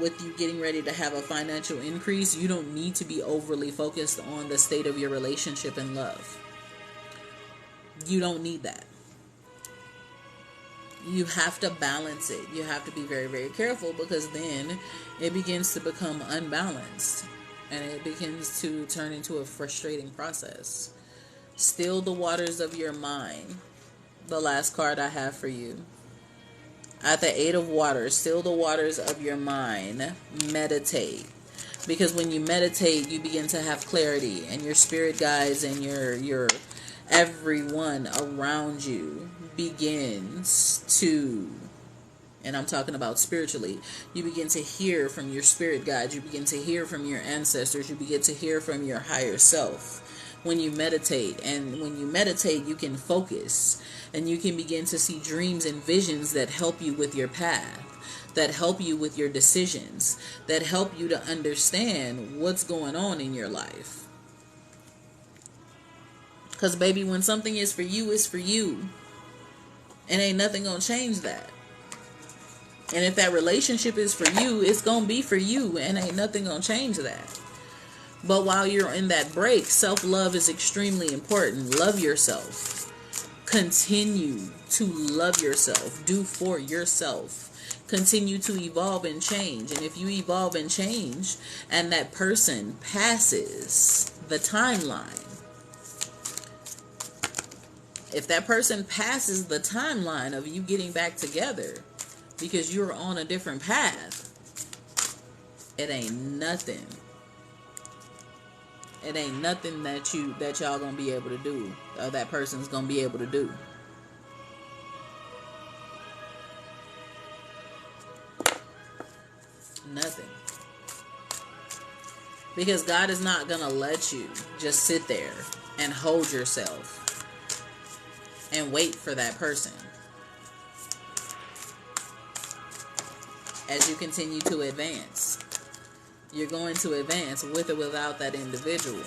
with you getting ready to have a financial increase, you don't need to be overly focused on the state of your relationship and love. You don't need that. You have to balance it. You have to be very, very careful because then it begins to become unbalanced and it begins to turn into a frustrating process. Still the waters of your mind. The last card I have for you. At the Eight of Waters, still the waters of your mind. Meditate. Because when you meditate, you begin to have clarity, and your spirit guides and your everyone around you begins to, and I'm talking about spiritually, you begin to hear from your spirit guides, you begin to hear from your ancestors, you begin to hear from your higher self when you meditate. And when you meditate, you can focus and you can begin to see dreams and visions that help you with your path. that help you with your decisions, that help you to understand what's going on in your life. Because, baby, when something is for you, it's for you. And ain't nothing going to change that. And if that relationship is for you, it's going to be for you. And ain't nothing going to change that. But while you're in that break, self-love is extremely important. Love yourself. Continue to love yourself. Do for yourself. Continue to evolve and change. And if you evolve and change and that person passes the timeline, if that person passes the timeline of you getting back together because you're on a different path, it ain't nothing. It ain't nothing that y'all gonna be able to do, or that person's gonna be able to do. Nothing. Because God is not gonna let you just sit there and hold yourself and wait for that person. As you continue to advance, you're going to advance with or without that individual.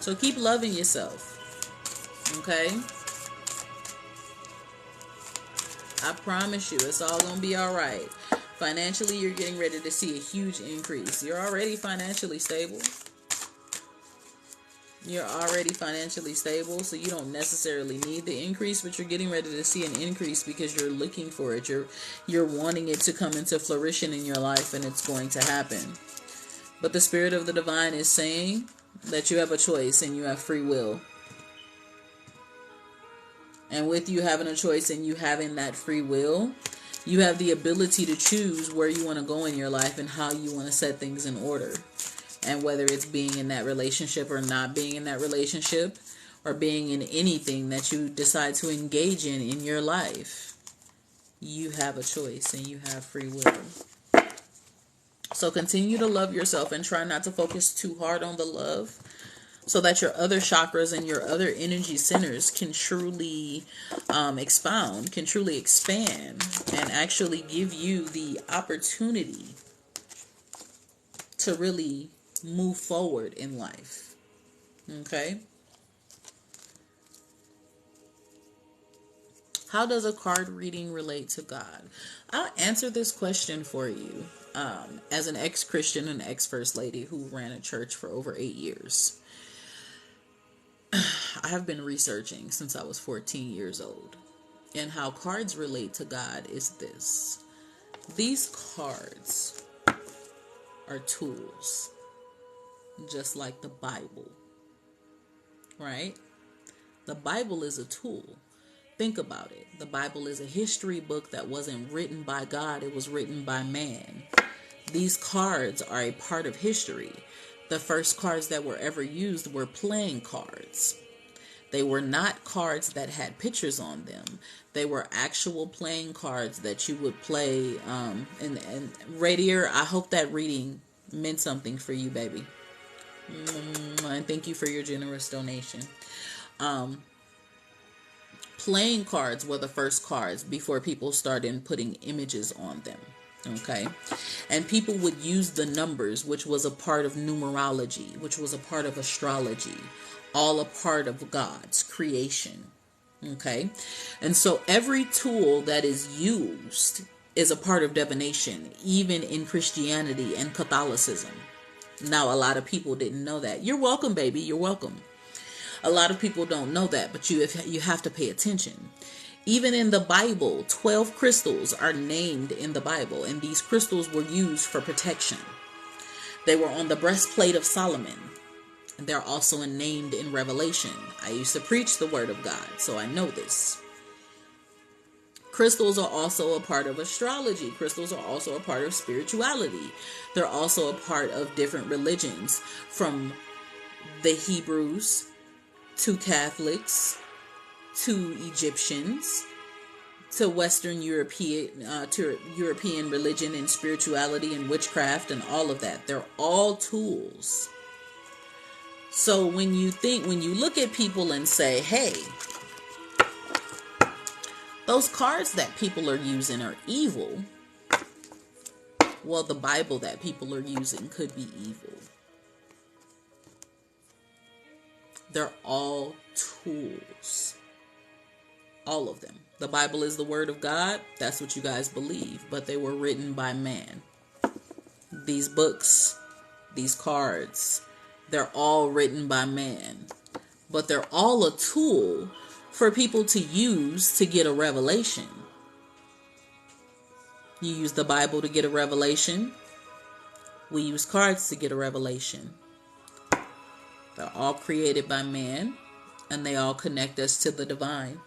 So keep loving yourself. Okay? I promise you, it's all going to be all right. Financially, you're getting ready to see a huge increase. You're already financially stable. You're already financially stable, so you don't necessarily need the increase, but you're getting ready to see an increase because you're looking for it. You're wanting it to come into fruition in your life, and it's going to happen. But the Spirit of the Divine is saying that you have a choice and you have free will. And with you having a choice and you having that free will, you have the ability to choose where you want to go in your life and how you want to set things in order. And whether it's being in that relationship or not being in that relationship, or being in anything that you decide to engage in your life, you have a choice and you have free will. So continue to love yourself and try not to focus too hard on the love, so that your other chakras and your other energy centers can truly expound, can truly expand, and actually give you the opportunity to really move forward in life. Okay? How does a card reading relate to God? I'll answer this question for you as an ex-Christian and ex-First Lady who ran a church for over 8 years. I have been researching since I was 14 years old. And how cards relate to God is this. These cards are tools, just like the Bible, right? The Bible is a tool. Think about it. The Bible is a history book that wasn't written by God. It was written by man. These cards are a part of history. The first cards that were ever used were playing cards. They were not cards that had pictures on them. They were actual playing cards that you would play. And Radier, I hope that reading meant something for you, baby. And thank you for your generous donation. Playing cards were the first cards before people started putting images on them. Okay. And people would use the numbers, which was a part of numerology, which was a part of astrology, all a part of God's creation. Okay. And so every tool that is used is a part of divination, even in Christianity and Catholicism. Now, a lot of people didn't know that. You're welcome, baby. You're welcome. A lot of people don't know that, but you have to pay attention. Even in the Bible, 12 crystals are named in the Bible, and these crystals were used for protection. They were on the breastplate of Solomon, and they're also named in Revelation. I used to preach the Word of God, so I know this. Crystals are also a part of astrology. Crystals are also a part of spirituality. They're also a part of different religions, from the Hebrews to Catholics, to Egyptians, to Western European religion and spirituality and witchcraft and all of that. They're all tools. So when you look at people and say, hey, Those cards that people are using are evil. Well, the Bible that people are using could be evil. They're all tools. All of them. The Bible is the word of God. That's what you guys believe. But they were written by man. These books, these cards, they're all written by man. But they're all a tool for people to use to get a revelation. You use the Bible to get a revelation. We use cards to get a revelation. They're all created by man, and they all connect us to the divine.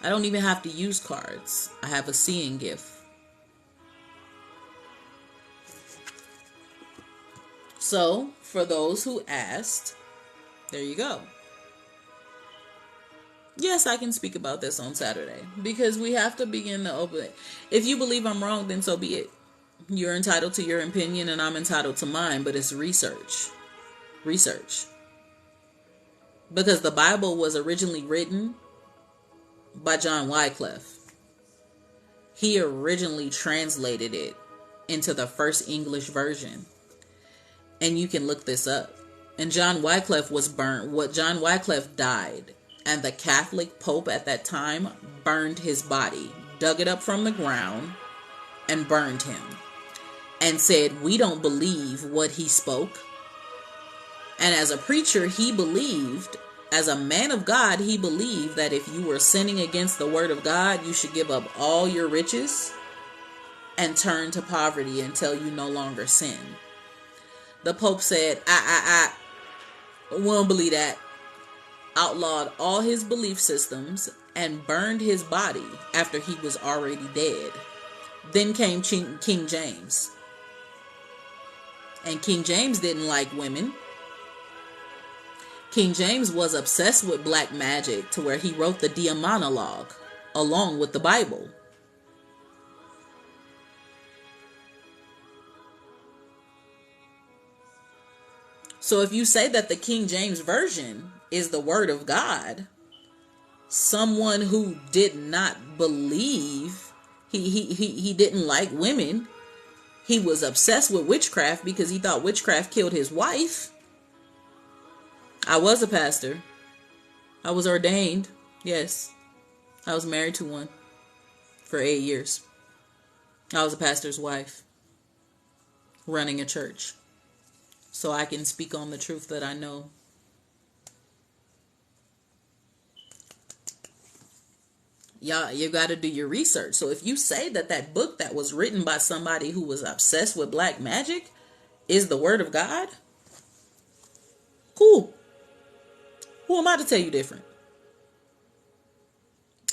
I don't even have to use cards. I have a seeing gift. So, for those who asked, there you go. Yes, I can speak about this on Saturday because we have to begin to open it. If you believe I'm wrong, then so be it. You're entitled to your opinion and I'm entitled to mine, but it's research. Research. Because the Bible was originally written by John Wycliffe. He originally translated it into the first English version. And you can look this up. And John Wycliffe was burnt. John Wycliffe died. And the Catholic Pope at that time burned his body, dug it up from the ground, and burned him. And said, we don't believe what he spoke. And as a preacher, he believed, as a man of God, he believed that if you were sinning against the word of God, you should give up all your riches and turn to poverty until you no longer sin. The Pope said, we don't believe that. Outlawed all his belief systems and burned his body after he was already dead. Then came King James. And King James didn't like women. King James was obsessed with black magic to where he wrote the Demonologue along with the Bible. So if you say that the King James Version is the word of God, someone who did not believe, he didn't like women, he was obsessed with witchcraft because he thought witchcraft killed his wife. I was a pastor. I was ordained. Yes. I was married to one for 8 years. I was a pastor's wife running a church. So I can speak on the truth that I know. Yeah, you got to do your research. So if you say that that book that was written by somebody who was obsessed with black magic is the word of God, cool. Who am I to tell you different?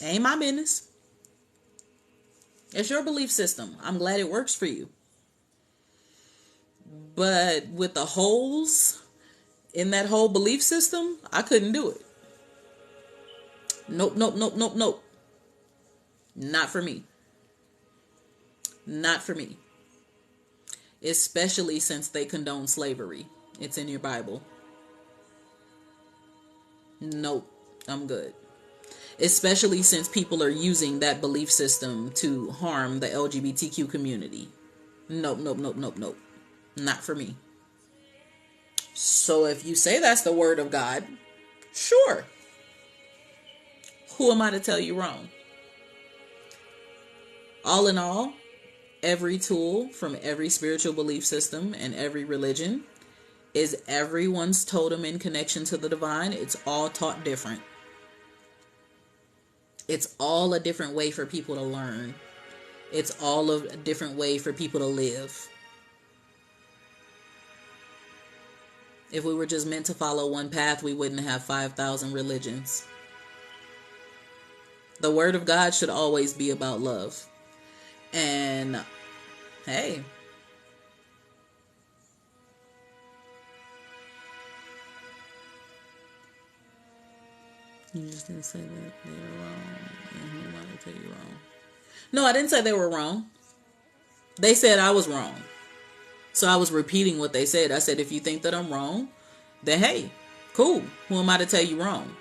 Ain't my business. It's your belief system. I'm glad it works for you. But with the holes in that whole belief system, I couldn't do it. Nope. Not for me. Not for me. Especially since they condone slavery. It's in your Bible. Nope. I'm good. Especially since people are using that belief system to harm the LGBTQ community. Nope. Not for me. So if you say that's the word of God, sure. Who am I to tell you wrong? All in all, every tool from every spiritual belief system and every religion is everyone's totem in connection to the divine. It's all taught different. It's all a different way for people to learn. It's all a different way for people to live. If we were just meant to follow one path, we wouldn't have 5,000 religions. The word of God should always be about love. And hey, you just didn't say that they were wrong. And who am I to tell you wrong? No, I didn't say they were wrong. They said I was wrong. So I was repeating what they said. I said, if you think that I'm wrong, then hey, cool. Who am I to tell you wrong?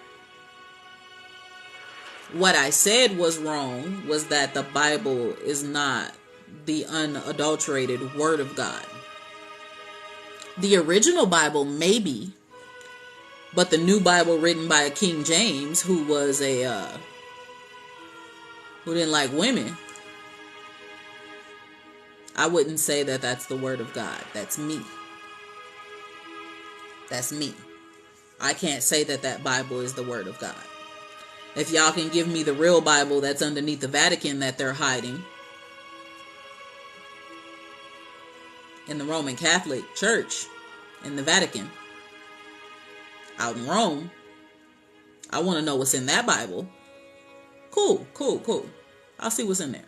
What I said was wrong was that the Bible is not the unadulterated Word of God. The original Bible, maybe, but the new Bible written by a King James who was who didn't like women, I wouldn't say that that's the Word of God. That's me. That's me. I can't say that that Bible is the Word of God. If y'all can give me the real Bible that's underneath the Vatican that they're hiding in the Roman Catholic Church in the Vatican out in Rome, I want to know what's in that Bible. Cool. I'll see what's in there.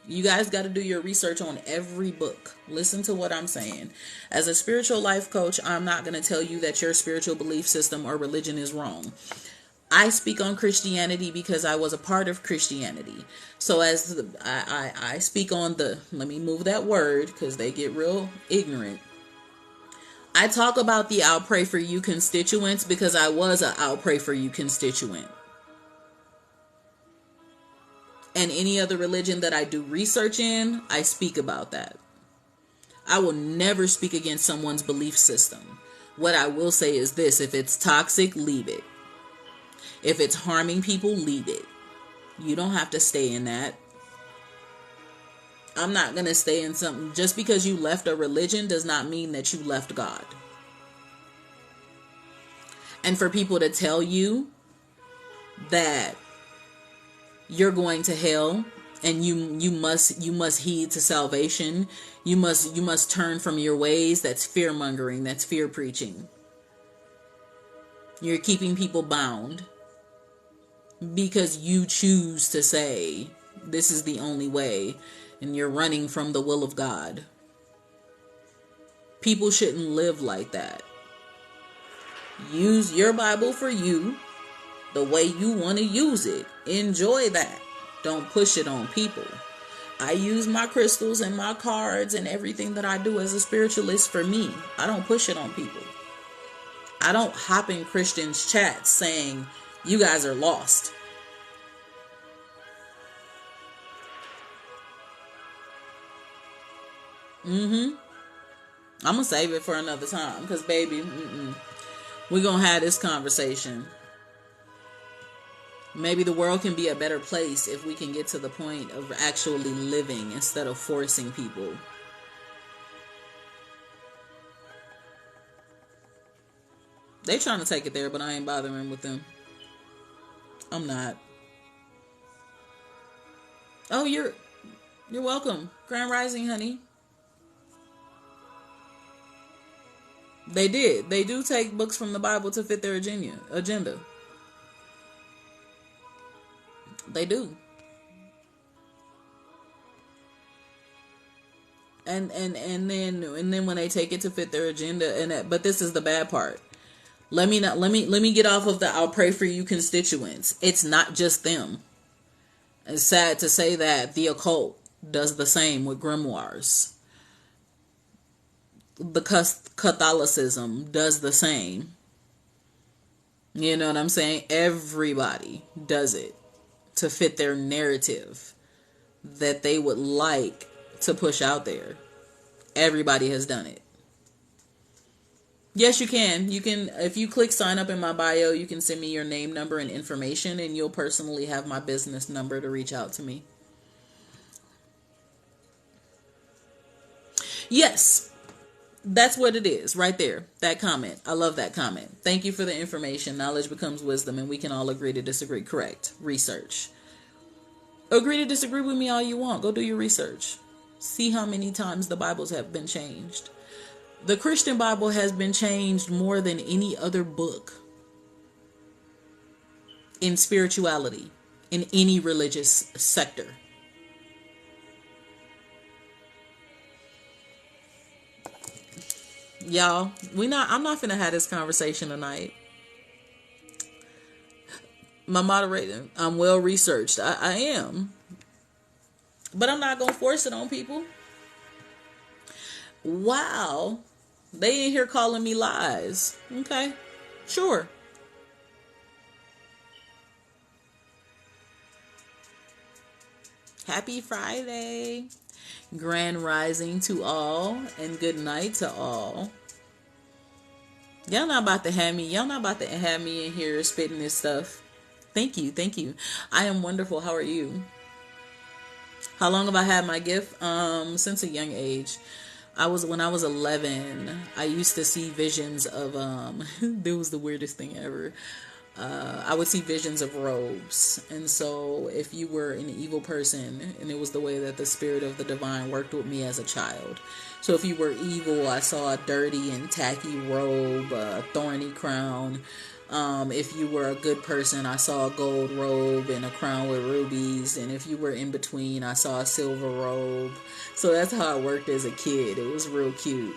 You guys got to do your research on every book. Listen to what I'm saying. As a spiritual life coach, I'm not going to tell you that your spiritual belief system or religion is wrong. I speak on Christianity because I was a part of Christianity. So as I speak on let me move that word because they get real ignorant. I talk about the I'll pray for you constituents because I was a I'll pray for you constituent. And any other religion that I do research in, I speak about that. I will never speak against someone's belief system. What I will say is this: if it's toxic, leave it. If it's harming people, leave it. You don't have to stay in that. I'm not going to stay in something. Just because you left a religion does not mean that you left God. And for people to tell you that you're going to hell and you must heed to salvation, you must turn from your ways, that's fear mongering, that's fear preaching. You're keeping people bound because you choose to say this is the only way, and you're running from the will of God. People shouldn't live like that. Use your Bible for you the way you want to use it. Enjoy that. Don't push it on people. I use my crystals and my cards and everything that I do as a spiritualist for me. I don't push it on people. I don't hop in Christians' chats saying, you guys are lost. I'm going to save it for another time because, baby, we're going to have this conversation. Maybe the world can be a better place if we can get to the point of actually living instead of forcing people. They trying to take it there, but I ain't bothering with them. I'm not. Oh, you're welcome. Grand Rising, honey. They did. They do take books from the Bible to fit their agenda. They do. And then when they take it to fit their agenda, but this is the bad part. Let me get off of the I'll pray for you constituents. It's not just them. It's sad to say that the occult does the same with grimoires. The Catholicism does the same. You know what I'm saying? Everybody does it to fit their narrative that they would like to push out there. Everybody has done it. Yes, you can. You can, if you click sign up in my bio, you can send me your name, number, and information, and you'll personally have my business number to reach out to me. Yes, that's what it is right there. That comment. I love that comment. Thank you for the information. Knowledge becomes wisdom, and we can all agree to disagree. Correct. Research. Agree to disagree with me all you want. Go do your research. See how many times the Bibles have been changed. The Christian Bible has been changed more than any other book in spirituality, in any religious sector. Y'all, I'm not finna have this conversation tonight. My moderator, I'm well researched. I am. But I'm not gonna force it on people. Wow. They in here calling me lies. Okay. Sure. Happy Friday. Grand rising to all and good night to all. Y'all not about to have me in here spitting this stuff. Thank you, thank you. I am wonderful. How are you? How long have I had my gift? Since a young age. When I was 11, I used to see visions of it was the weirdest thing ever. I would see visions of robes. And so if you were an evil person, and it was the way that the spirit of the divine worked with me as a child. So if you were evil, I saw a dirty and tacky robe, a thorny crown. If you were a good person, I saw a gold robe and a crown with rubies. And if you were in between, I saw a silver robe. So that's how it worked as a kid. It was real cute.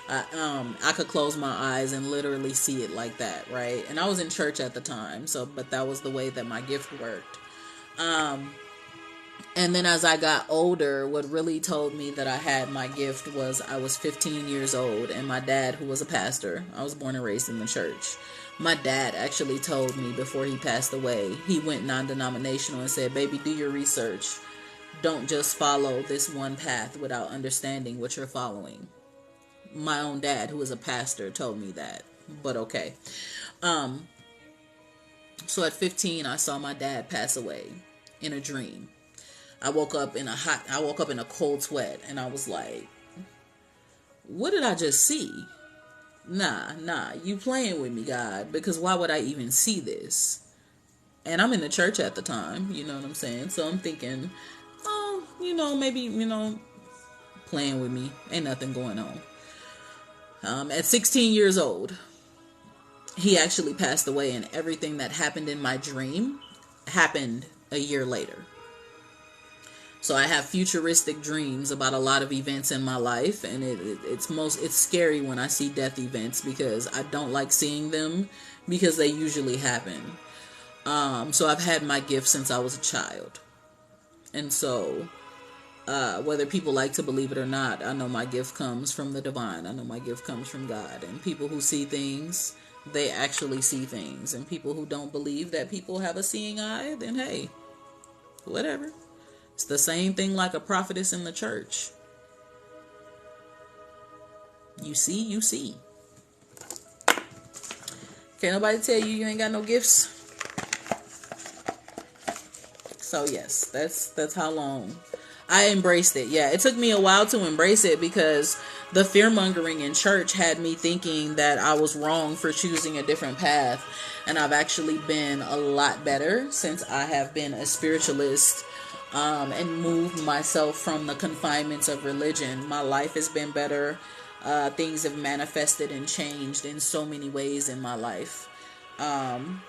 I could close my eyes and literally see it like that, right? And I was in church at the time, but that was the way that my gift worked. And then as I got older, what really told me that I had my gift was I was 15 years old, and my dad, who was a pastor, I was born and raised in the church. My dad actually told me before he passed away, he went non-denominational and said, baby, do your research. Don't just follow this one path without understanding what you're following. My own dad, who is a pastor, told me that, but okay. So at 15, I saw my dad pass away in a dream. I woke up in a cold sweat, and I was like, what did I just see? Nah, you playing with me, God, because why would I even see this? And I'm in the church at the time, you know what I'm saying? So I'm thinking, oh, maybe, playing with me. Ain't nothing going on. At 16 years old, he actually passed away, and everything that happened in my dream happened a year later. So I have futuristic dreams about a lot of events in my life, and it's scary when I see death events because I don't like seeing them because they usually happen. So I've had my gift since I was a child. And so whether people like to believe it or not, I know my gift comes from the divine. I know my gift comes from God. And people who see things, they actually see things. And people who don't believe that people have a seeing eye, then hey, whatever. It's the same thing like a prophetess in the church. You see, you see. Can't nobody tell you ain't got no gifts. So yes, that's how long I embraced it. Yeah, it took me a while to embrace it because the fear-mongering in church had me thinking that I was wrong for choosing a different path. And I've actually been a lot better since I have been a spiritualist and moved myself from the confinements of religion. My life has been better. Things have manifested and changed in so many ways in my life. And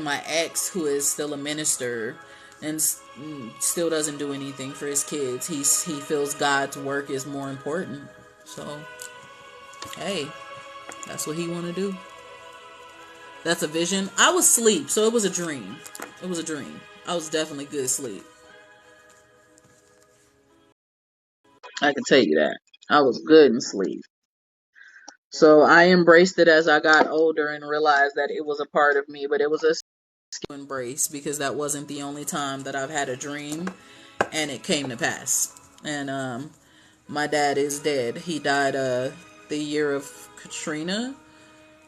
my ex, who is still a minister and still doesn't do anything for his kids, he feels God's work is more important. So, hey, that's what he want to do. That's a vision. I was asleep, so it was a dream. It was a dream. I was definitely good sleep. I can tell you that. I was good in sleep. So I embraced it as I got older and realized that it was a part of me, but it was a skill embrace because that wasn't the only time that I've had a dream and it came to pass. And my dad is dead. He died the year of Katrina.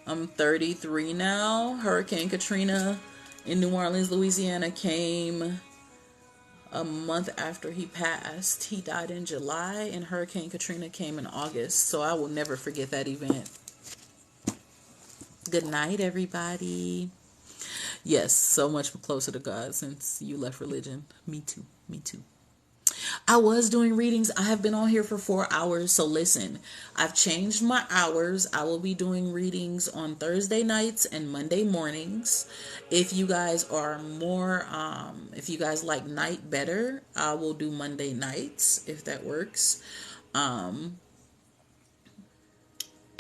I'm 33 now. Hurricane Katrina in New Orleans, Louisiana came a month after he passed. He died in July and Hurricane Katrina came in August. So I will never forget that event. Good night, everybody. Yes, so much closer to God since you left religion. Me too. Me too. I was doing readings. I have been on here for 4 hours. So listen, I've changed my hours. I will be doing readings on Thursday nights and Monday mornings. If you guys are more, if you guys like night better, I will do Monday nights if that works.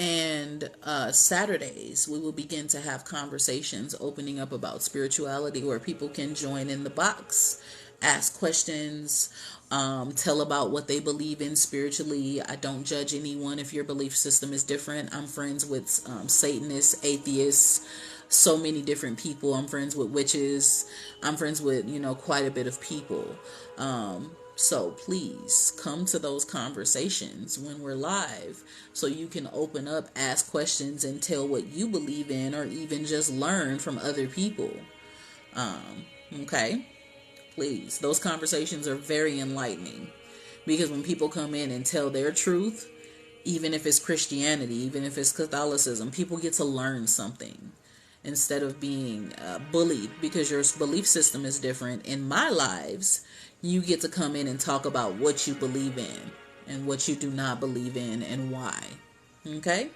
And Saturdays, we will begin to have conversations opening up about spirituality where people can join in the box ask questions, tell about what they believe in spiritually. I don't judge anyone if your belief system is different. I'm friends with Satanists, atheists, so many different people. I'm friends with witches. I'm friends with, quite a bit of people. So please come to those conversations when we're live so you can open up, ask questions, and tell what you believe in, or even just learn from other people. Okay? Please. Those conversations are very enlightening, because when people come in and tell their truth, even if it's Christianity, even if it's Catholicism, people get to learn something instead of being bullied because your belief system is different. In my lives, you get to come in and talk about what you believe in and what you do not believe in and why. Okay?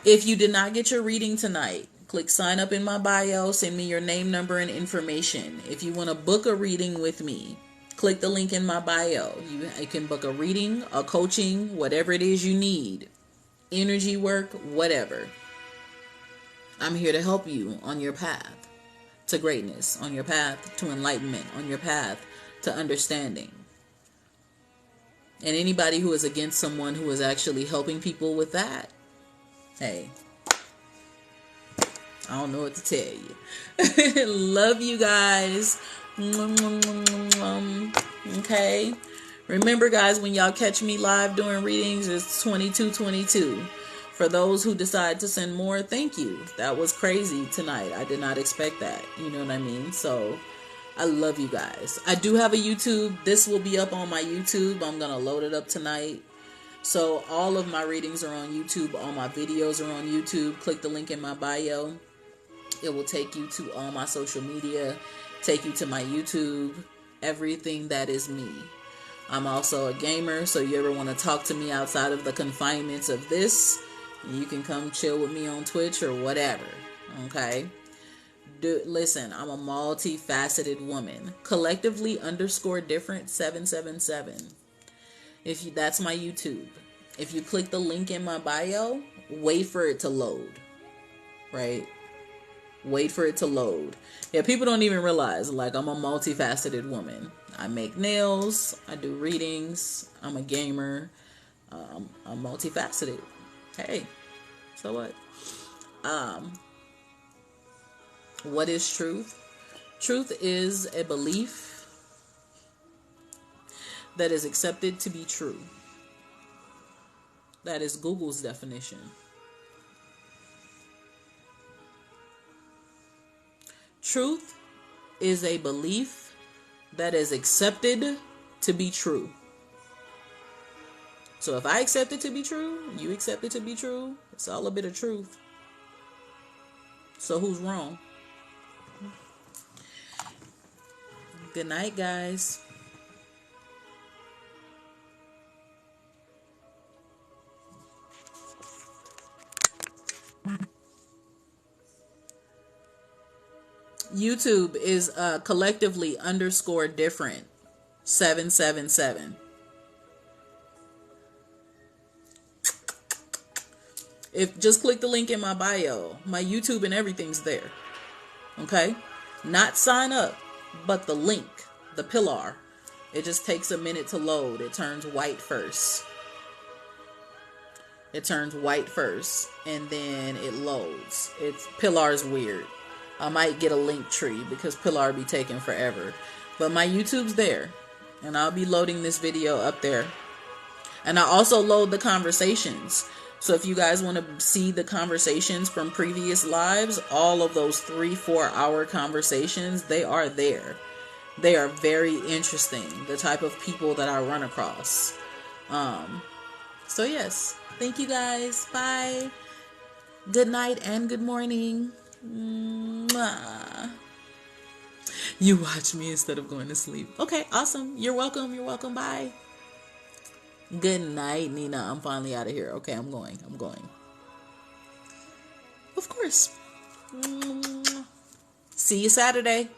If you did not get your reading tonight, click sign up in my bio, send me your name, number, and information. If you want to book a reading with me, click the link in my bio. You can book a reading, a coaching, whatever it is you need. Energy work, whatever. I'm here to help you on your path to greatness, on your path to enlightenment, on your path to understanding. And anybody who is against someone who is actually helping people with that, hey, I don't know what to tell you. Love you guys. Okay. Remember, guys, when y'all catch me live doing readings, it's 2222. For those who decide to send more, thank you. That was crazy tonight. I did not expect that. You know what I mean? So I love you guys. I do have a YouTube. This will be up on my YouTube. I'm going to load it up tonight. So all of my readings are on YouTube. All my videos are on YouTube. Click the link in my bio. It will take you to all my social media, take you to my YouTube, everything that is me. I'm also a gamer, so you ever want to talk to me outside of the confinements of this, you can come chill with me on Twitch or whatever, okay? Listen, I'm a multifaceted woman. Collectively _different 777. That's my YouTube. If you click the link in my bio, wait for it to load, right? Wait for it to load. Yeah, people don't even realize, like, I'm a multifaceted woman. I make nails, I do readings, I'm a gamer, I'm multifaceted. Hey, so what? What is truth? Truth is a belief that is accepted to be true. That is Google's definition. Truth is a belief that is accepted to be true. So if I accept it to be true, you accept it to be true, it's all a bit of truth. So who's wrong? Good night, guys. YouTube is collectively _different 777. If just click the link in my bio, my YouTube and everything's there. Okay? Not sign up, but the link, the pillar. It just takes a minute to load. It turns white first. And then it loads. Pillar's weird. I might get a link tree because Pillar be taking forever. But my YouTube's there. And I'll be loading this video up there. And I also load the conversations. So if you guys want to see the conversations from previous lives, all of those 3-4 hour conversations, they are there. They are very interesting. The type of people that I run across. So yes. Thank you guys. Bye. Good night and good morning. Mwah. You watch me instead of going to sleep. Okay, awesome. You're welcome. Bye. Good night, Nina. I'm finally out of here. Okay, I'm going. Of course. See you Saturday.